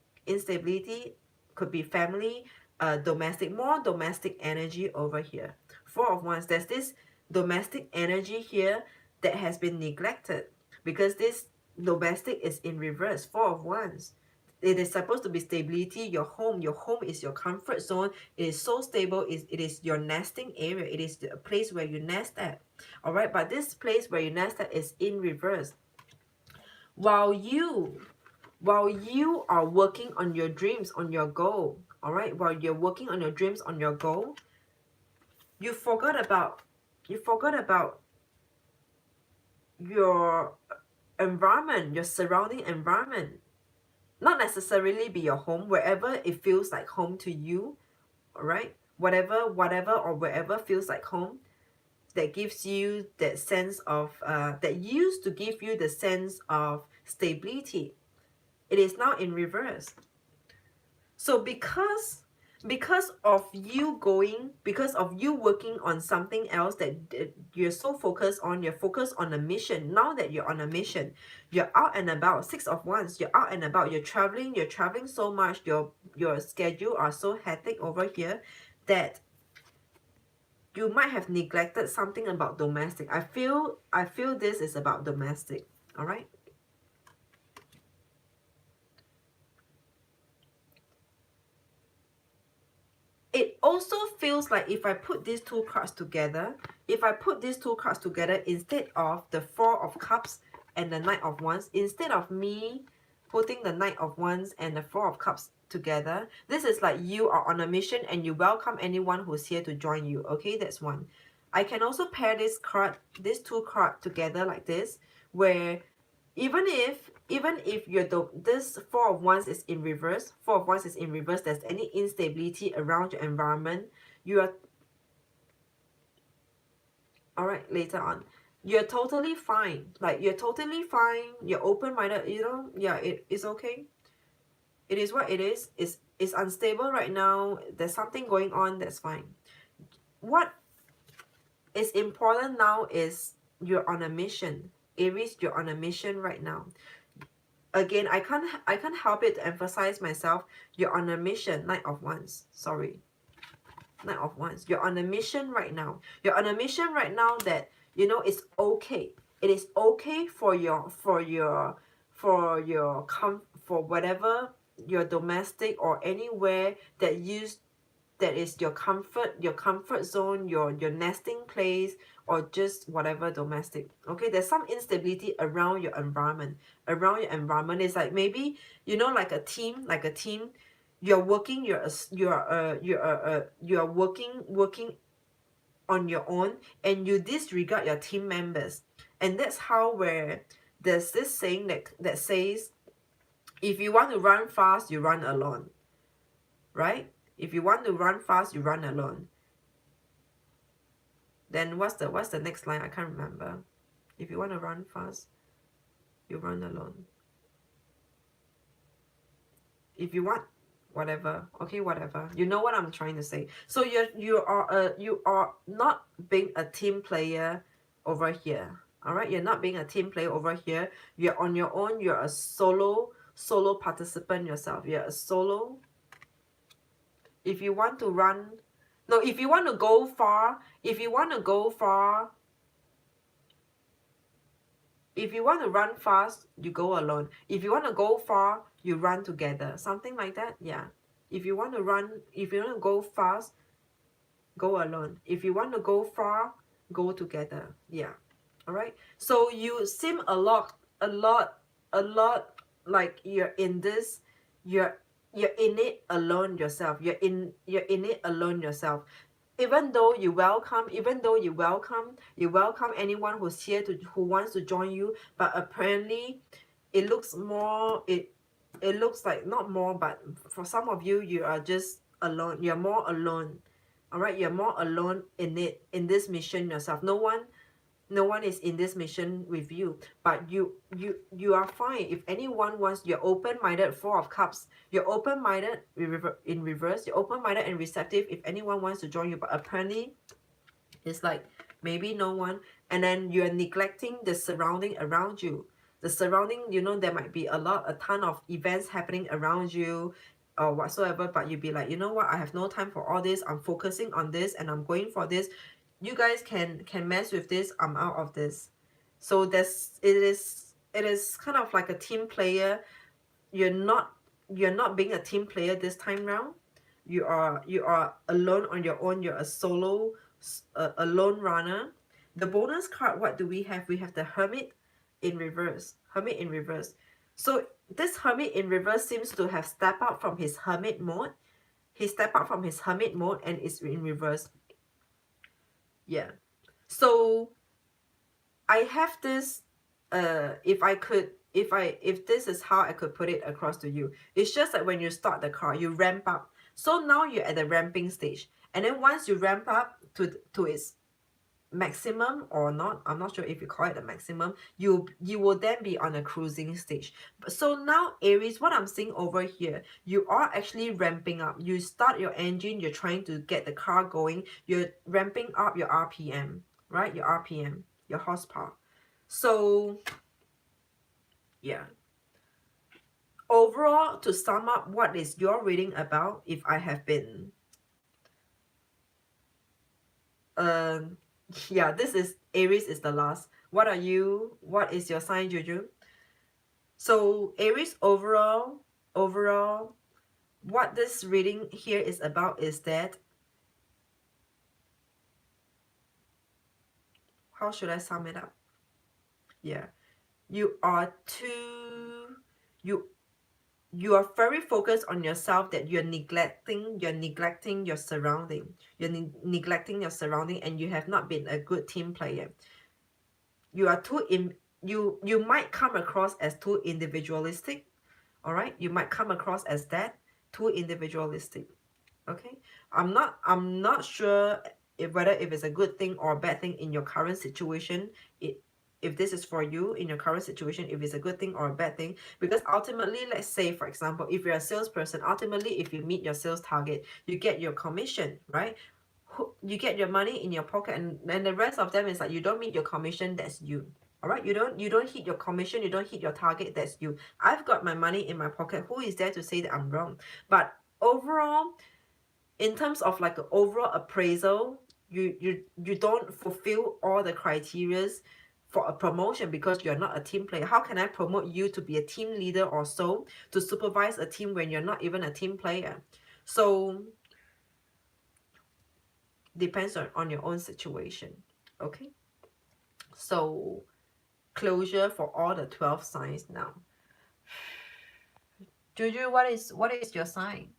could be family, more domestic energy over here. Four of Wands, there's this domestic energy here that has been neglected, because this domestic is in reverse. Four of Wands, it is supposed to be stability. Your home is your comfort zone. It is so stable. It is your nesting area. It is a place where you nest at. All right, but this place where you nest at is in reverse. While you are working on your dreams, on your goal, all right, while you're working on your dreams, on your goal, you forgot about your environment, your surrounding environment. Not necessarily be your home, wherever it feels like home to you. All right, whatever or wherever feels like home, that gives you that sense of that used to give you the sense of stability. It is now in reverse. So because of you working on something else that you're so focused on, you're focused on a mission. Now that you're on a mission, you're out and about. Six of Wands, you're out and about, you're traveling so much, your schedule are so hectic over here that you might have neglected something about domestic. I feel this is about domestic. All right. It also feels like if I put these two cards together, instead of the Four of Cups and the Knight of Wands, instead of me putting the Knight of Wands and the Four of Cups together, this is like you are on a mission and you welcome anyone who's here to join you. Okay, that's one. I can also pair these two cards together like this, where even if this Four of Wands is in reverse, there's any instability around your environment, you are all right. Later on, you're totally fine. Like, you're totally fine. You're open-minded. You know, yeah, it's okay. It is what it is. It's unstable right now. There's something going on. That's fine. What is important now is you're on a mission. Aries, you're on a mission right now. Again, I can't help it to emphasize myself. You're on a mission. Knight of Wands. Sorry. Knight of Wands. You're on a mission right now. You're on a mission right now that, you know, it's okay. It is okay for for whatever your domestic or anywhere that is your comfort zone, your nesting place, or just whatever domestic. Okay, there's some instability around your environment. It's like, maybe, you know, like a team, you're working, you're working on your own, and you disregard your team members. And that's how, where there's this saying that says, if you want to run fast, you run alone, right? If you want to run fast, you run alone. Then what's the next line? I can't remember. If you want to run fast, you run alone. If you want whatever, okay, whatever. You know what I'm trying to say. So you are not being a team player over here. All right, you're not being a team player over here. You're on your own. You're a solo participant yourself. You're a solo. If you want to run, no, if you want to go far, if you want to run fast, you go alone. If you want to go far, you run together. Something like that. Yeah. If you want to go fast, go alone. If you want to go far, go together. Yeah. All right. So you seem a lot like you're in it alone yourself. You're in it alone yourself. Even though you welcome anyone who's here who wants to join you, but apparently it looks like, not more, but for some of you, you are just alone. You're more alone. All right, you're more alone in this mission yourself. No one is in this mission with you, but you are fine. If anyone wants, you're open-minded. Four of Cups, you're open-minded in reverse. You're open-minded and receptive if anyone wants to join you, but apparently it's like maybe no one. And then you're neglecting the surrounding around you. The surrounding, you know, there might be a ton of events happening around you or whatsoever, but you'd be like, you know what, I have no time for all this. I'm focusing on this and I'm going for this. You guys can mess with this. I'm out of this. So it is kind of like a team player. You're not being a team player this time round. You are alone on your own. You're a solo, a lone runner. The bonus card, what do we have? We have the Hermit in reverse. So this Hermit in reverse seems to have stepped out from his hermit mode. He stepped out from his hermit mode and is in reverse. Yeah. So I have this, if this is how I could put it across to you, it's just that when you start the car, you ramp up. So now you're at the ramping stage, and then once you ramp up to its maximum or not, I'm not sure if you call it the maximum, you will then be on a cruising stage. So now, Aries, what I'm seeing over here, you are actually ramping up. You start your engine, you're trying to get the car going, you're ramping up your RPM, right? Your RPM, your horsepower. So yeah, overall, to sum up, what is your reading about? If I have been yeah, this is Aries is the last. What are you? What is your sign, Juju? So Aries overall, what this reading here is about is that, how should I sum it up? Yeah, you are too, you are very focused on yourself, that you're neglecting your surrounding. You're neglecting your surrounding, and you have not been a good team player. You are too you might come across as too individualistic. All right, you might come across as that, too individualistic. Okay, I'm not sure if it's a good thing or a bad thing in your current situation. If this is for you in your current situation, if it's a good thing or a bad thing, because ultimately, let's say for example, if you're a salesperson, ultimately if you meet your sales target, you get your commission, right? You get your money in your pocket, and the rest of them is like, you don't meet your commission, that's you. All right, you don't hit your commission, you don't hit your target, that's you. I've got my money in my pocket, who is there to say that I'm wrong? But overall, in terms of like an overall appraisal, you don't fulfill all the criterias for a promotion, because you're not a team player. How can I promote you to be a team leader or so, to supervise a team, when you're not even a team player? So depends on your own situation. Okay, so closure for all the 12 signs now. Juju, what is your sign?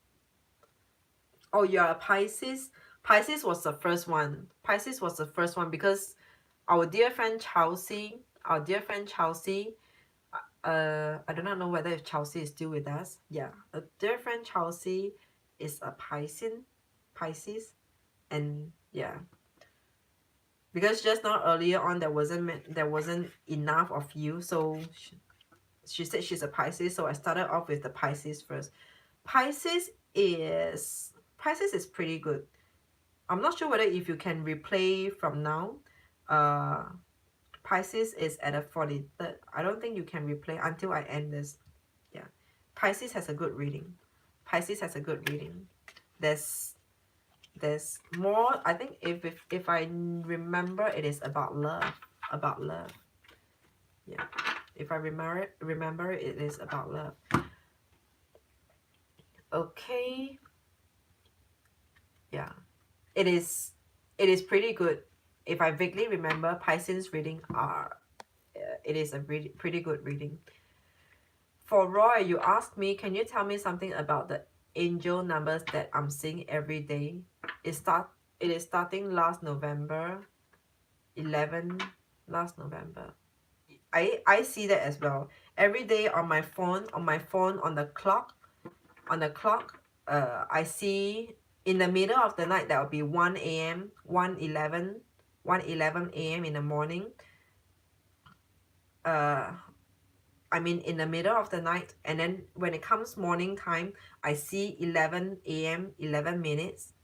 Oh, you're a Pisces. Pisces was the first one. Pisces was the first one because our dear friend Chelsea, I do not know whether if Chelsea is still with us. Yeah, a dear friend Chelsea is a Pisces, and yeah, because just now earlier on there wasn't enough of you, so she said she's a Pisces, so I started off with the Pisces first. Pisces is pretty good. I'm not sure whether if you can replay from now. Pisces is at a 43rd. I don't think you can replay until I end this. Yeah, Pisces has a good reading. There's more. I think if I remember, it is about love. Yeah, if I remember it is about love. Okay. Yeah, it is pretty good. If I vaguely remember, Pisces reading it is a pretty good reading. For Roy, you asked me, can you tell me something about the angel numbers that I'm seeing every day? It is starting last November 11, last November. I see that as well. Every day on my phone, on the clock, I see in the middle of the night, that will be 1 a.m., 1:11 a.m. in the morning. I mean in the middle of the night, and then when it comes morning time, I see 11 a.m. 11 minutes.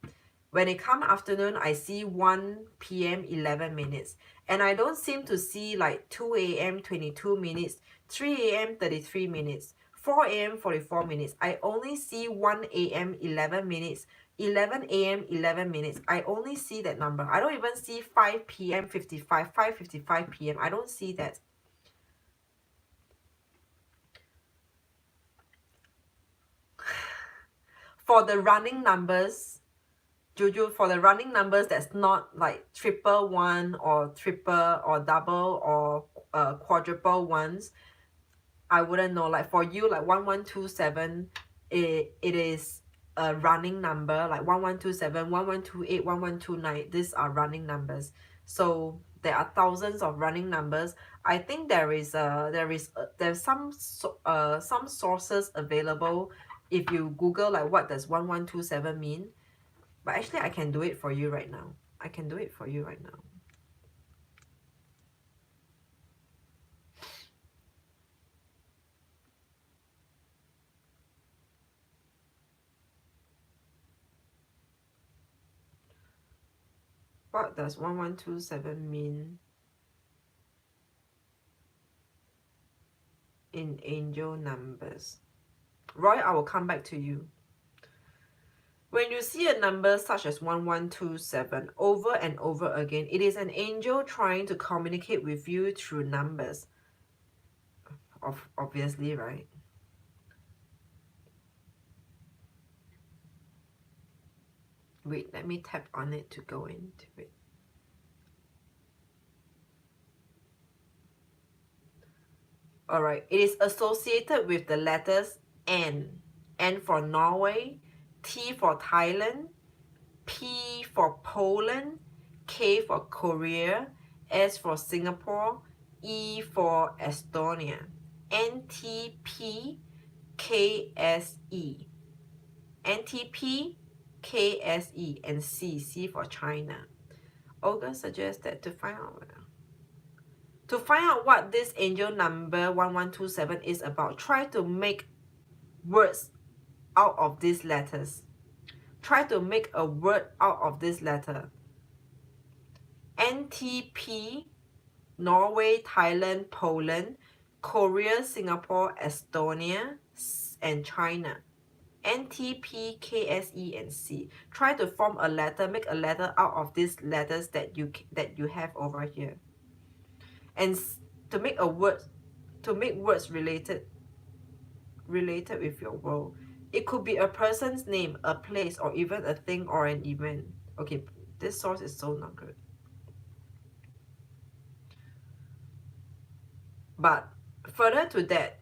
When it comes afternoon, I see 1 p.m. 11 minutes. And I don't seem to see like 2 a.m. 22 minutes, 3 a.m. 33 minutes, 4 a.m. 44 minutes. I only see 1 a.m. 11 minutes, 11 a.m. 11 minutes. I only see that number. I don't even see 5 p.m. 55, 5:55 p.m. I don't see that. For the running numbers, Juju, for the running numbers that's not like triple one or triple or double or quadruple ones, I wouldn't know. Like for you, like 1127, it is a running number. Like 1127, 1128, 1129, these are running numbers. So there are thousands of running numbers. I think there's some sources available if you Google like what does 1127 mean. But actually, I can do it for you right now. What does 1127 mean in angel numbers? Roy, I will come back to you. When you see a number such as 1127 over and over again, it is an angel trying to communicate with you through numbers. Obviously, right? Wait, let me tap on it to go into it. Alright, it is associated with the letters N. N for Norway, T for Thailand, P for Poland, K for Korea, S for Singapore, E for Estonia. NTP, KSE. NTP, KSE, and C for China. Olga suggests that to find out what this angel number 1127 is about, try to make words out of these letters. Try to make a word out of this letter. NTP, Norway, Thailand, Poland, Korea, Singapore, Estonia, and China. NTP, KSE, and C. Try to form a letter, make a letter out of these letters that you have over here. And to make a word, to make words related with your world. It could be a person's name, a place, or even a thing or an event. Okay, this source is so not good. But further to that,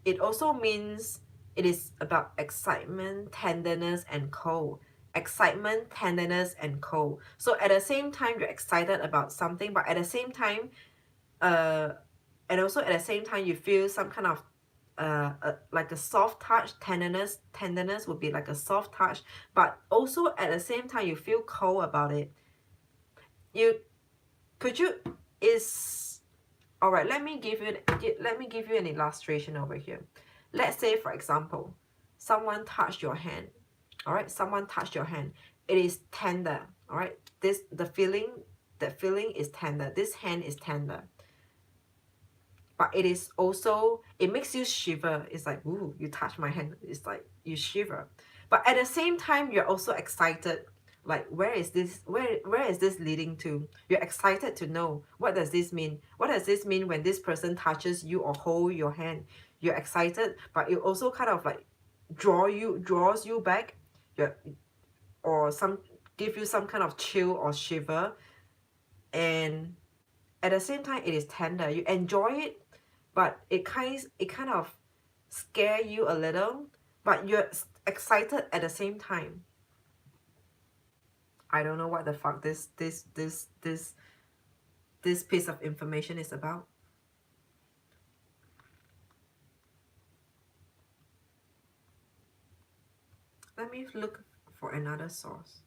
it also means it is about excitement, tenderness, and co. Excitement, tenderness, and co. So at the same time, you're excited about something, but at the same time, and also at the same time, you feel some kind of like a soft touch. Tenderness would be like a soft touch, but also at the same time, you feel cold about it. Alright, let me give you an illustration over here. Let's say, for example, someone touched your hand. Alright, someone touched your hand. It is tender. Alright, that feeling is tender. This hand is tender. But it is also, it makes you shiver. It's like, ooh, you touch my hand. It's like you shiver. But at the same time, you're also excited. Like, where is this leading to? You're excited to know, what does this mean? What does this mean when this person touches you or hold your hand? You're excited, but it also kind of like draws you back, or give you some kind of chill or shiver. And at the same time, it is tender. You enjoy it, but it kind of scare you a little, but you're excited at the same time. I don't know what the fuck this piece of information is about. Let me look for another source.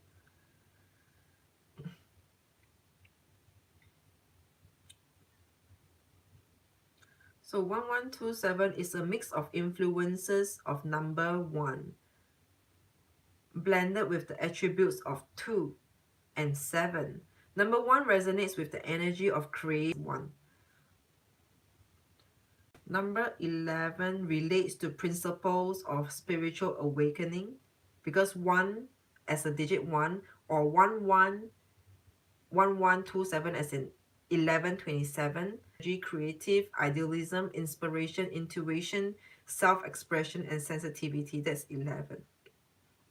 So 1127 is a mix of influences of number 1, blended with the attributes of 2 and 7. Number 1 resonates with the energy of creative 1. Number 11 relates to principles of spiritual awakening, because 1 as a digit 1, or 1127 as in 1127, creative, idealism, inspiration, intuition, self-expression, and sensitivity. That's 11.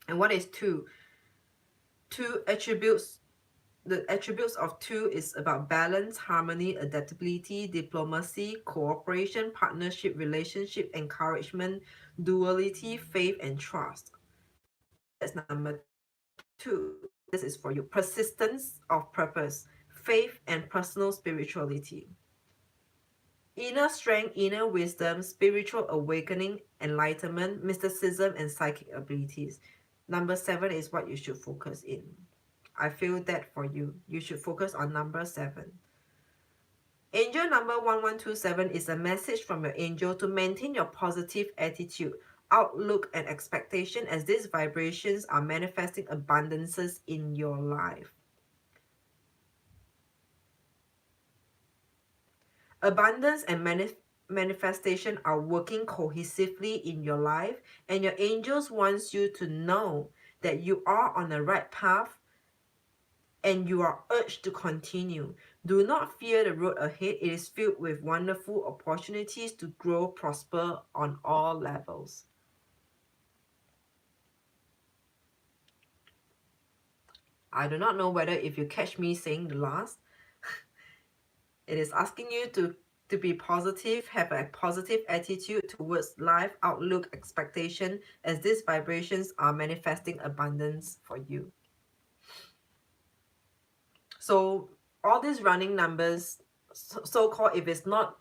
And what is 2? 2 attributes. The attributes of 2 is about balance, harmony, adaptability, diplomacy, cooperation, partnership, relationship, encouragement, duality, faith, and trust. That's number 2. This is for you. Persistence of purpose, faith, and personal spirituality. Inner strength, inner wisdom, spiritual awakening, enlightenment, mysticism, and psychic abilities. Number 7 is what you should focus in. I feel that for you. You should focus on number 7. Angel number 1127 is a message from your angel to maintain your positive attitude, outlook, and expectation, as these vibrations are manifesting abundances in your life. Abundance and manifestation are working cohesively in your life, and your angels wants you to know that you are on the right path and you are urged to continue. Do not fear the road ahead. It is filled with wonderful opportunities to grow, prosper on all levels. I do not know whether if you catch me saying the last. It is asking you to be positive, have a positive attitude towards life, outlook, expectation, as these vibrations are manifesting abundance for you. So all these running numbers, so-called, if it's not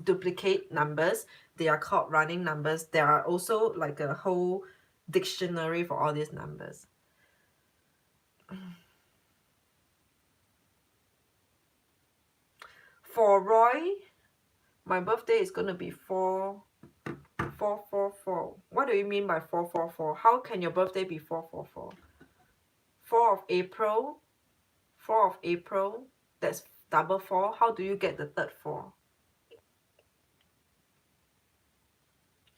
duplicate numbers, they are called running numbers. There are also like a whole dictionary for all these numbers. For Roy, my birthday is gonna be 444. What do you mean by 444? How can your birthday be 444? 4 of April, 4 of April, that's double 4. How do you get the third 4?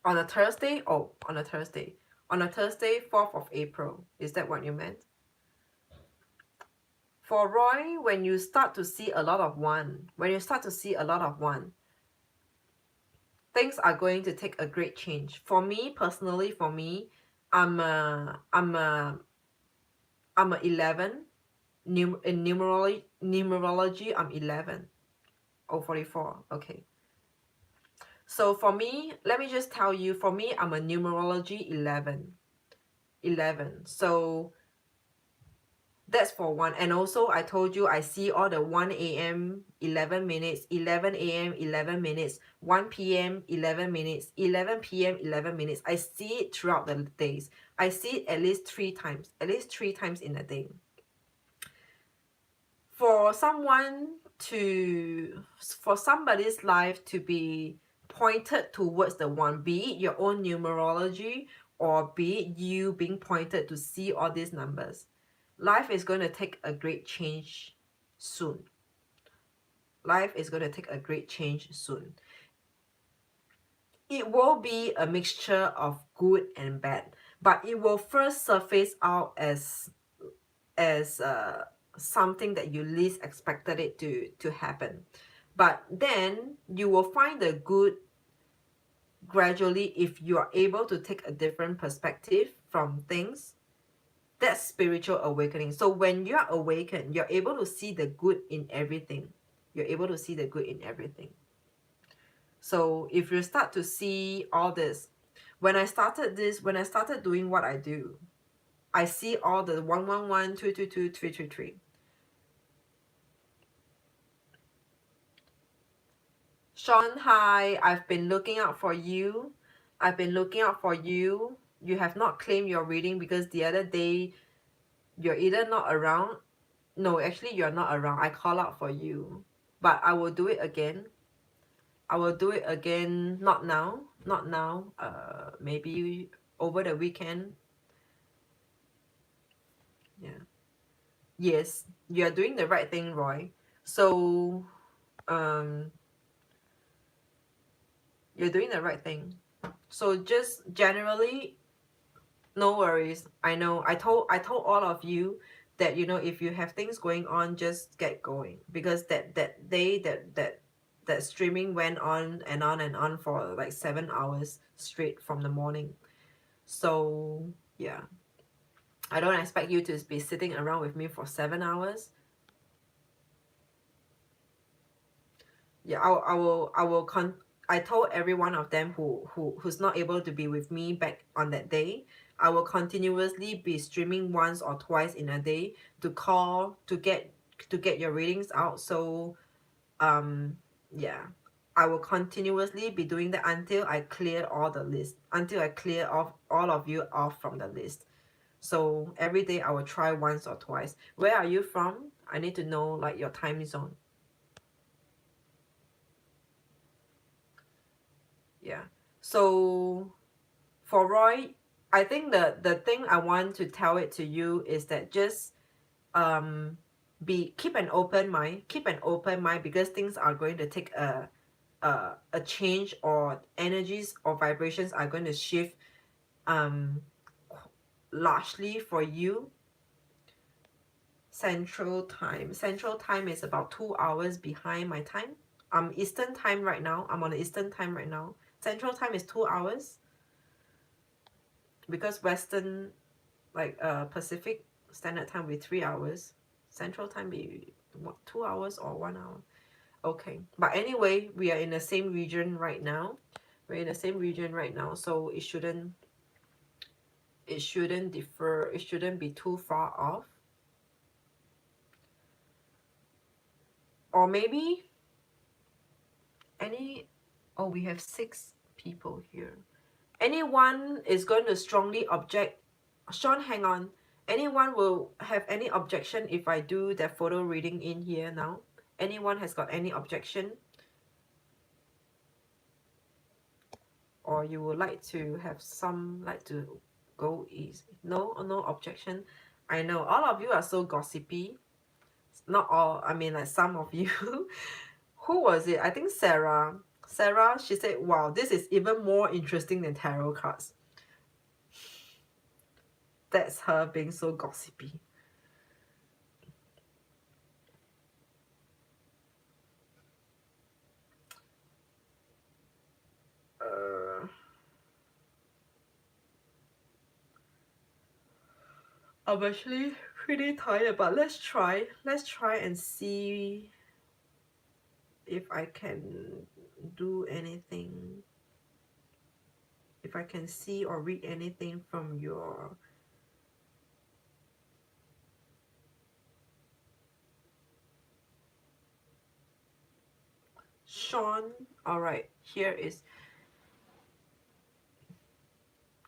On a Thursday? Oh, on a Thursday. On a Thursday, 4th of April. Is that what you meant? For Roy, when you start to see a lot of one, things are going to take a great change. For me, personally, I'm a 11. In numerology, I'm 11. Oh, 44. Okay. So for me, let me just tell you, for me, I'm a numerology 11. 11. So that's for one. And also, I told you I see all the 1 a.m. 11 minutes, 11 a.m. 11 minutes, 1 p.m. 11 minutes, 11 p.m. 11 minutes. I see it throughout the days. I see it at least 3 times, in a day. For somebody's life to be pointed towards the one, be it your own numerology or be it you being pointed to see all these numbers, life is going to take a great change soon. Life is going to take a great change soon. It will be a mixture of good and bad, but it will first surface out as something that you least expected it to happen. But then you will find the good gradually if you are able to take a different perspective from things. That's spiritual awakening. So when you're awakened, you're able to see the good in everything. You're able to see the good in everything. So if you start to see all this, when I started doing what I do, I see all the 111, 222, 333. Sean, hi. I've been looking out for you. You have not claimed your reading because the other day you're either not around. No, actually you're not around. I call out for you. But I will do it again. Not now. Maybe over the weekend. Yeah. Yes, you're doing the right thing, Roy. So, you're doing the right thing. So just generally, no worries. I know. I told all of you that, you know, if you have things going on, just get going, because that day that streaming went on and on and on for like 7 hours straight from the morning. So yeah, I don't expect you to be sitting around with me for 7 hours. Yeah, I told every one of them who's not able to be with me back on that day, I will continuously be streaming once or twice in a day to call to get your readings out. So yeah, I will continuously be doing that until I clear all the list, until I clear off all of you off from the list. So every day I will try once or twice. Where are you from? I need to know like your time zone. Yeah. So for Roy, I think the thing I want to tell it to you is that just keep an open mind, because things are going to take a change, or energies or vibrations are going to shift largely for you. Central time. Central time is about 2 hours behind my time. Eastern time right now. I'm on the Eastern time right now. Central time is 2 hours. Because Western, like Pacific Standard Time will be 3 hours. Central time be what, 2 hours or 1 hour. Okay. But anyway, we are in the same region right now. We're in the same region right now, so it shouldn't differ, it shouldn't be too far off. Or maybe oh, we have 6 people here. Anyone is going to strongly object. Sean, hang on. Anyone will have any objection if I do the photo reading in here now? Anyone has got any objection? Or you would like to have some, like to go easy? No, no objection. I know all of you are so gossipy. Not all, I mean like some of you. Who was it? I think Sarah. Sarah, she said, wow, this is even more interesting than tarot cards. That's her being so gossipy. I'm actually pretty tired, but let's try and see if I can do anything, if I can see or read anything from your Sean. All right, here is,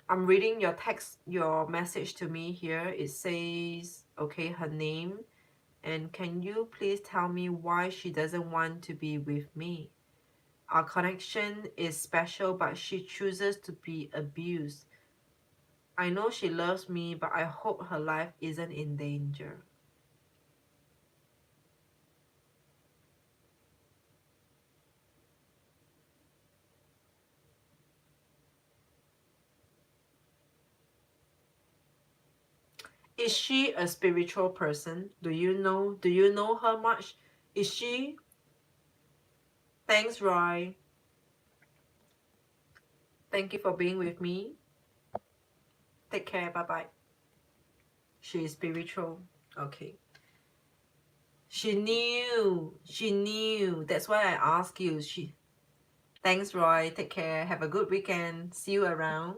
I'm reading your text, your message to me here. It says, okay, her name, and can you please tell me why she doesn't want to be with me? Our connection is special, but she chooses to be abused. I know she loves me, but I hope her life isn't in danger. Is she a spiritual person? Do you know her much? Is she? Thanks, Roy. Thank you for being with me. Take care. Bye-bye. She is spiritual. Okay. She knew. That's why I asked you. Thanks, Roy. Take care. Have a good weekend. See you around.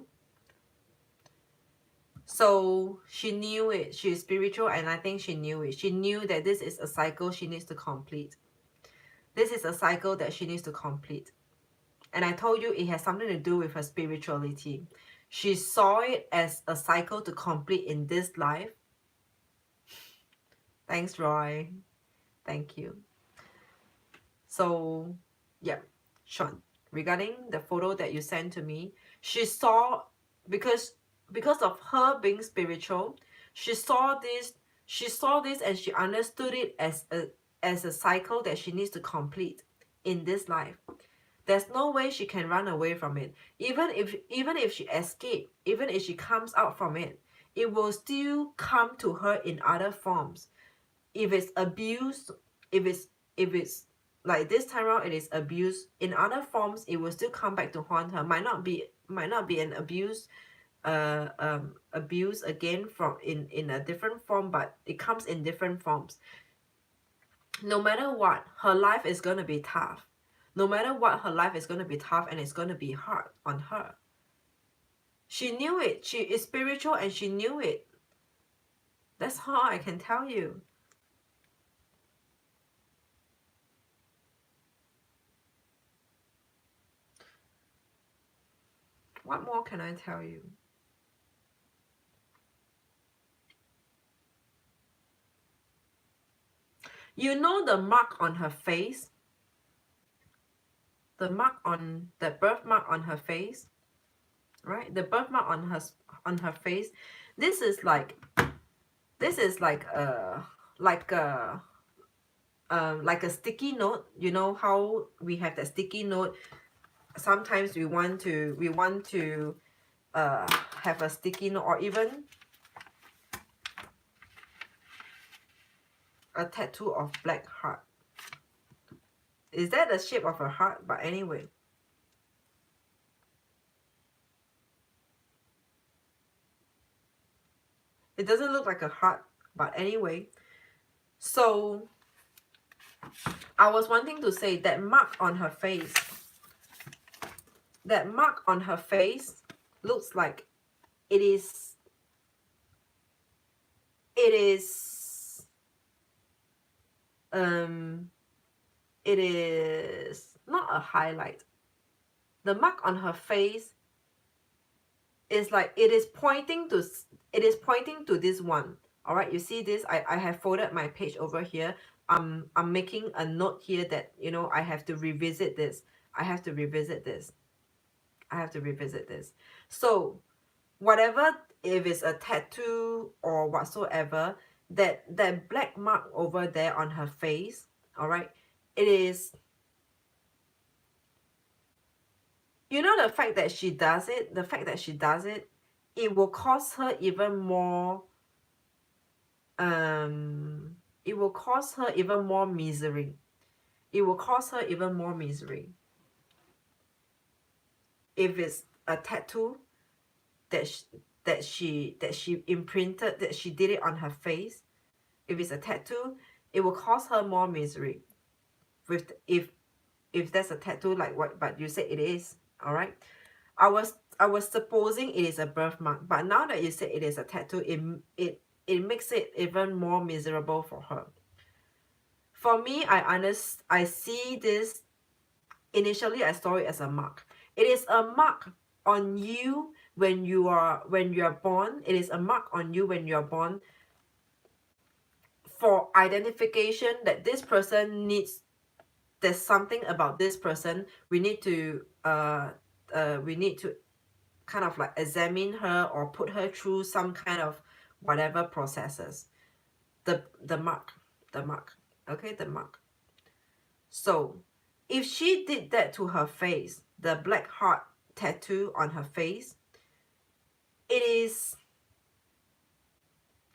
So she knew it. She is spiritual, and I think she knew it. She knew that this is a cycle she needs to complete. This is a cycle that she needs to complete. And I told you it has something to do with her spirituality. She saw it as a cycle to complete in this life. Thanks, Roy. Thank you. So, yeah, Sean, regarding the photo that you sent to me, she saw, because of her being spiritual, she saw this and she understood it as a cycle that she needs to complete in this life. There's no way she can run away from it. Even if she escapes, even if she comes out from it, it will still come to her in other forms. If it's abuse, if it's like this time around, it is abuse in other forms, it will still come back to haunt her. Might not be an abuse, abuse again from in a different form, but it comes in different forms. No matter what, her life is going to be tough. No matter what, her life is going to be tough, and it's going to be hard on her. She knew it. She is spiritual and she knew it. That's all I can tell you. What more can I tell you? You know the mark on her face? The birthmark on her face, right? The birthmark on her face. This is like a like a sticky note. You know how we have that sticky note? Sometimes we want to have a sticky note, or even a tattoo of black heart. Is that the shape of a heart? But anyway, it doesn't look like a heart, but anyway. So I was wanting to say that mark on her face, looks like it is it is um it is not a highlight. The mark on her face is like it is pointing to this one. All right, you see this? I have folded my page over here. I'm making a note here that, you know, I have to revisit this. I have to revisit this. I have to revisit this. So whatever, if it's a tattoo or whatsoever, that black mark over there on her face, all right, it is, you know, the fact that she does it, it will cause her even more, it will cause her even more misery. It will cause her even more misery. If it's a tattoo that she imprinted, that she did it on her face, if it's a tattoo, it will cause her more misery. With if there's a tattoo like what, but you said it is, all right. I was supposing it is a birthmark, but now that you said it is a tattoo, it makes it even more miserable for her. For me, I see this. Initially, I saw it as a mark. It is a mark on you when you are born. It is a mark on you when you are born, for identification that this person needs, there's something about this person we need to kind of like examine her or put her through some kind of whatever processes. The mark, okay, the mark. So if she did that to her face, the black heart tattoo on her face, it is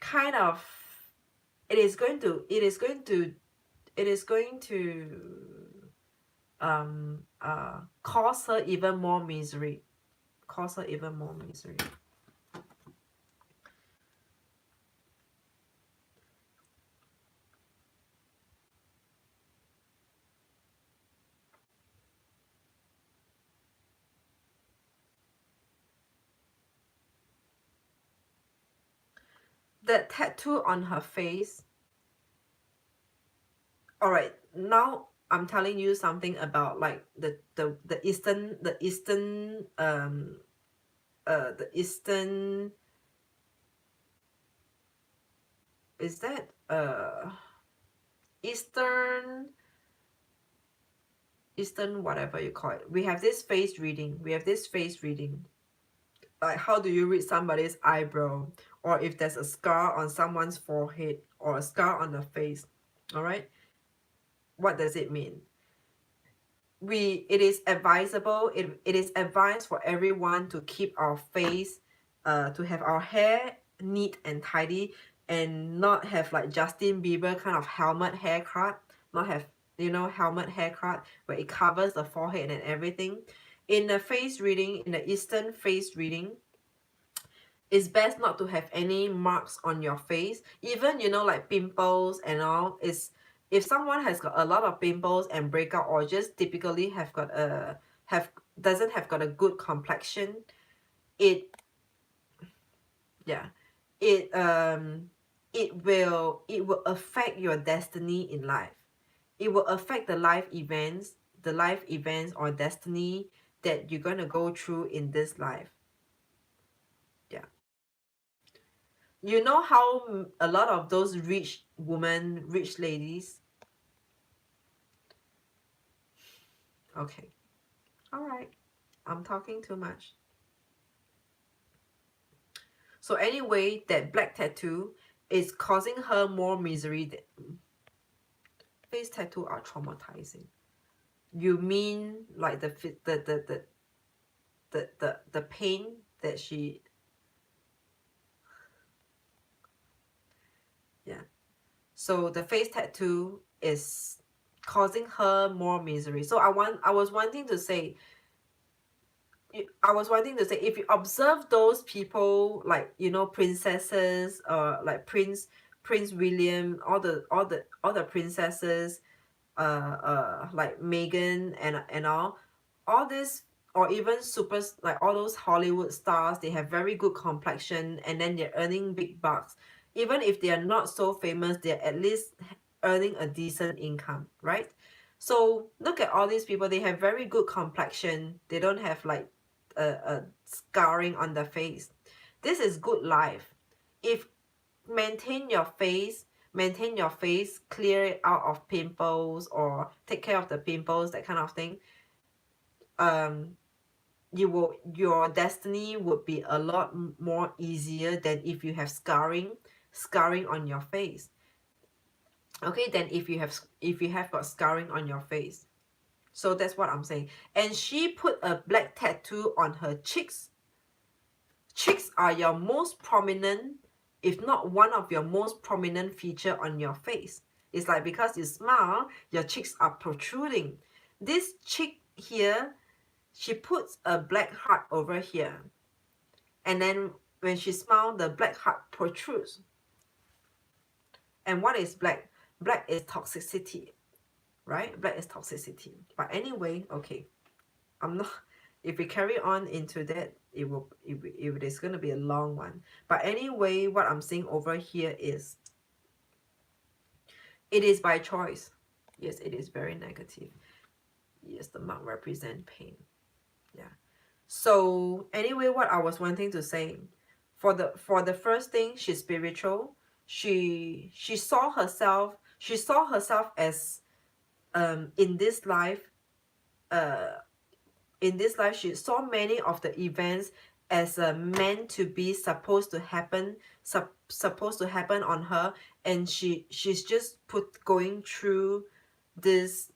kind of, it is going to cause her even more misery. That tattoo on her face. All right, now I'm telling you something about like the eastern is that eastern whatever you call it. We have this face reading. Like, how do you read somebody's eyebrow, or if there's a scar on someone's forehead or a scar on the face. All right, what does it mean? It is advisable, it is advised for everyone to keep our face, to have our hair neat and tidy, and not have like Justin Bieber kind of helmet haircut, not have, you know, helmet haircut where it covers the forehead and everything. In the face reading, in the Eastern face reading, it's best not to have any marks on your face, even, you know, like pimples and all. Is if someone has got a lot of pimples and breakout, or just typically have got a have doesn't have got a good complexion, it yeah it will affect your destiny in life. It will affect the life events, or destiny that you're gonna go through in this life. Yeah. You know how a lot of those rich women, rich ladies. Okay. All right. I'm talking too much. So anyway, that black tattoo is causing her more misery. face tattoo are traumatizing. You mean like the pain that she, yeah. So the face tattoo is causing her more misery. So I was wanting to say, if you observe those people, like, you know, princesses, like Prince William, all the princesses, like Megan and all this, or even super, like all those Hollywood stars, they have very good complexion and then they're earning big bucks. Even if they are not so famous, they're at least earning a decent income, right? So look at all these people, they have very good complexion, they don't have like a scarring on their face. This is good life. If maintain your face, clear it out of pimples or take care of the pimples, that kind of thing, your destiny would be a lot more easier than if you have scarring on your face. Okay, then if you have got scarring on your face. So that's what I'm saying. And she put a black tattoo on her cheeks. Cheeks are your most prominent, if not one of your most prominent feature on your face. It's like because you smile, your cheeks are protruding. This cheek here, she puts a black heart over here. And then when she smiles, the black heart protrudes. And what is black? Black is toxicity, right? Black is toxicity. But anyway, okay. I'm not, if we carry on into that, it is going to be a long one. But anyway, what I'm seeing over here is, it is by choice. Yes, it is very negative. Yes, the mark represent pain. Yeah. So anyway, what I was wanting to say, for the first thing, she's spiritual. She saw herself, as in this life, she saw many of the events as meant to be, supposed to happen on her, and she's just going through this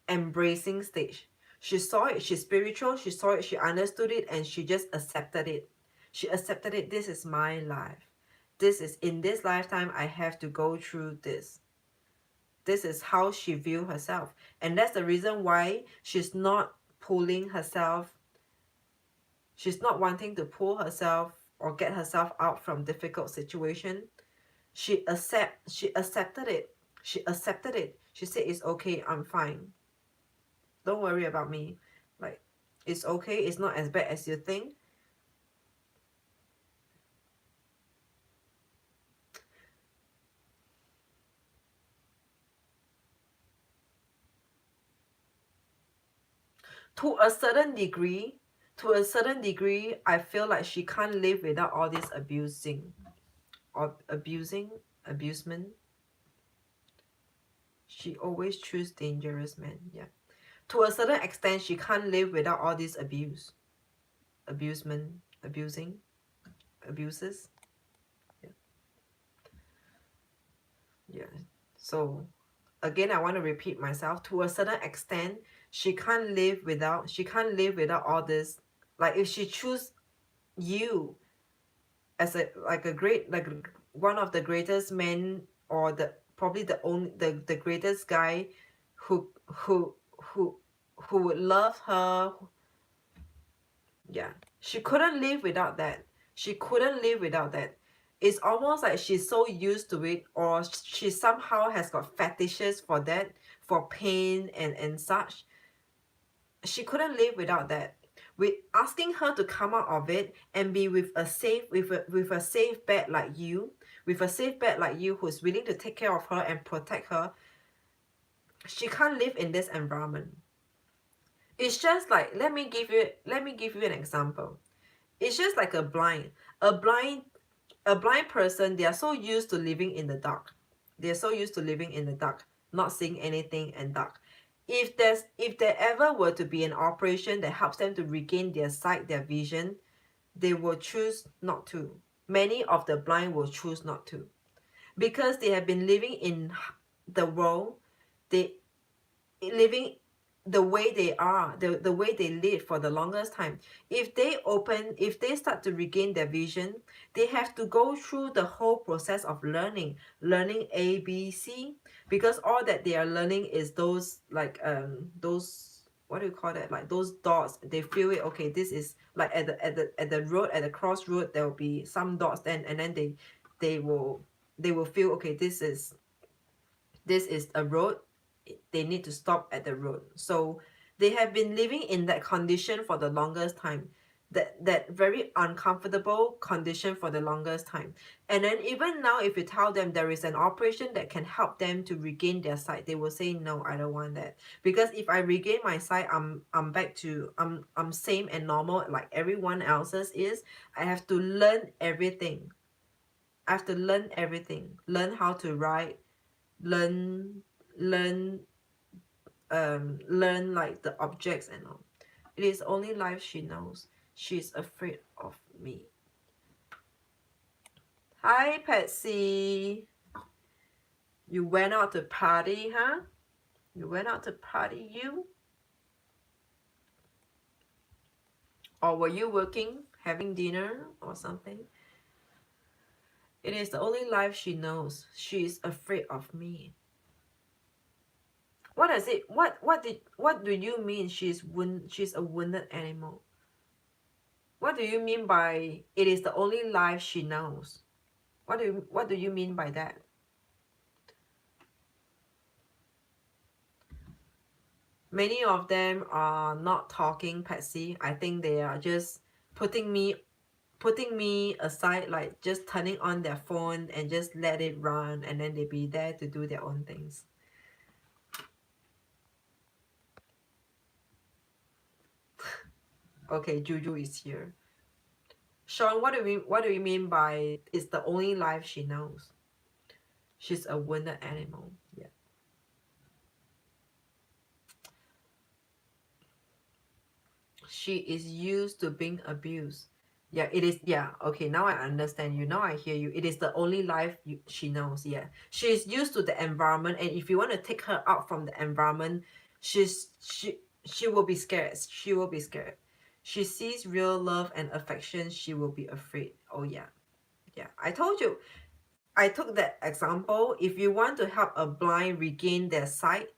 embracing stage. She saw it, she's spiritual, she saw it, she understood it, and she just accepted it. This is my life. This is, in this lifetime, I have to go through this. This is how she view herself. And that's the reason why she's not pulling herself. She's not wanting to pull herself or get herself out from difficult situation. She accepted it. She said, it's okay, I'm fine. Don't worry about me. Like, it's okay, it's not as bad as you think. To a certain degree, I feel like she can't live without all this abusement. She always choose dangerous men. Yeah. To a certain extent, she can't live without all this abuses. Yeah. Yeah. So again, I want to repeat myself. To a certain extent, she can't live without all this. Like, if she choose you as one of the greatest men, or probably the greatest guy who who who would love her. Yeah, she couldn't live without that. It's almost like she's so used to it, or she somehow has got fetishes for that, for pain and such. She couldn't live without that. With asking her to come out of it and be with a safe bet like you, who's willing to take care of her and protect her, she can't live in this environment. It's just like, let me give you an example. It's just like a blind person. They are so used to living in the dark. Not seeing anything and dark. If there ever were to be an operation that helps them to regain their sight, their vision, they will choose not to. Many of the blind will choose not to, because they have been living in the world they living the way they are, the way they live for the longest time. If they start to regain their vision, they have to go through the whole process of learning ABC, because all that they are learning is those like those, what do you call that, like those dots. They feel it, okay, this is like at the road, at the crossroad, there will be some dots, then and then they will feel, okay, this is a road, they need to stop at the road. So they have been living in that condition for the longest time, that very uncomfortable condition for the longest time. And then even now, if you tell them there is an operation that can help them to regain their sight, they will say, no, I don't want that, because if I regain my sight, I'm back to I'm same and normal like everyone else's is. I have to learn everything. I have to learn everything, learn how to ride, learn learn learn like the objects and all. It is only life she knows. She's afraid of me. Hi, Patsy. You went out to party, huh? You went out to party, you? Or were you working, having dinner or something? It is the only life she knows. She is afraid of me. What does it? What do you mean? She's a wounded animal. What do you mean by it is the only life she knows? What do you mean by that? Many of them are not talking, Patsy. I think they are just putting me aside, like just turning on their phone and just let it run, and then they be there to do their own things. Okay, Juju is here. Sean, what do you mean by it's the only life she knows? She's a wounded animal. Yeah. She is used to being abused. Yeah, it is. Yeah, okay, now I understand you. Now I hear you. It is the only life she knows. Yeah, she's used to the environment, and if you want to take her out from the environment, she will be scared. She will be scared. She sees real love and affection, she will be afraid. Oh yeah, yeah. I told you. I took that example. If you want to help a blind regain their sight,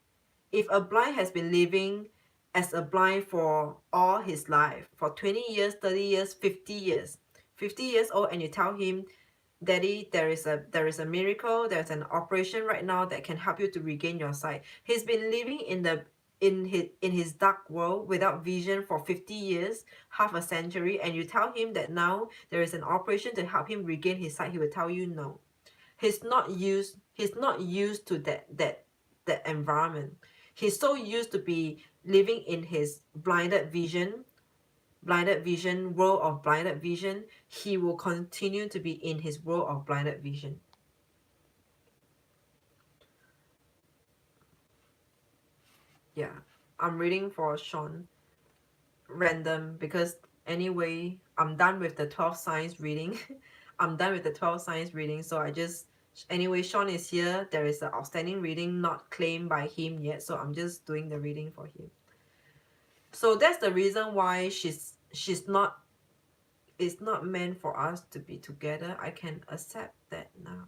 if a blind has been living as a blind for all his life, for 20 years, 30 years, 50 years, 50 years old, and you tell him, Daddy, there is a miracle, there's an operation right now that can help you to regain your sight. He's been living in his dark world without vision for 50 years, half a century, and you tell him that now there is an operation to help him regain his sight, he will tell you no. He's not used to that environment. He's so used to be living in his world of blinded vision. He will continue to be in his world of blinded vision. Yeah, I'm reading for Sean random because anyway, I'm done with the 12 signs reading. I'm done with the 12 signs reading, so I just anyway, Sean is here. There is an outstanding reading not claimed by him yet, so I'm just doing the reading for him. So that's the reason why she's not, it's not meant for us to be together. I can accept that now.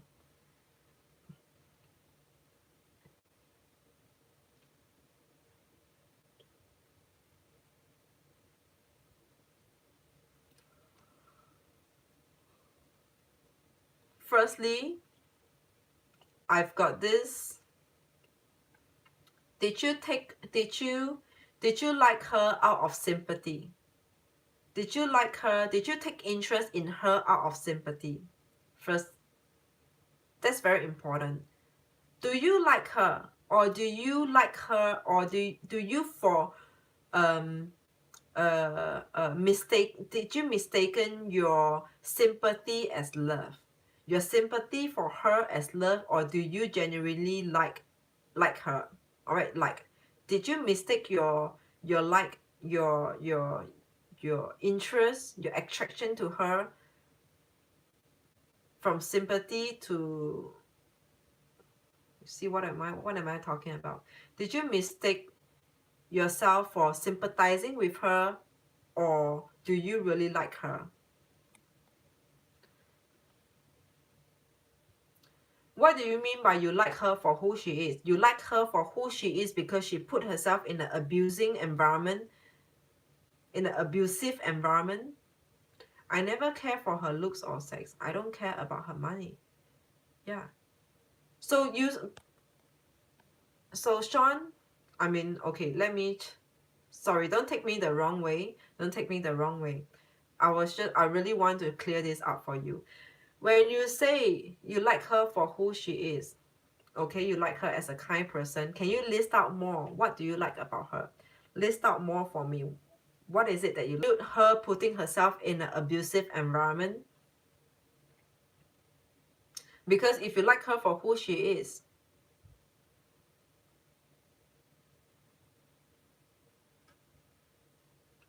Firstly, I've got this. Did you like her out of sympathy? Did you like her? Did you take interest in her out of sympathy? First, that's very important. Do you like her, or do you like her, or do you for um mistake? Did you mistaken your sympathy as love? Your sympathy for her as love, or do you genuinely like her? All right, like, did you mistake your like your interest, your attraction to her from sympathy to See what am I talking about? Did you mistake yourself for sympathizing with her, or do you really like her? What do you mean by you like her for who she is? You like her for who she is because she put herself in an abusing environment, in an abusive environment. I never care for her looks or sex. I don't care about her money. Yeah. So Sean, I mean, okay, sorry, don't take me the wrong way. Don't take me the wrong way. I really want to clear this up for you. When you say you like her for who she is, okay, you like her as a kind person, can you list out more? What do you like about her? List out more for me. What is it that you like? Her putting herself in an abusive environment? Because if you like her for who she is,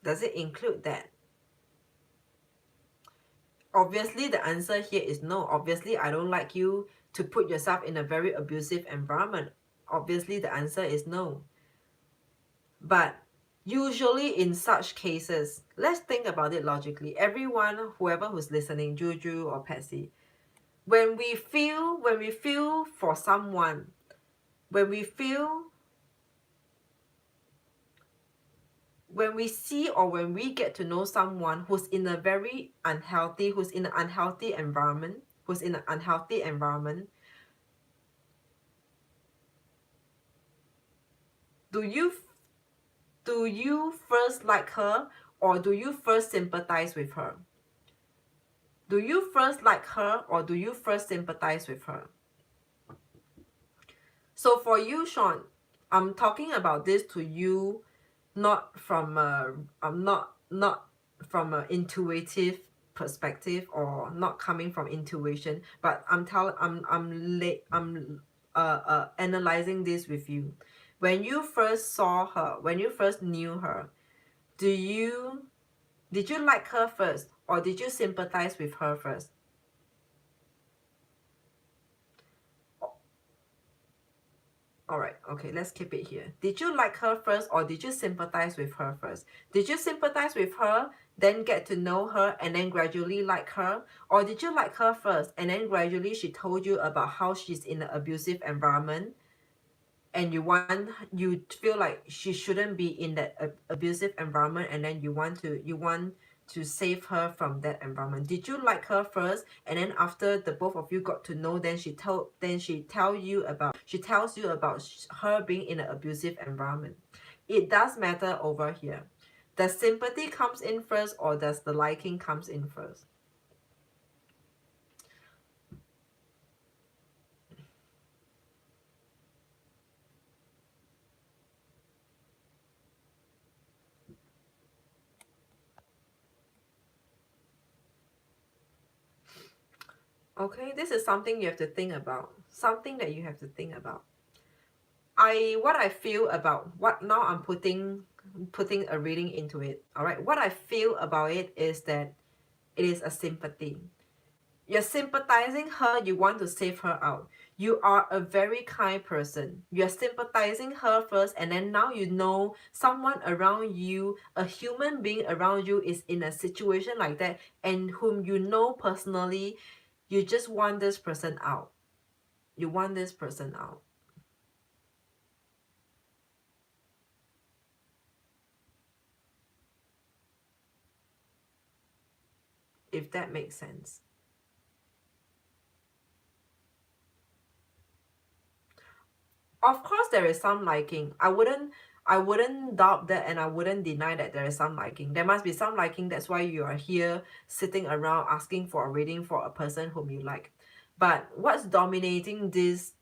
does it include that? Obviously, the answer here is no. Obviously, I don't like you to put yourself in a very abusive environment. Obviously, the answer is no. But usually in such cases, let's think about it logically. Everyone, whoever who's listening, Juju or Patsy, when we feel for someone, when we see or when we get to know someone who's in a very unhealthy, who's in an unhealthy environment, do you first like her, or do you first sympathize with her? Do you first like her, or do you first sympathize with her? So for you, Sean, I'm talking about this to you, not from not from an intuitive perspective, or not coming from intuition, but I'm analyzing this with you. When you first saw her, when you first knew her, did you like her first, or did you sympathize with her first? Alright, okay, let's keep it here. Did you like her first, or did you sympathize with her first? Did you sympathize with her, then get to know her, and then gradually like her? Or did you like her first, and then gradually she told you about how she's in an abusive environment, and you feel like she shouldn't be in that abusive environment, and then you want to save her from that environment? Did you like her first, and then after the both of you got to know, then she tells you about her being in an abusive environment? It does matter over here. Does sympathy comes in first, or does the liking comes in first? Okay, this is something you have to think about. Something that you have to think about. What I feel about what now I'm putting a reading into it. All right, what I feel about it is that it is a sympathy. You're sympathizing her, you want to save her out. You are a very kind person. You're sympathizing her first, and then now you know someone around you, a human being around you, is in a situation like that, and whom you know personally, you just want this person out. You want this person out. If that makes sense. Of course there is some liking. I wouldn't doubt that, and I wouldn't deny that there is some liking. There must be some liking. That's why you are here sitting around asking for a reading for a person whom you like. But what's dominating this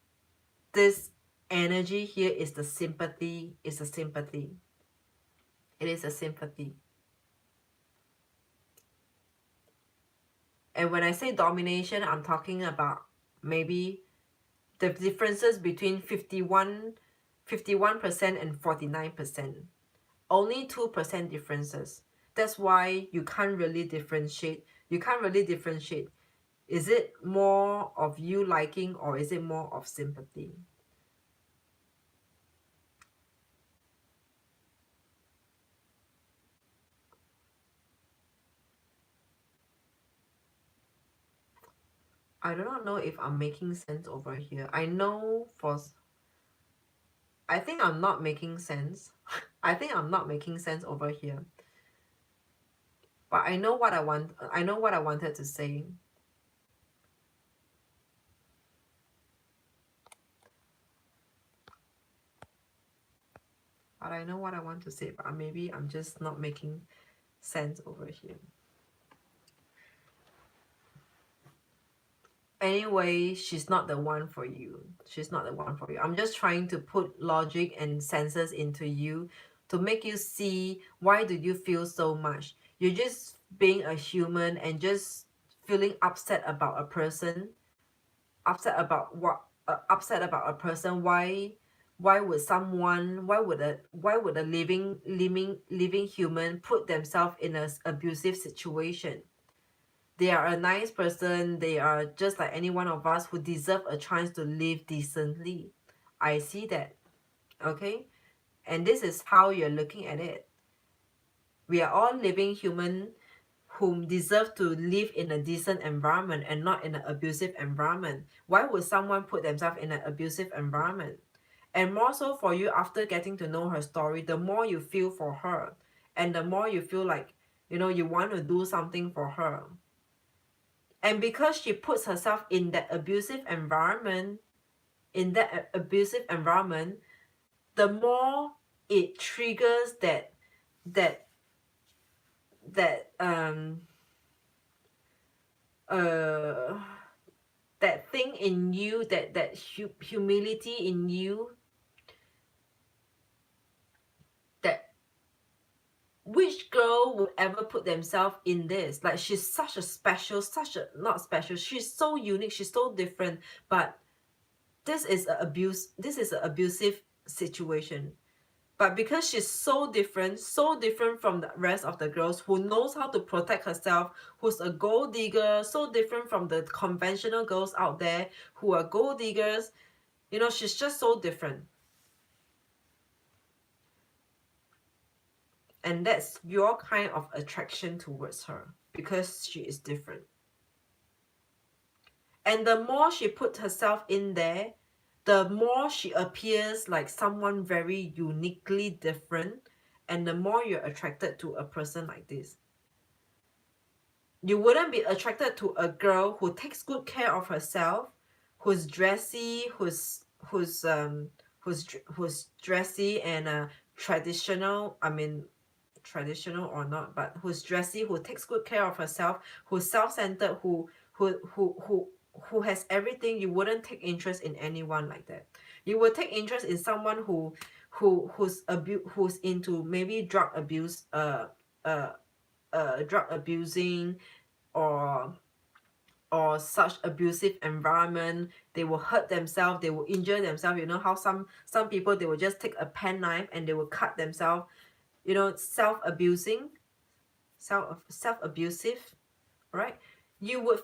energy here is the sympathy. Is a sympathy. It is a sympathy. And when I say domination, I'm talking about maybe the differences between 51% and 49%. Only 2% differences. That's why you can't really differentiate. Is it more of you liking, or is it more of sympathy? I do not know if I'm making sense over here. I think I'm not making sense. I think I'm not making sense over here. But I know what I want. I know what I wanted to say. But I know what I want to say. But maybe I'm just not making sense over here. Anyway, she's not the one for you. She's not the one for you. I'm just trying to put logic and senses into you to make you see why do you feel so much. You're just being a human and just feeling upset about a person, upset about a person. Why would someone, why would a living human put themselves in an abusive situation? They are a nice person. They are just like any one of us who deserve a chance to live decently. I see that. Okay? And this is how you're looking at it. We are all living human whom deserve to live in a decent environment and not in an abusive environment. Why would someone put themselves in an abusive environment? And more so for you, after getting to know her story, the more you feel for her and the more you feel like, you want to do something for her. And because she puts herself in that abusive environment, the more it triggers that that uh that thing in you, that humility in you, that which girl would ever put themselves in this? Like, she's such a special, not special, she's so unique, she's so different, but this is an abusive situation. But because she's so different from the rest of the girls who knows how to protect herself, who's a gold digger, so different from the conventional girls out there who are gold diggers, she's just so different. And that's your kind of attraction towards her, because she is different. And the more she puts herself in there, the more she appears like someone very uniquely different, and the more you're attracted to a person like this. You wouldn't be attracted to a girl who takes good care of herself, who's dressy, who's dressy and traditional. I mean, traditional or not, but who's dressy, who takes good care of herself, who's self-centered, who has everything. You wouldn't take interest in anyone like that. You would take interest in someone who's into maybe drug abusing, or such abusive environment. They will hurt themselves, they will injure themselves. You know how some people, they will just take a pen knife and they will cut themselves, self-abusive, right? You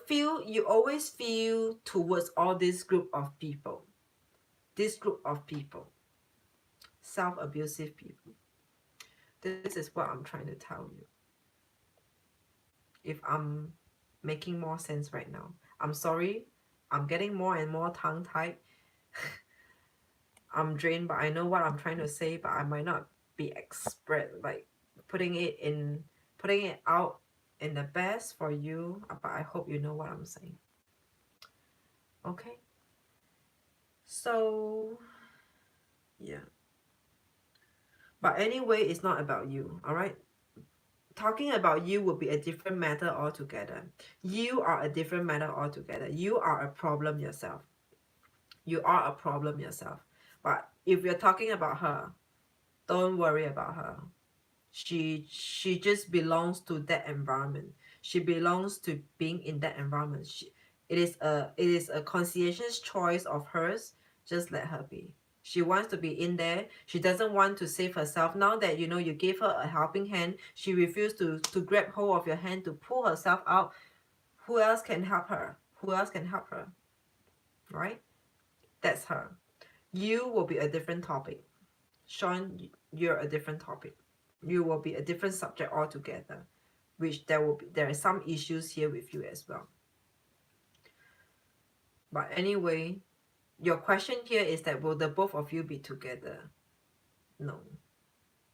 always feel towards all this group of people, self-abusive people. This is what I'm trying to tell you. If I'm making more sense right now, I'm sorry, I'm getting more and more tongue-tied. I'm drained, but I know what I'm trying to say, but I might not be expert, like putting it out in the best for you, but I hope you know what I'm saying. Okay, so yeah, but anyway, it's not about you. All right, talking about you would be a different matter altogether. You are a different matter altogether. You are a problem yourself. But if you're talking about her, don't worry about her. She just belongs to that environment. She belongs to being in that environment. It is a conscientious choice of hers. Just let her be. She wants to be in there. She doesn't want to save herself. Now that you gave her a helping hand, she refused to grab hold of your hand to pull herself out. Who else can help her? Right? That's her. You will be a different topic. Sean, you're a different topic. You will be a different subject altogether, which there are some issues here with you as well. But anyway, your question here is that will the both of you be together? No.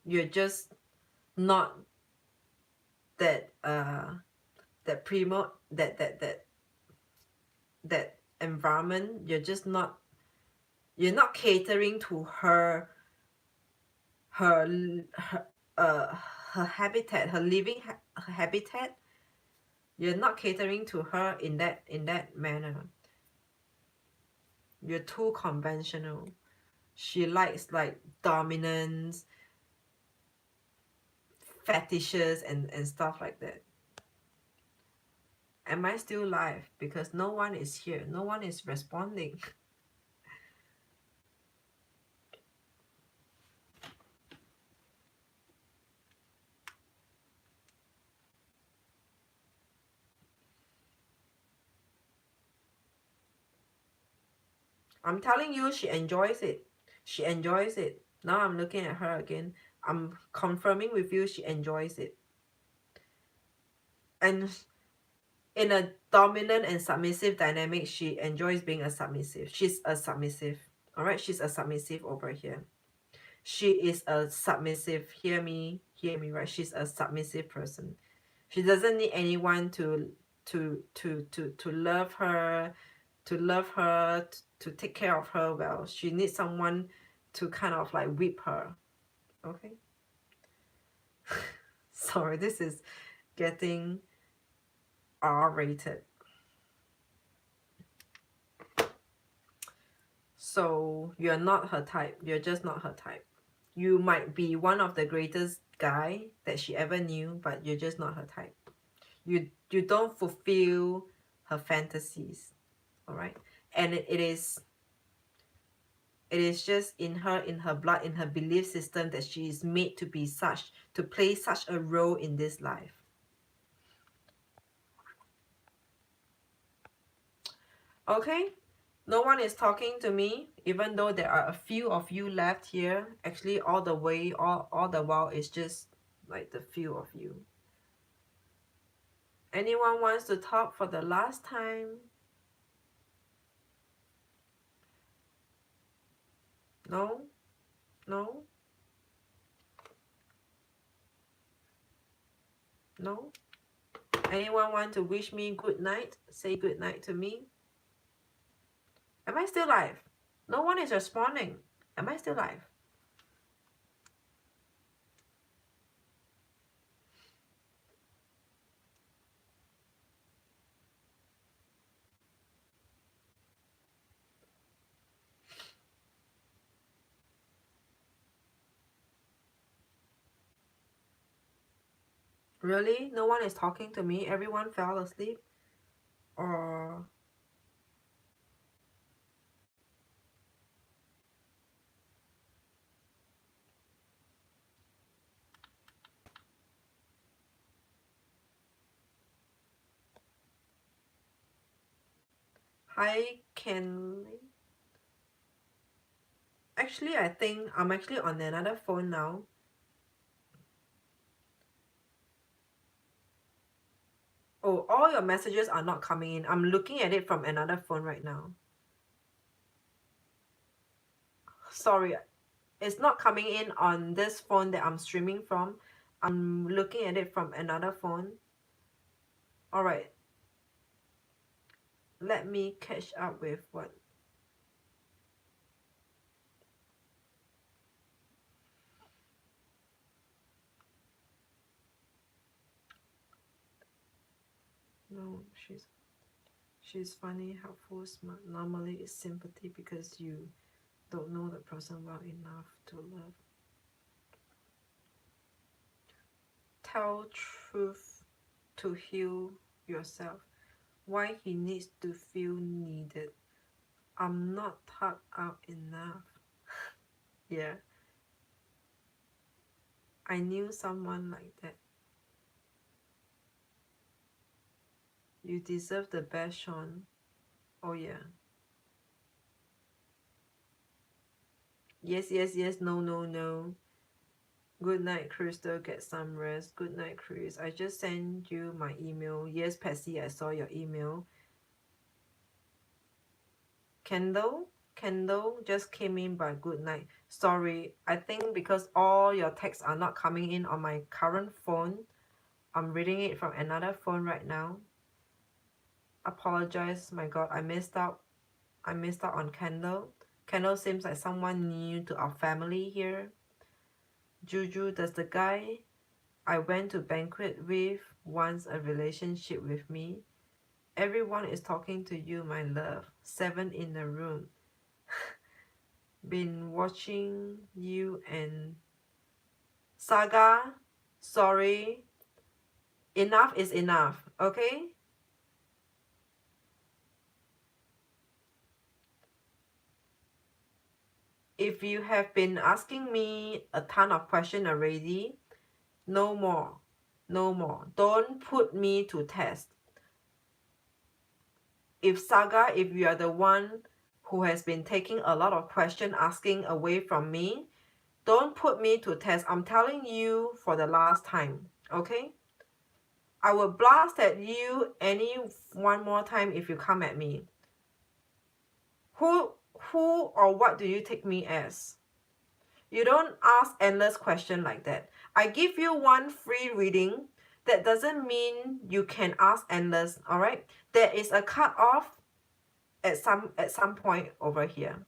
You're just not that that primo that environment. You're not catering to her her uh her habitat, her living her habitat. You're not catering to her in that manner. You're too conventional. She likes like dominance, fetishes and stuff like that. Am I still live? Because no one is here. No one is responding. I'm telling you, she enjoys it. She enjoys it. Now I'm looking at her again. I'm confirming with you she enjoys it. And in a dominant and submissive dynamic, she enjoys being a submissive. She's a submissive. Alright, she's a submissive over here. She is a submissive. Hear me, right? She's a submissive person. She doesn't need anyone to love her, to take care of her well. She needs someone to kind of like whip her. Okay. Sorry, this is getting R-rated. So you're not her type. You're just not her type. You might be one of the greatest guy that she ever knew, but you're just not her type. You don't fulfill her fantasies. Alright? And it is just in her blood, in her belief system, that she is made to be such, to play such a role in this life. Okay, no one is talking to me, even though there are a few of you left here. Actually, all the while it's just like the few of you. Anyone wants to talk for the last time? No? No? No? Anyone want to wish me good night? Say good night to me? Am I still live? No one is responding. Am I still live? Really? No one is talking to me? Everyone fell asleep? Or... Hi, Kenley. Actually, I think I'm actually on another phone now. Oh, all your messages are not coming in. I'm looking at it from another phone right now. Sorry, it's not coming in on this phone that I'm streaming from. I'm looking at it from another phone. Alright. Let me catch up with what... No, she's funny, helpful, smart. Normally it's sympathy because you don't know the person well enough to love. Tell truth to heal yourself. Why he needs to feel needed. I'm not thought out enough. Yeah. I knew someone like that. You deserve the best, Sean. Oh yeah. Yes, yes, yes. No, no, no. Good night, Krystal. Get some rest. Good night, Chris. I just sent you my email. Yes, Patsy, I saw your email. Kendall just came in, but good night. Sorry, I think because all your texts are not coming in on my current phone. I'm reading it from another phone right now. Apologize, my god, I missed out on Kendall. Kendall seems like someone new to our family here. Juju, does the guy I went to banquet with wants a relationship with me? Everyone is talking to you, my love. 7 in the room. Been watching you and Saga. Sorry. Enough is enough, okay? If you have been asking me a ton of questions already, no more. No more. Don't put me to test. If Saga, if you are the one who has been taking a lot of question asking away from me, don't put me to test. I'm telling you for the last time, okay? I will blast at you one more time if you come at me. Who or what do you take me as? You don't ask endless question like that. I give you one free reading. That doesn't mean you can ask endless, all right? There is a cutoff at some point over here.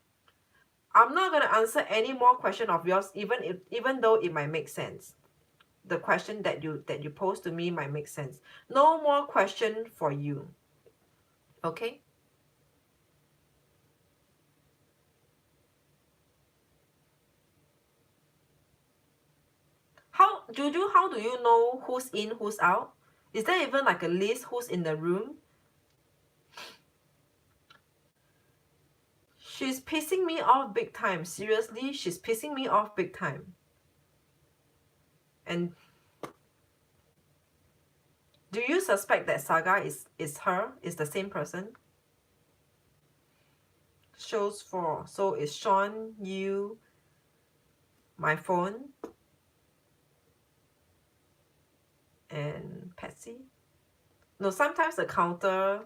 I'm not going to answer any more question of yours, even though it might make sense. The question that you pose to me might make sense. No more question for you. Okay? Juju, how do you know who's in, who's out? Is there even like a list who's in the room? She's pissing me off big time. Seriously, she's pissing me off big time. And do you suspect that Saga is the same person? Shows 4. So it's Sean, you, my phone, and Patsy. No, sometimes the counter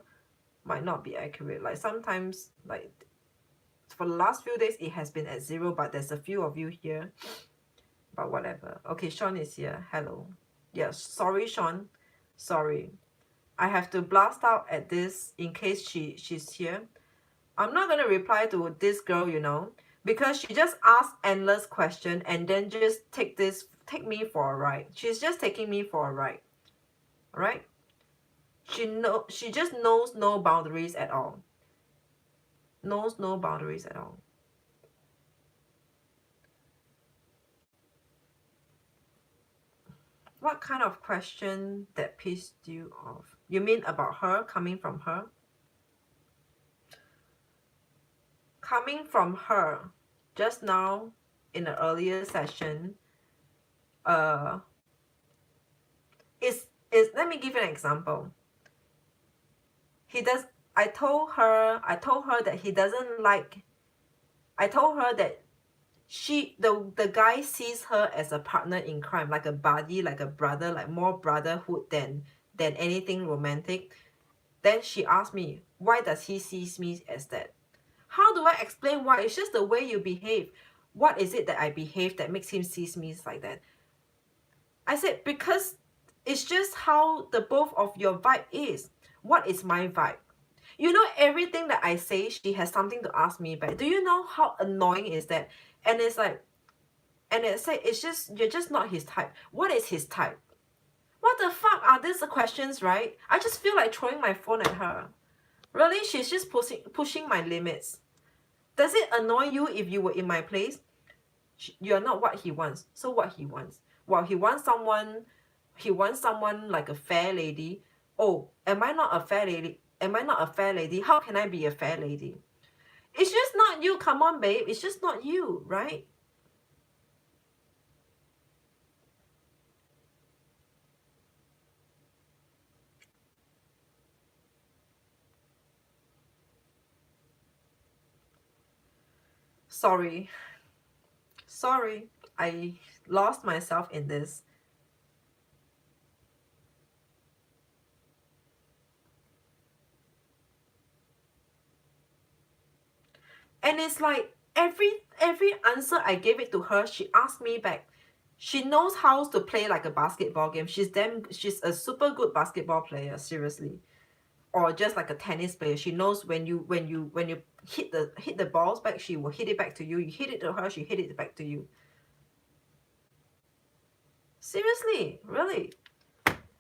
might not be accurate. Like sometimes, like for the last few days, it has been at 0, but there's a few of you here. But whatever. Okay, Sean is here. Hello. Yes, sorry, Sean. Sorry. I have to blast out at this in case she's here. I'm not going to reply to this girl, you know, because she just asked endless question and then just take me for a ride. She's just taking me for a ride. Right? She just knows no boundaries at all. Knows no boundaries at all. What kind of question that pissed you off? You mean about her, coming from her? Coming from her, just now in the earlier session, is let me give you an example. I told her that he doesn't like, I told her that the guy sees her as a partner in crime, like a buddy, like a brother, like more brotherhood than anything romantic. Then she asked me, why does he see me as that? How do I explain why? It's just the way you behave. What is it that I behave that makes him see me like that? I said, because it's just how the both of your vibe is. What is my vibe? You know, everything that I say, she has something to ask me back. Do you know how annoying is that? And it's like, and it's like, it's just, you're just not his type. What is his type? What the fuck are these questions, right? I just feel like throwing my phone at her. Really, she's just pushing my limits. Does it annoy you if you were in my place? You're not what he wants. So what he wants? Well, he wants someone like a fair lady. Oh, am I not a fair lady? Am I not a fair lady? How can I be a fair lady? It's just not you. Come on, babe. It's just not you, right? Sorry. Sorry. I lost myself in this. And it's like every answer I gave it to her, she asked me back. She knows how to play like a basketball game. She's a super good basketball player, seriously. Or just like a tennis player. She knows when you hit the balls back, she will hit it back to you. You hit it to her, she hit it back to you. Seriously, really.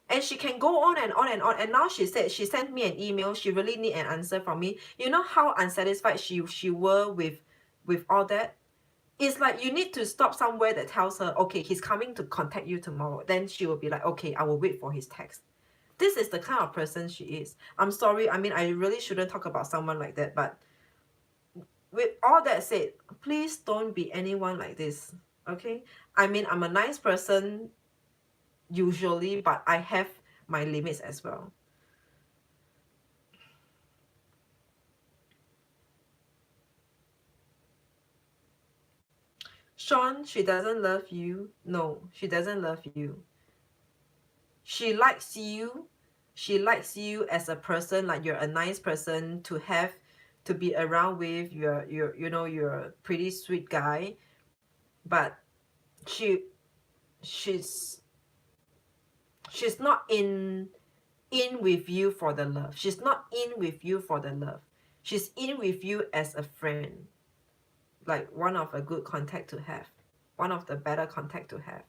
And she can go on and on and on. And now she said she sent me an email. She really need an answer from me. You know how unsatisfied she were with all that? It's like you need to stop somewhere that tells her, okay, he's coming to contact you tomorrow. Then she will be like, okay, I will wait for his text. This is the kind of person she is. I'm sorry. I mean, I really shouldn't talk about someone like that. But with all that said, please don't be anyone like this. Okay? I mean, I'm a nice person usually, but I have my limits as well. Sean, she doesn't love you. No, she doesn't love you. She likes you. She likes you as a person, like you're a nice person to have, to be around with. You're a pretty sweet guy, but she she's she's not in with you for the love. She's not in with you for the love. She's in with you as a friend, like one of a good contact to have, one of the better contact to have.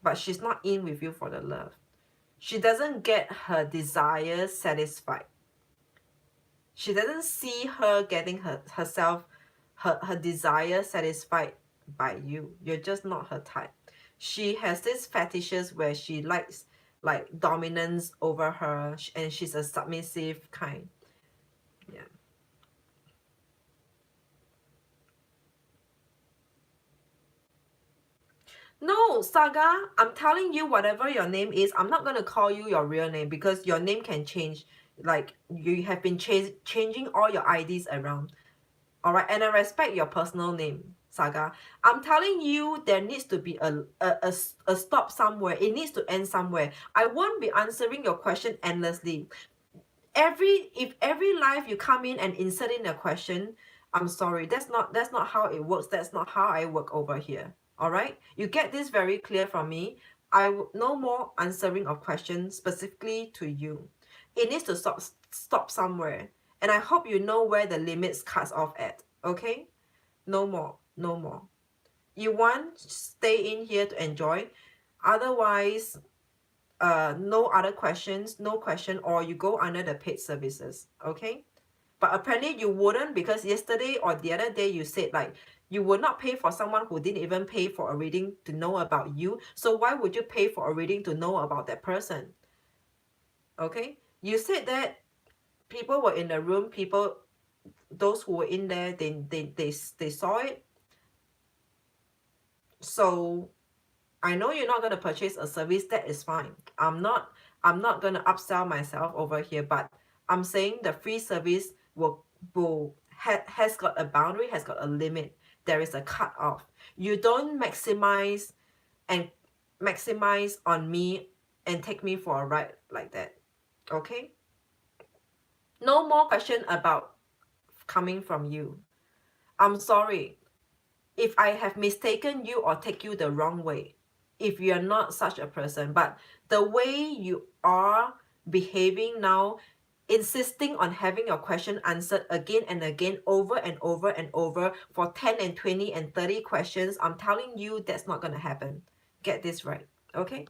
But she's not in with you for the love. She doesn't get her desires satisfied. She doesn't see her getting her desire satisfied by you. You're just not her type. She has these fetishes where she likes like dominance over her, and she's a submissive kind. Yeah. No, Saga, I'm telling you, whatever your name is, I'm not going to call you your real name because your name can change. Like, you have been changing all your IDs around. All right, and I respect your personal name, Saga. I'm telling you, there needs to be a stop somewhere. It needs to end somewhere. I won't be answering your question endlessly. If every life you come in and insert in a question, I'm sorry, that's not how it works. That's not how I work over here. All right, you get this very clear from me. No more answering of questions specifically to you. It needs to stop somewhere, and I hope you know where the limits cuts off at. Okay, no more, no more. You want, stay in here to enjoy. Otherwise, no other questions, no question, or you go under the paid services. Okay, but apparently you wouldn't, because yesterday or the other day you said like you would not pay for someone who didn't even pay for a reading to know about you. So why would you pay for a reading to know about that person? Okay, you said that people were in the room, those who were in there, they saw it. So I know you're not going to purchase a service. That is fine. I'm not going to upsell myself over here, but I'm saying the free service has got a boundary, has got a limit. There is a cut off. You don't and maximize on me and take me for a ride like that. Okay? No more question about coming from you. I'm sorry if I have mistaken you or take you the wrong way, if you're not such a person. But the way you are behaving now, insisting on having your question answered again and again, over and over and over for 10 and 20 and 30 questions, I'm telling you that's not going to happen. Get this right, okay?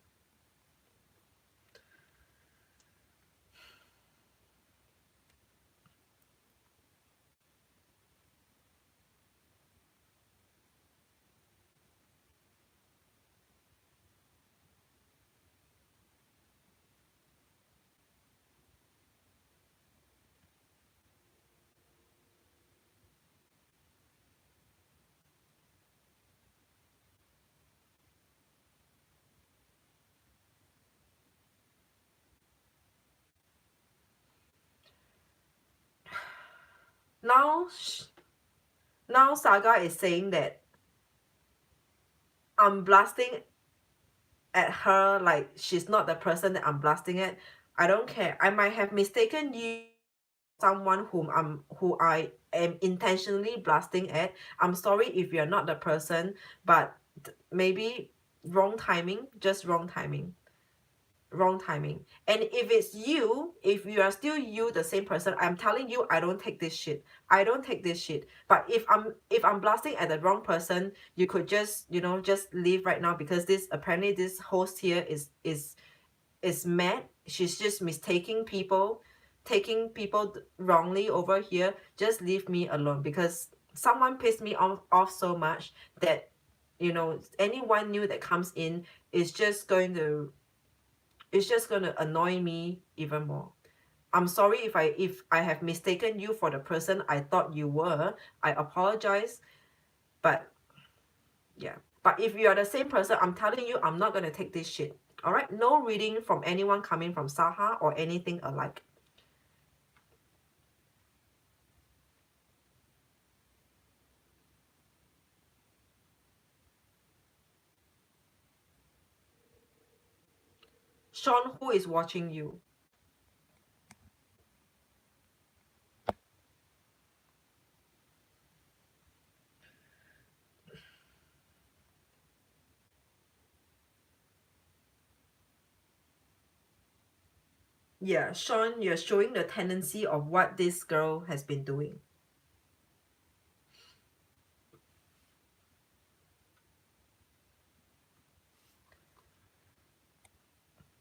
Now, now Saga is saying that I'm blasting at her like she's not the person that I'm blasting at. I don't care. I might have mistaken you someone who I am intentionally blasting at. I'm sorry if you're not the person, but maybe wrong timing, just wrong timing. Wrong timing. And if it's you, if you are still you, the same person, I'm telling you, I don't take this shit. I don't take this shit. But if I'm blasting at the wrong person, you could just, you know, just leave right now, because this, apparently this host here is mad. She's just mistaking people, taking people wrongly over here. Just leave me alone, because someone pissed me off so much that, you know, anyone new that comes in is just going to, it's just going to annoy me even more. I'm sorry if I have mistaken you for the person I thought you were. I apologize. But yeah. But if you are the same person, I'm telling you, I'm not going to take this shit. All right? No reading from anyone coming from Saha or anything alike. Sean, who is watching you? Yeah, Sean, you're showing the tendency of what this girl has been doing.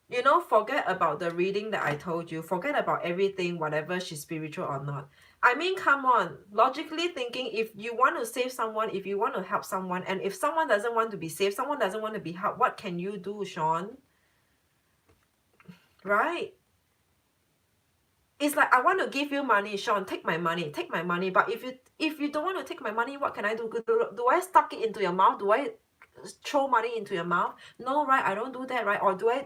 You know, forget about the reading that I told you. Forget about everything, whatever she's spiritual or not. I mean, come on. Logically thinking, if you want to save someone, if you want to help someone, and if someone doesn't want to be saved, someone doesn't want to be helped, what can you do, Sean? Right? It's like, I want to give you money, Sean, take my money, take my money. But if you don't want to take my money, what can I do? Do I stuck it into your mouth? Do I throw money into your mouth? No, right? I don't do that, right? Or do I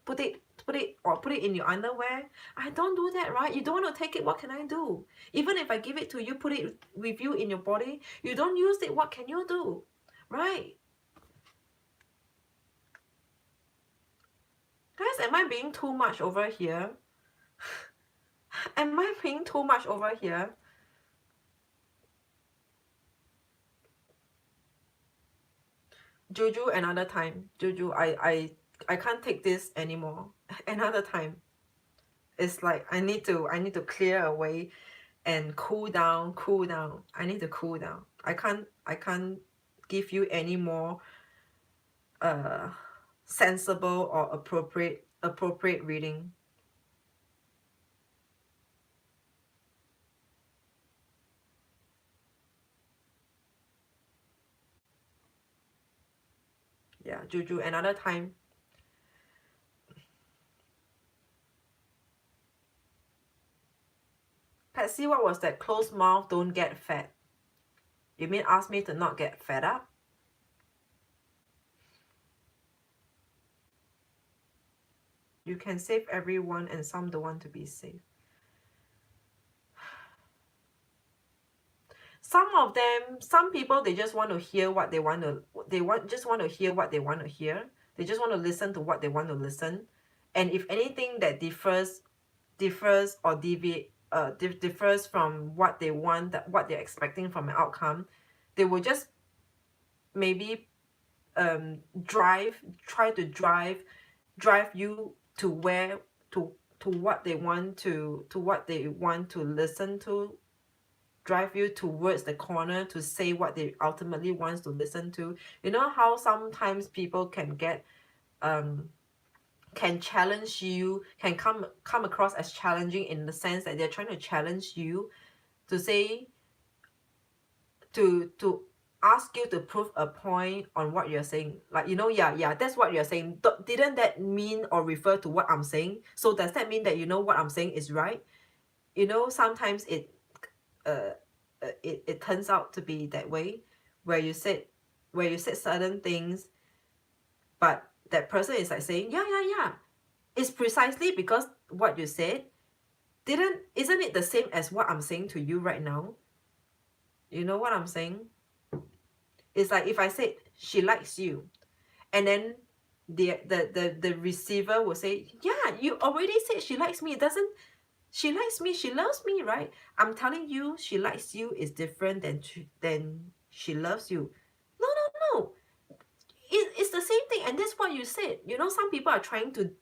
put it in your underwear? I don't do that, right? You don't want to take it, what can I do? Even if I give it to you, put it with you in your body, you don't use it, what can you do? Right? Guys, am I being too much over here? Am I being too much over here? Juju, another time. Juju, I can't take this anymore. Another time. It's like I need to clear away and cool down, cool down. I need to cool down. I can't give you any more sensible or appropriate reading. Yeah, Juju, another time. Patsy, what was that? Closed mouth, don't get fed. You mean ask me to not get fed up? You can save everyone and some don't want to be saved. Some people, they just want to hear what they want to, just want to hear what they want to hear. They just want to listen to what they want to listen. And if anything that differs or differs from what they want, what they're expecting from an outcome, they will just maybe try to drive you to where to what they want to what they want to listen to, drive you towards the corner to say what they ultimately wants to listen to. You know how sometimes people can get can challenge you, can come across as challenging, in the sense that they're trying to challenge you to say, to ask you to prove a point on what you're saying. Like, you know, yeah, that's what you're saying. Didn't that mean or refer to what I'm saying? So does that mean that you know what I'm saying is right? You know, sometimes uh it turns out to be that way, where you said certain things, but that person is like saying, yeah, it's precisely because what you said isn't it the same as what I'm saying to you right now? You know what I'm saying? It's like if I said she likes you, and then the receiver will say, yeah, you already said she likes me. It doesn't She likes me, she loves me, right? I'm telling you, she likes you is different than she loves you. No, no, no. It's the same thing, and that's what you said. You know, some people are trying to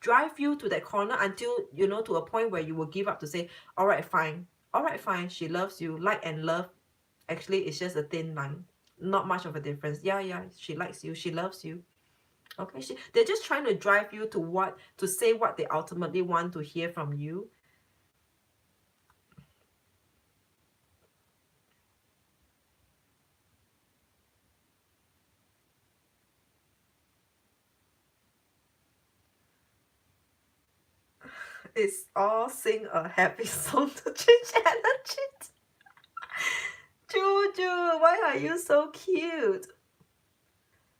drive you to that corner until, you know, to a point where you will give up to say, all right, fine. All right, fine. She loves you. Like and love, actually, it's just a thin line. Not much of a difference. Yeah, yeah, she likes you. She loves you. Okay, they're just trying to drive you to say what they ultimately want to hear from you. It's all sing a happy song to change energy. Juju, why are you so cute?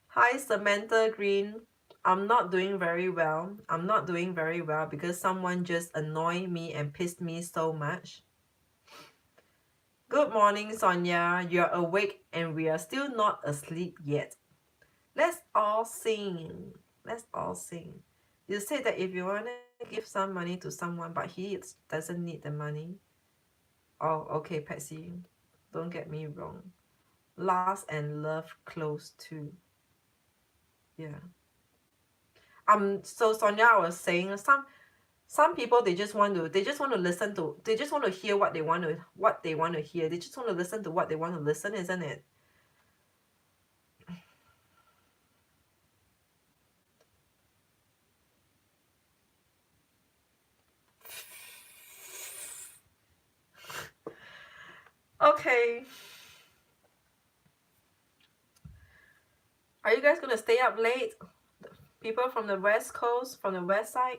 Hi, Samantha Green. I'm not doing very well. I'm not doing very well because someone just annoyed me and pissed me so much. Good morning, Sonia. You're awake and we are still not asleep yet. Let's all sing. Let's all sing. You said that if you want to give some money to someone but he doesn't need the money. Oh, okay, Patsy. Don't get me wrong. Last and love close too. Yeah. So Sonia, I was saying some people they just want to listen to, they just want to hear what they want to hear. They just want to listen to what they want to listen, isn't it? Okay. Are you guys gonna stay up late? People from the west coast, from the west side?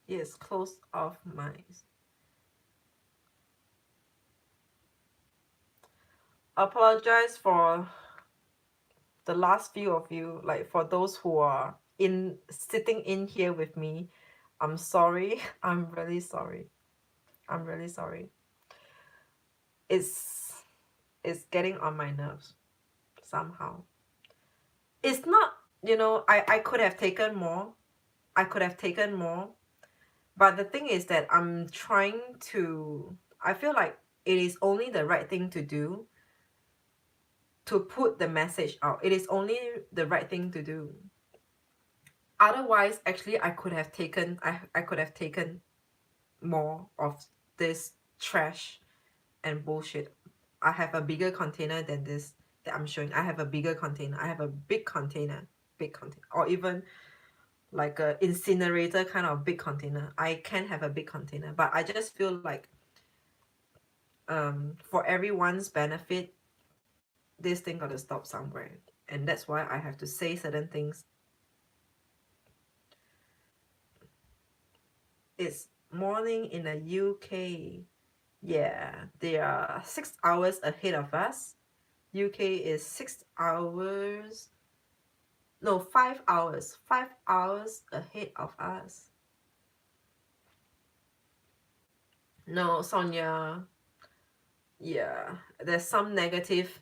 Yes, close off minds. Apologize for the last few of you, like for those who are sitting in here with me. I'm sorry. I'm really sorry. I'm really sorry. It's it's getting on my nerves somehow. It's not, you know, I could have taken more. I could have taken more. But the thing is that I'm trying to, I feel like it is only the right thing to do to put the message out. It is only the right thing to do. Otherwise, actually, I could have taken more of this trash and bullshit. I have a bigger container than this that I'm showing. I have a bigger container. I have a big container, or even like a incinerator kind of big container. I can have a big container, but I just feel like for everyone's benefit, this thing got to stop somewhere, and that's why I have to say certain things. It's morning in the UK. Yeah, they are 6 hours ahead of us. UK is 6 hours, no, 5 hours, 5 hours ahead of us. No, Sonia, yeah, there's some negative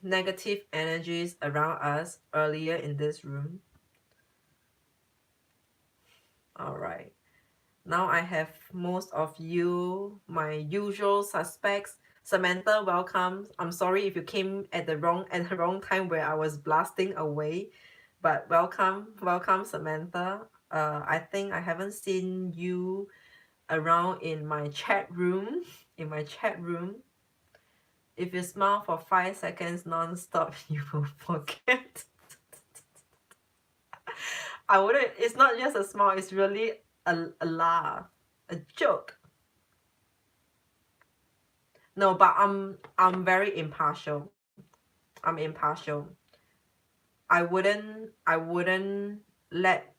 energies around us earlier in this room. All right. Now I have most of you, my usual suspects. Samantha, welcome. I'm sorry if you came at the wrong time where I was blasting away, but welcome, Samantha. I think I haven't seen you around in my chat room. In my chat room, if you smile for 5 seconds non-stop, you will forget. I wouldn't. It's not just a smile. It's really a laugh, a joke. No, but I'm very impartial. I'm impartial. I wouldn't let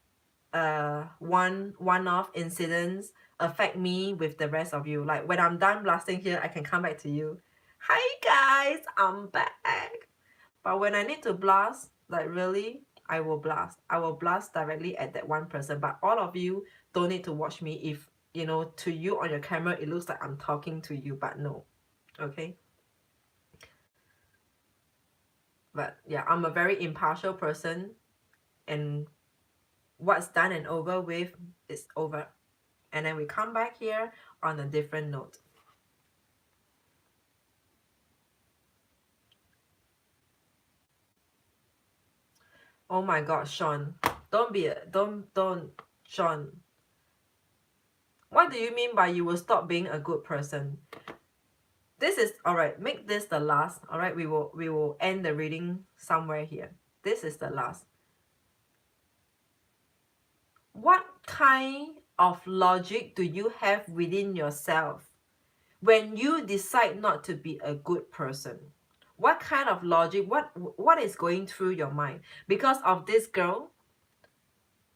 one-off incidents affect me with the rest of you. Like when I'm done blasting here, I can come back to you. Hi guys, I'm back. But when I need to blast, like really, I will blast. I will blast directly at that one person. But all of you don't need to watch me if, you know, to you on your camera, it looks like I'm talking to you, but no. Okay? But yeah, I'm a very impartial person, and What's done and over with is over. And then we come back here on a different note. Oh my God, Sean. Don't, Sean. What do you mean by you will stop being a good person? This is, all right, make this the last. All right, we will end the reading somewhere here. This is the last. What kind of logic do you have within yourself when you decide not to be a good person? What kind of logic, what is going through your mind? Because of this girl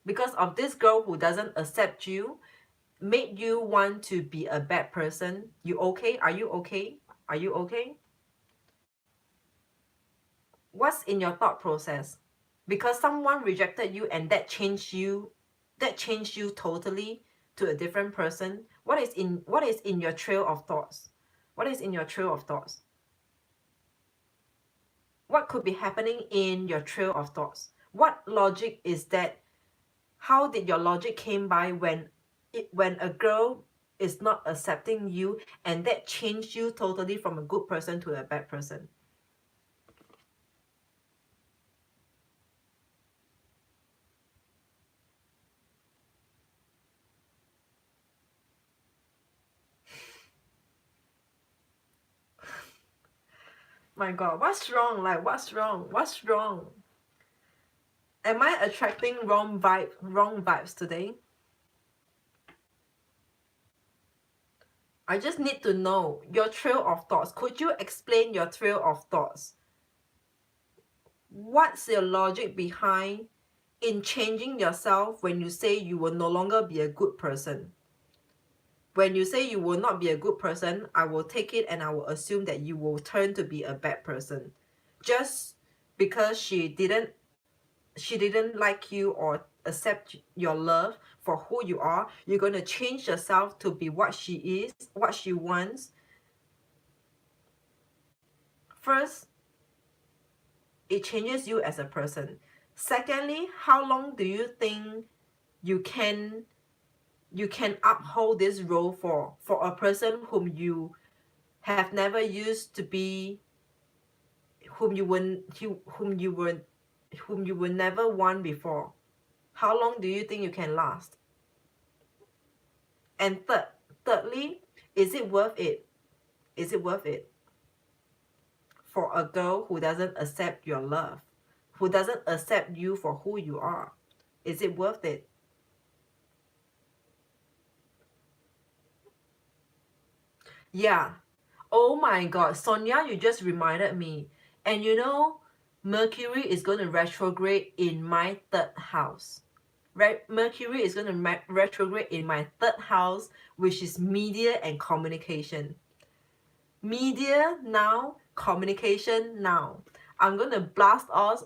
who doesn't accept you, made you want to be a bad person. You okay? Are you okay? Are you okay? What's in your thought process? Because someone rejected you and that changed you totally to a different person. What is in your trail of thoughts? What is in your trail of thoughts? What could be happening in your trail of thoughts? What logic is that? How did your logic came by when a girl is not accepting you and that changed you totally from a good person to a bad person? My God, what's wrong? Like, what's wrong? What's wrong? Am I attracting wrong vibes today? I just need to know your trail of thoughts. Could you explain your trail of thoughts? What's your logic behind in changing yourself when you say you will no longer be a good person? When you say you will not be a good person, I will take it and I will assume that you will turn to be a bad person. Just because she didn't like you or accept your love for who you are, you're going to change yourself to be what she is, what she wants. First, it changes you as a person. Secondly, how long do you think you can uphold this role for a person whom you have never used to be, whom you were never want before? How long do you think you can last? And thirdly, is it worth it? Is it worth it for a girl who doesn't accept your love, who doesn't accept you for who you are? Is it worth it? Yeah. Oh my God, Sonia, you just reminded me. And you know, Mercury is going to retrograde in my third house. Mercury is going to retrograde in my third house, which is media and communication. Media now, communication now. I'm going to blast off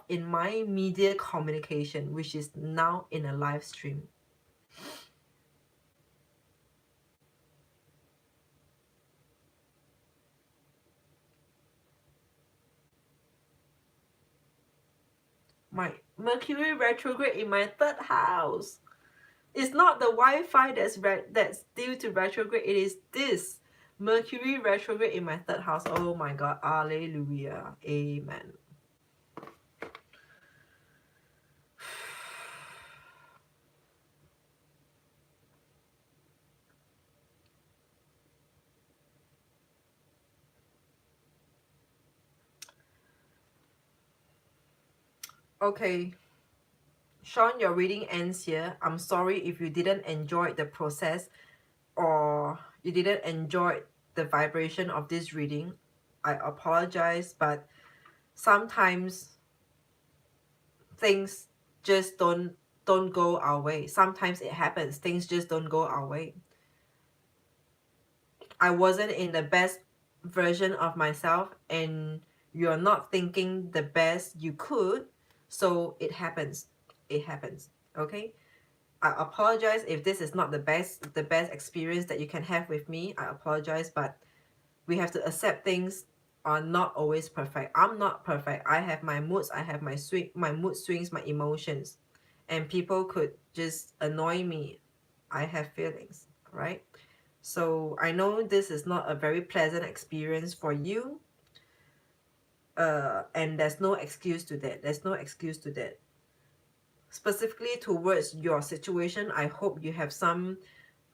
in my media communication, which is now in a live stream. My Mercury retrograde in my third house. It's not the Wi-Fi that's due to retrograde. It is this Mercury retrograde in my third house. Oh my God. Alleluia. Amen. Okay. Sean, your reading ends here. I'm sorry if you didn't enjoy the process or you didn't enjoy the vibration of this reading. I apologize, but sometimes things just don't go our way. Sometimes it happens. Things just don't go our way. I wasn't in the best version of myself and you're not thinking the best you could, so it happens. It happens. Okay? I apologize if this is not the best experience that you can have with me. I apologize, but we have to accept things are not always perfect. I'm not perfect. I have my moods, I have my mood swings, my emotions. and people could just annoy me. I have feelings, right? So I know this is not a very pleasant experience for you, and there's no excuse to that. There's no excuse to that. Specifically towards your situation, I hope you have some,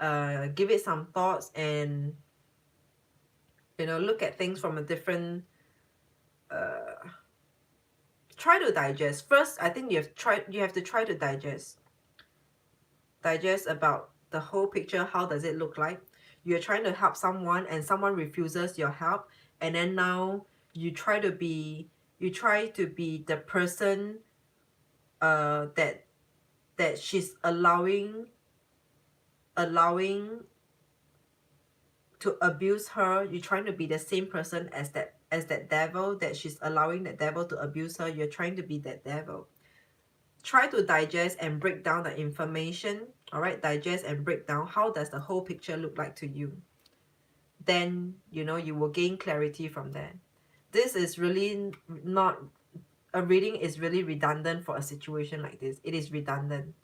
give it some thoughts, and look at things from a different, try to digest. First, I think you have to try to digest about the whole picture. How does it look like? You're trying to help someone and someone refuses your help, and then now you try to be the person, that she's allowing to abuse her. You're trying to be the same person as that devil, that she's allowing that devil to abuse her. You're trying to be that devil. Try to digest and break down the information. All right, digest and break down. How does the whole picture look like to you? Then you will gain clarity from there. This is really not a reading, is really redundant for a situation like this. It is redundant.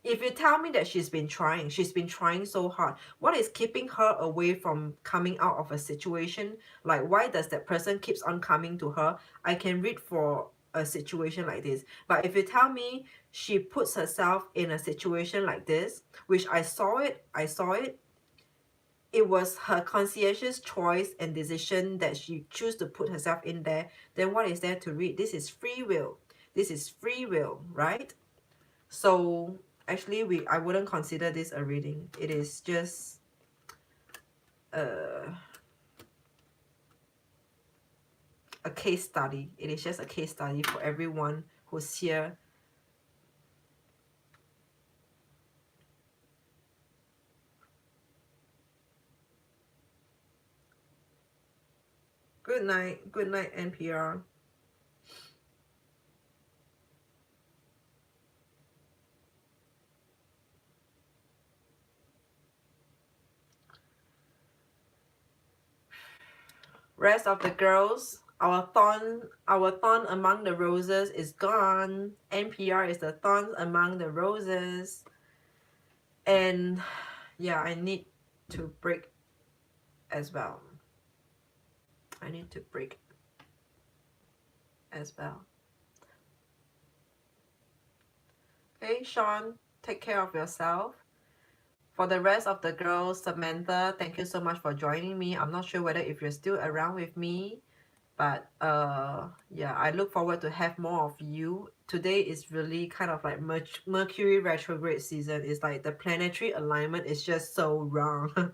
If you tell me that she's been trying so hard, what is keeping her away from coming out of a situation? Like, why does that person keeps on coming to her? I can read for a situation like this. But if you tell me she puts herself in a situation like this, which I saw it, it was her conscientious choice and decision that she chose to put herself in there, then what is there to read? This is free will. This is free will, right? So actually, I wouldn't consider this a reading. It is just a case study. It is just a case study for everyone who's here. Good night, NPR. Rest of the girls, our thorn among the roses is gone. NPR is the thorns among the roses. And yeah, I need to break as well. I need to break as well. Okay, Sean, take care of yourself. For the rest of the girls, Samantha, thank you so much for joining me. I'm not sure whether if you're still around with me, but yeah, I look forward to have more of you. Today is really kind of like Mercury retrograde season. It's like the planetary alignment is just so wrong.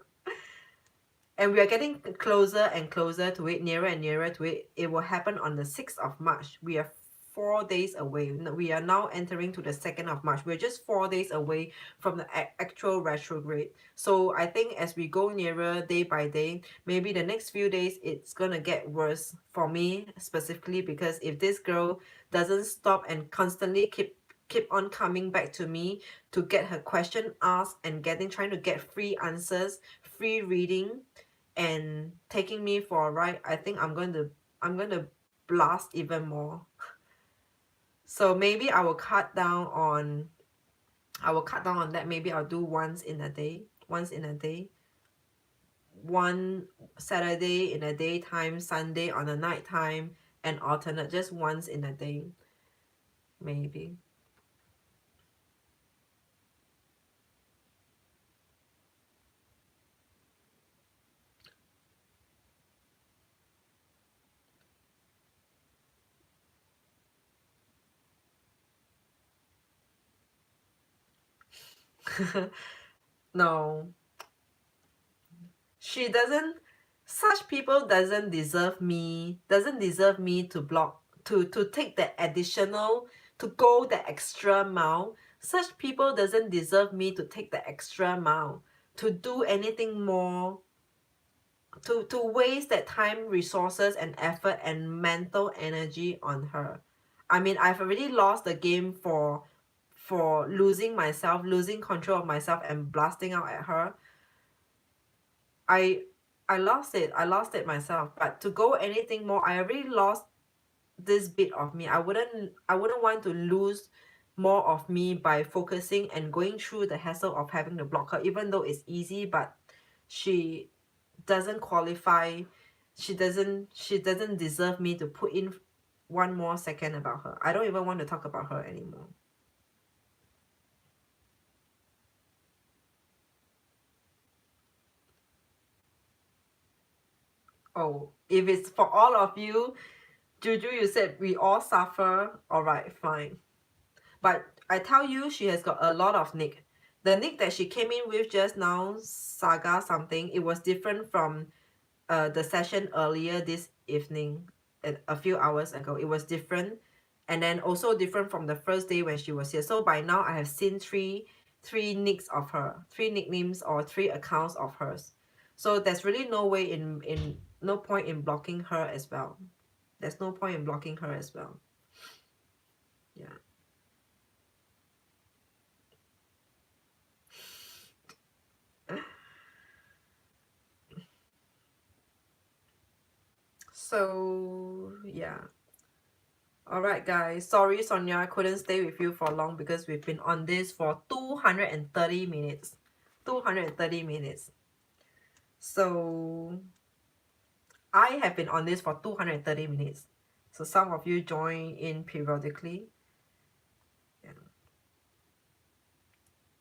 And we are getting closer and closer to it, nearer and nearer to it. It will happen on the 6th of March. We are 4 days away. We are now entering to the 2nd of March. We're just 4 days away from the actual retrograde. So I think as we go nearer day by day, maybe the next few days it's gonna get worse for me specifically, because if this girl doesn't stop and constantly keep on coming back to me to get her question asked and trying to get free answers, free reading, and taking me for a ride, I think I'm going to blast even more. So maybe I will cut down on that. Maybe I'll do once in a day. One Saturday in the daytime, Sunday on the nighttime, and alternate just once in a day. Maybe. No. She doesn't, such people doesn't deserve me to block, to take the additional, to go the extra mile. Such people doesn't deserve me to take the extra mile, to do anything more, to waste that time, resources and effort and mental energy on her. I mean, I've already lost the game for losing myself, losing control of myself and blasting out at her. I lost it myself. But to go anything more, I already lost this bit of me. I wouldn't want to lose more of me by focusing and going through the hassle of having to block her, even though it's easy, but she doesn't qualify. She doesn't deserve me to put in one more second about her. I don't even want to talk about her anymore. Oh, if it's for all of you, Juju, you said we all suffer. Alright, fine. But I tell you, she has got a lot of nick. The nick that she came in with just now, Saga something, it was different from the session earlier this evening, a few hours ago. It was different, and then also different from the first day when she was here. So by now I have seen three nicks of her, three nicknames or three accounts of hers. So there's really no way in no point in blocking her as well. There's no point in blocking her as well. Yeah. So yeah. Alright guys, sorry Sonia, I couldn't stay with you for long because we've been on this for 230 minutes. 230 minutes. So I have been on this for 230 minutes. So some of you join in periodically. Yeah.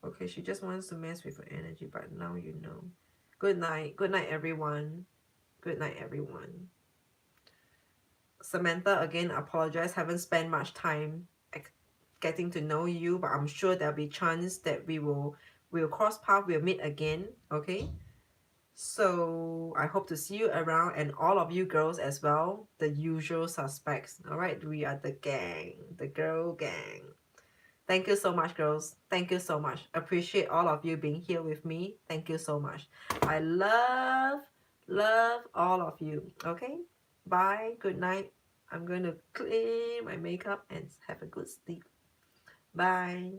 Okay, she just wants to mess with her energy, but now you know. Good night. Good night everyone. Good night everyone. Samantha, again, apologize. Haven't spent much time getting to know you, but I'm sure there'll be chance that we'll cross path, we'll meet again, okay? So I hope to see you around, and all of you girls as well, the usual suspects. All right, we are the gang, the girl gang. Thank you so much, girls. Thank you so much. Appreciate all of you being here with me. Thank you so much. I love all of you. Okay, bye. Good night. I'm going to clean my makeup and have a good sleep. Bye.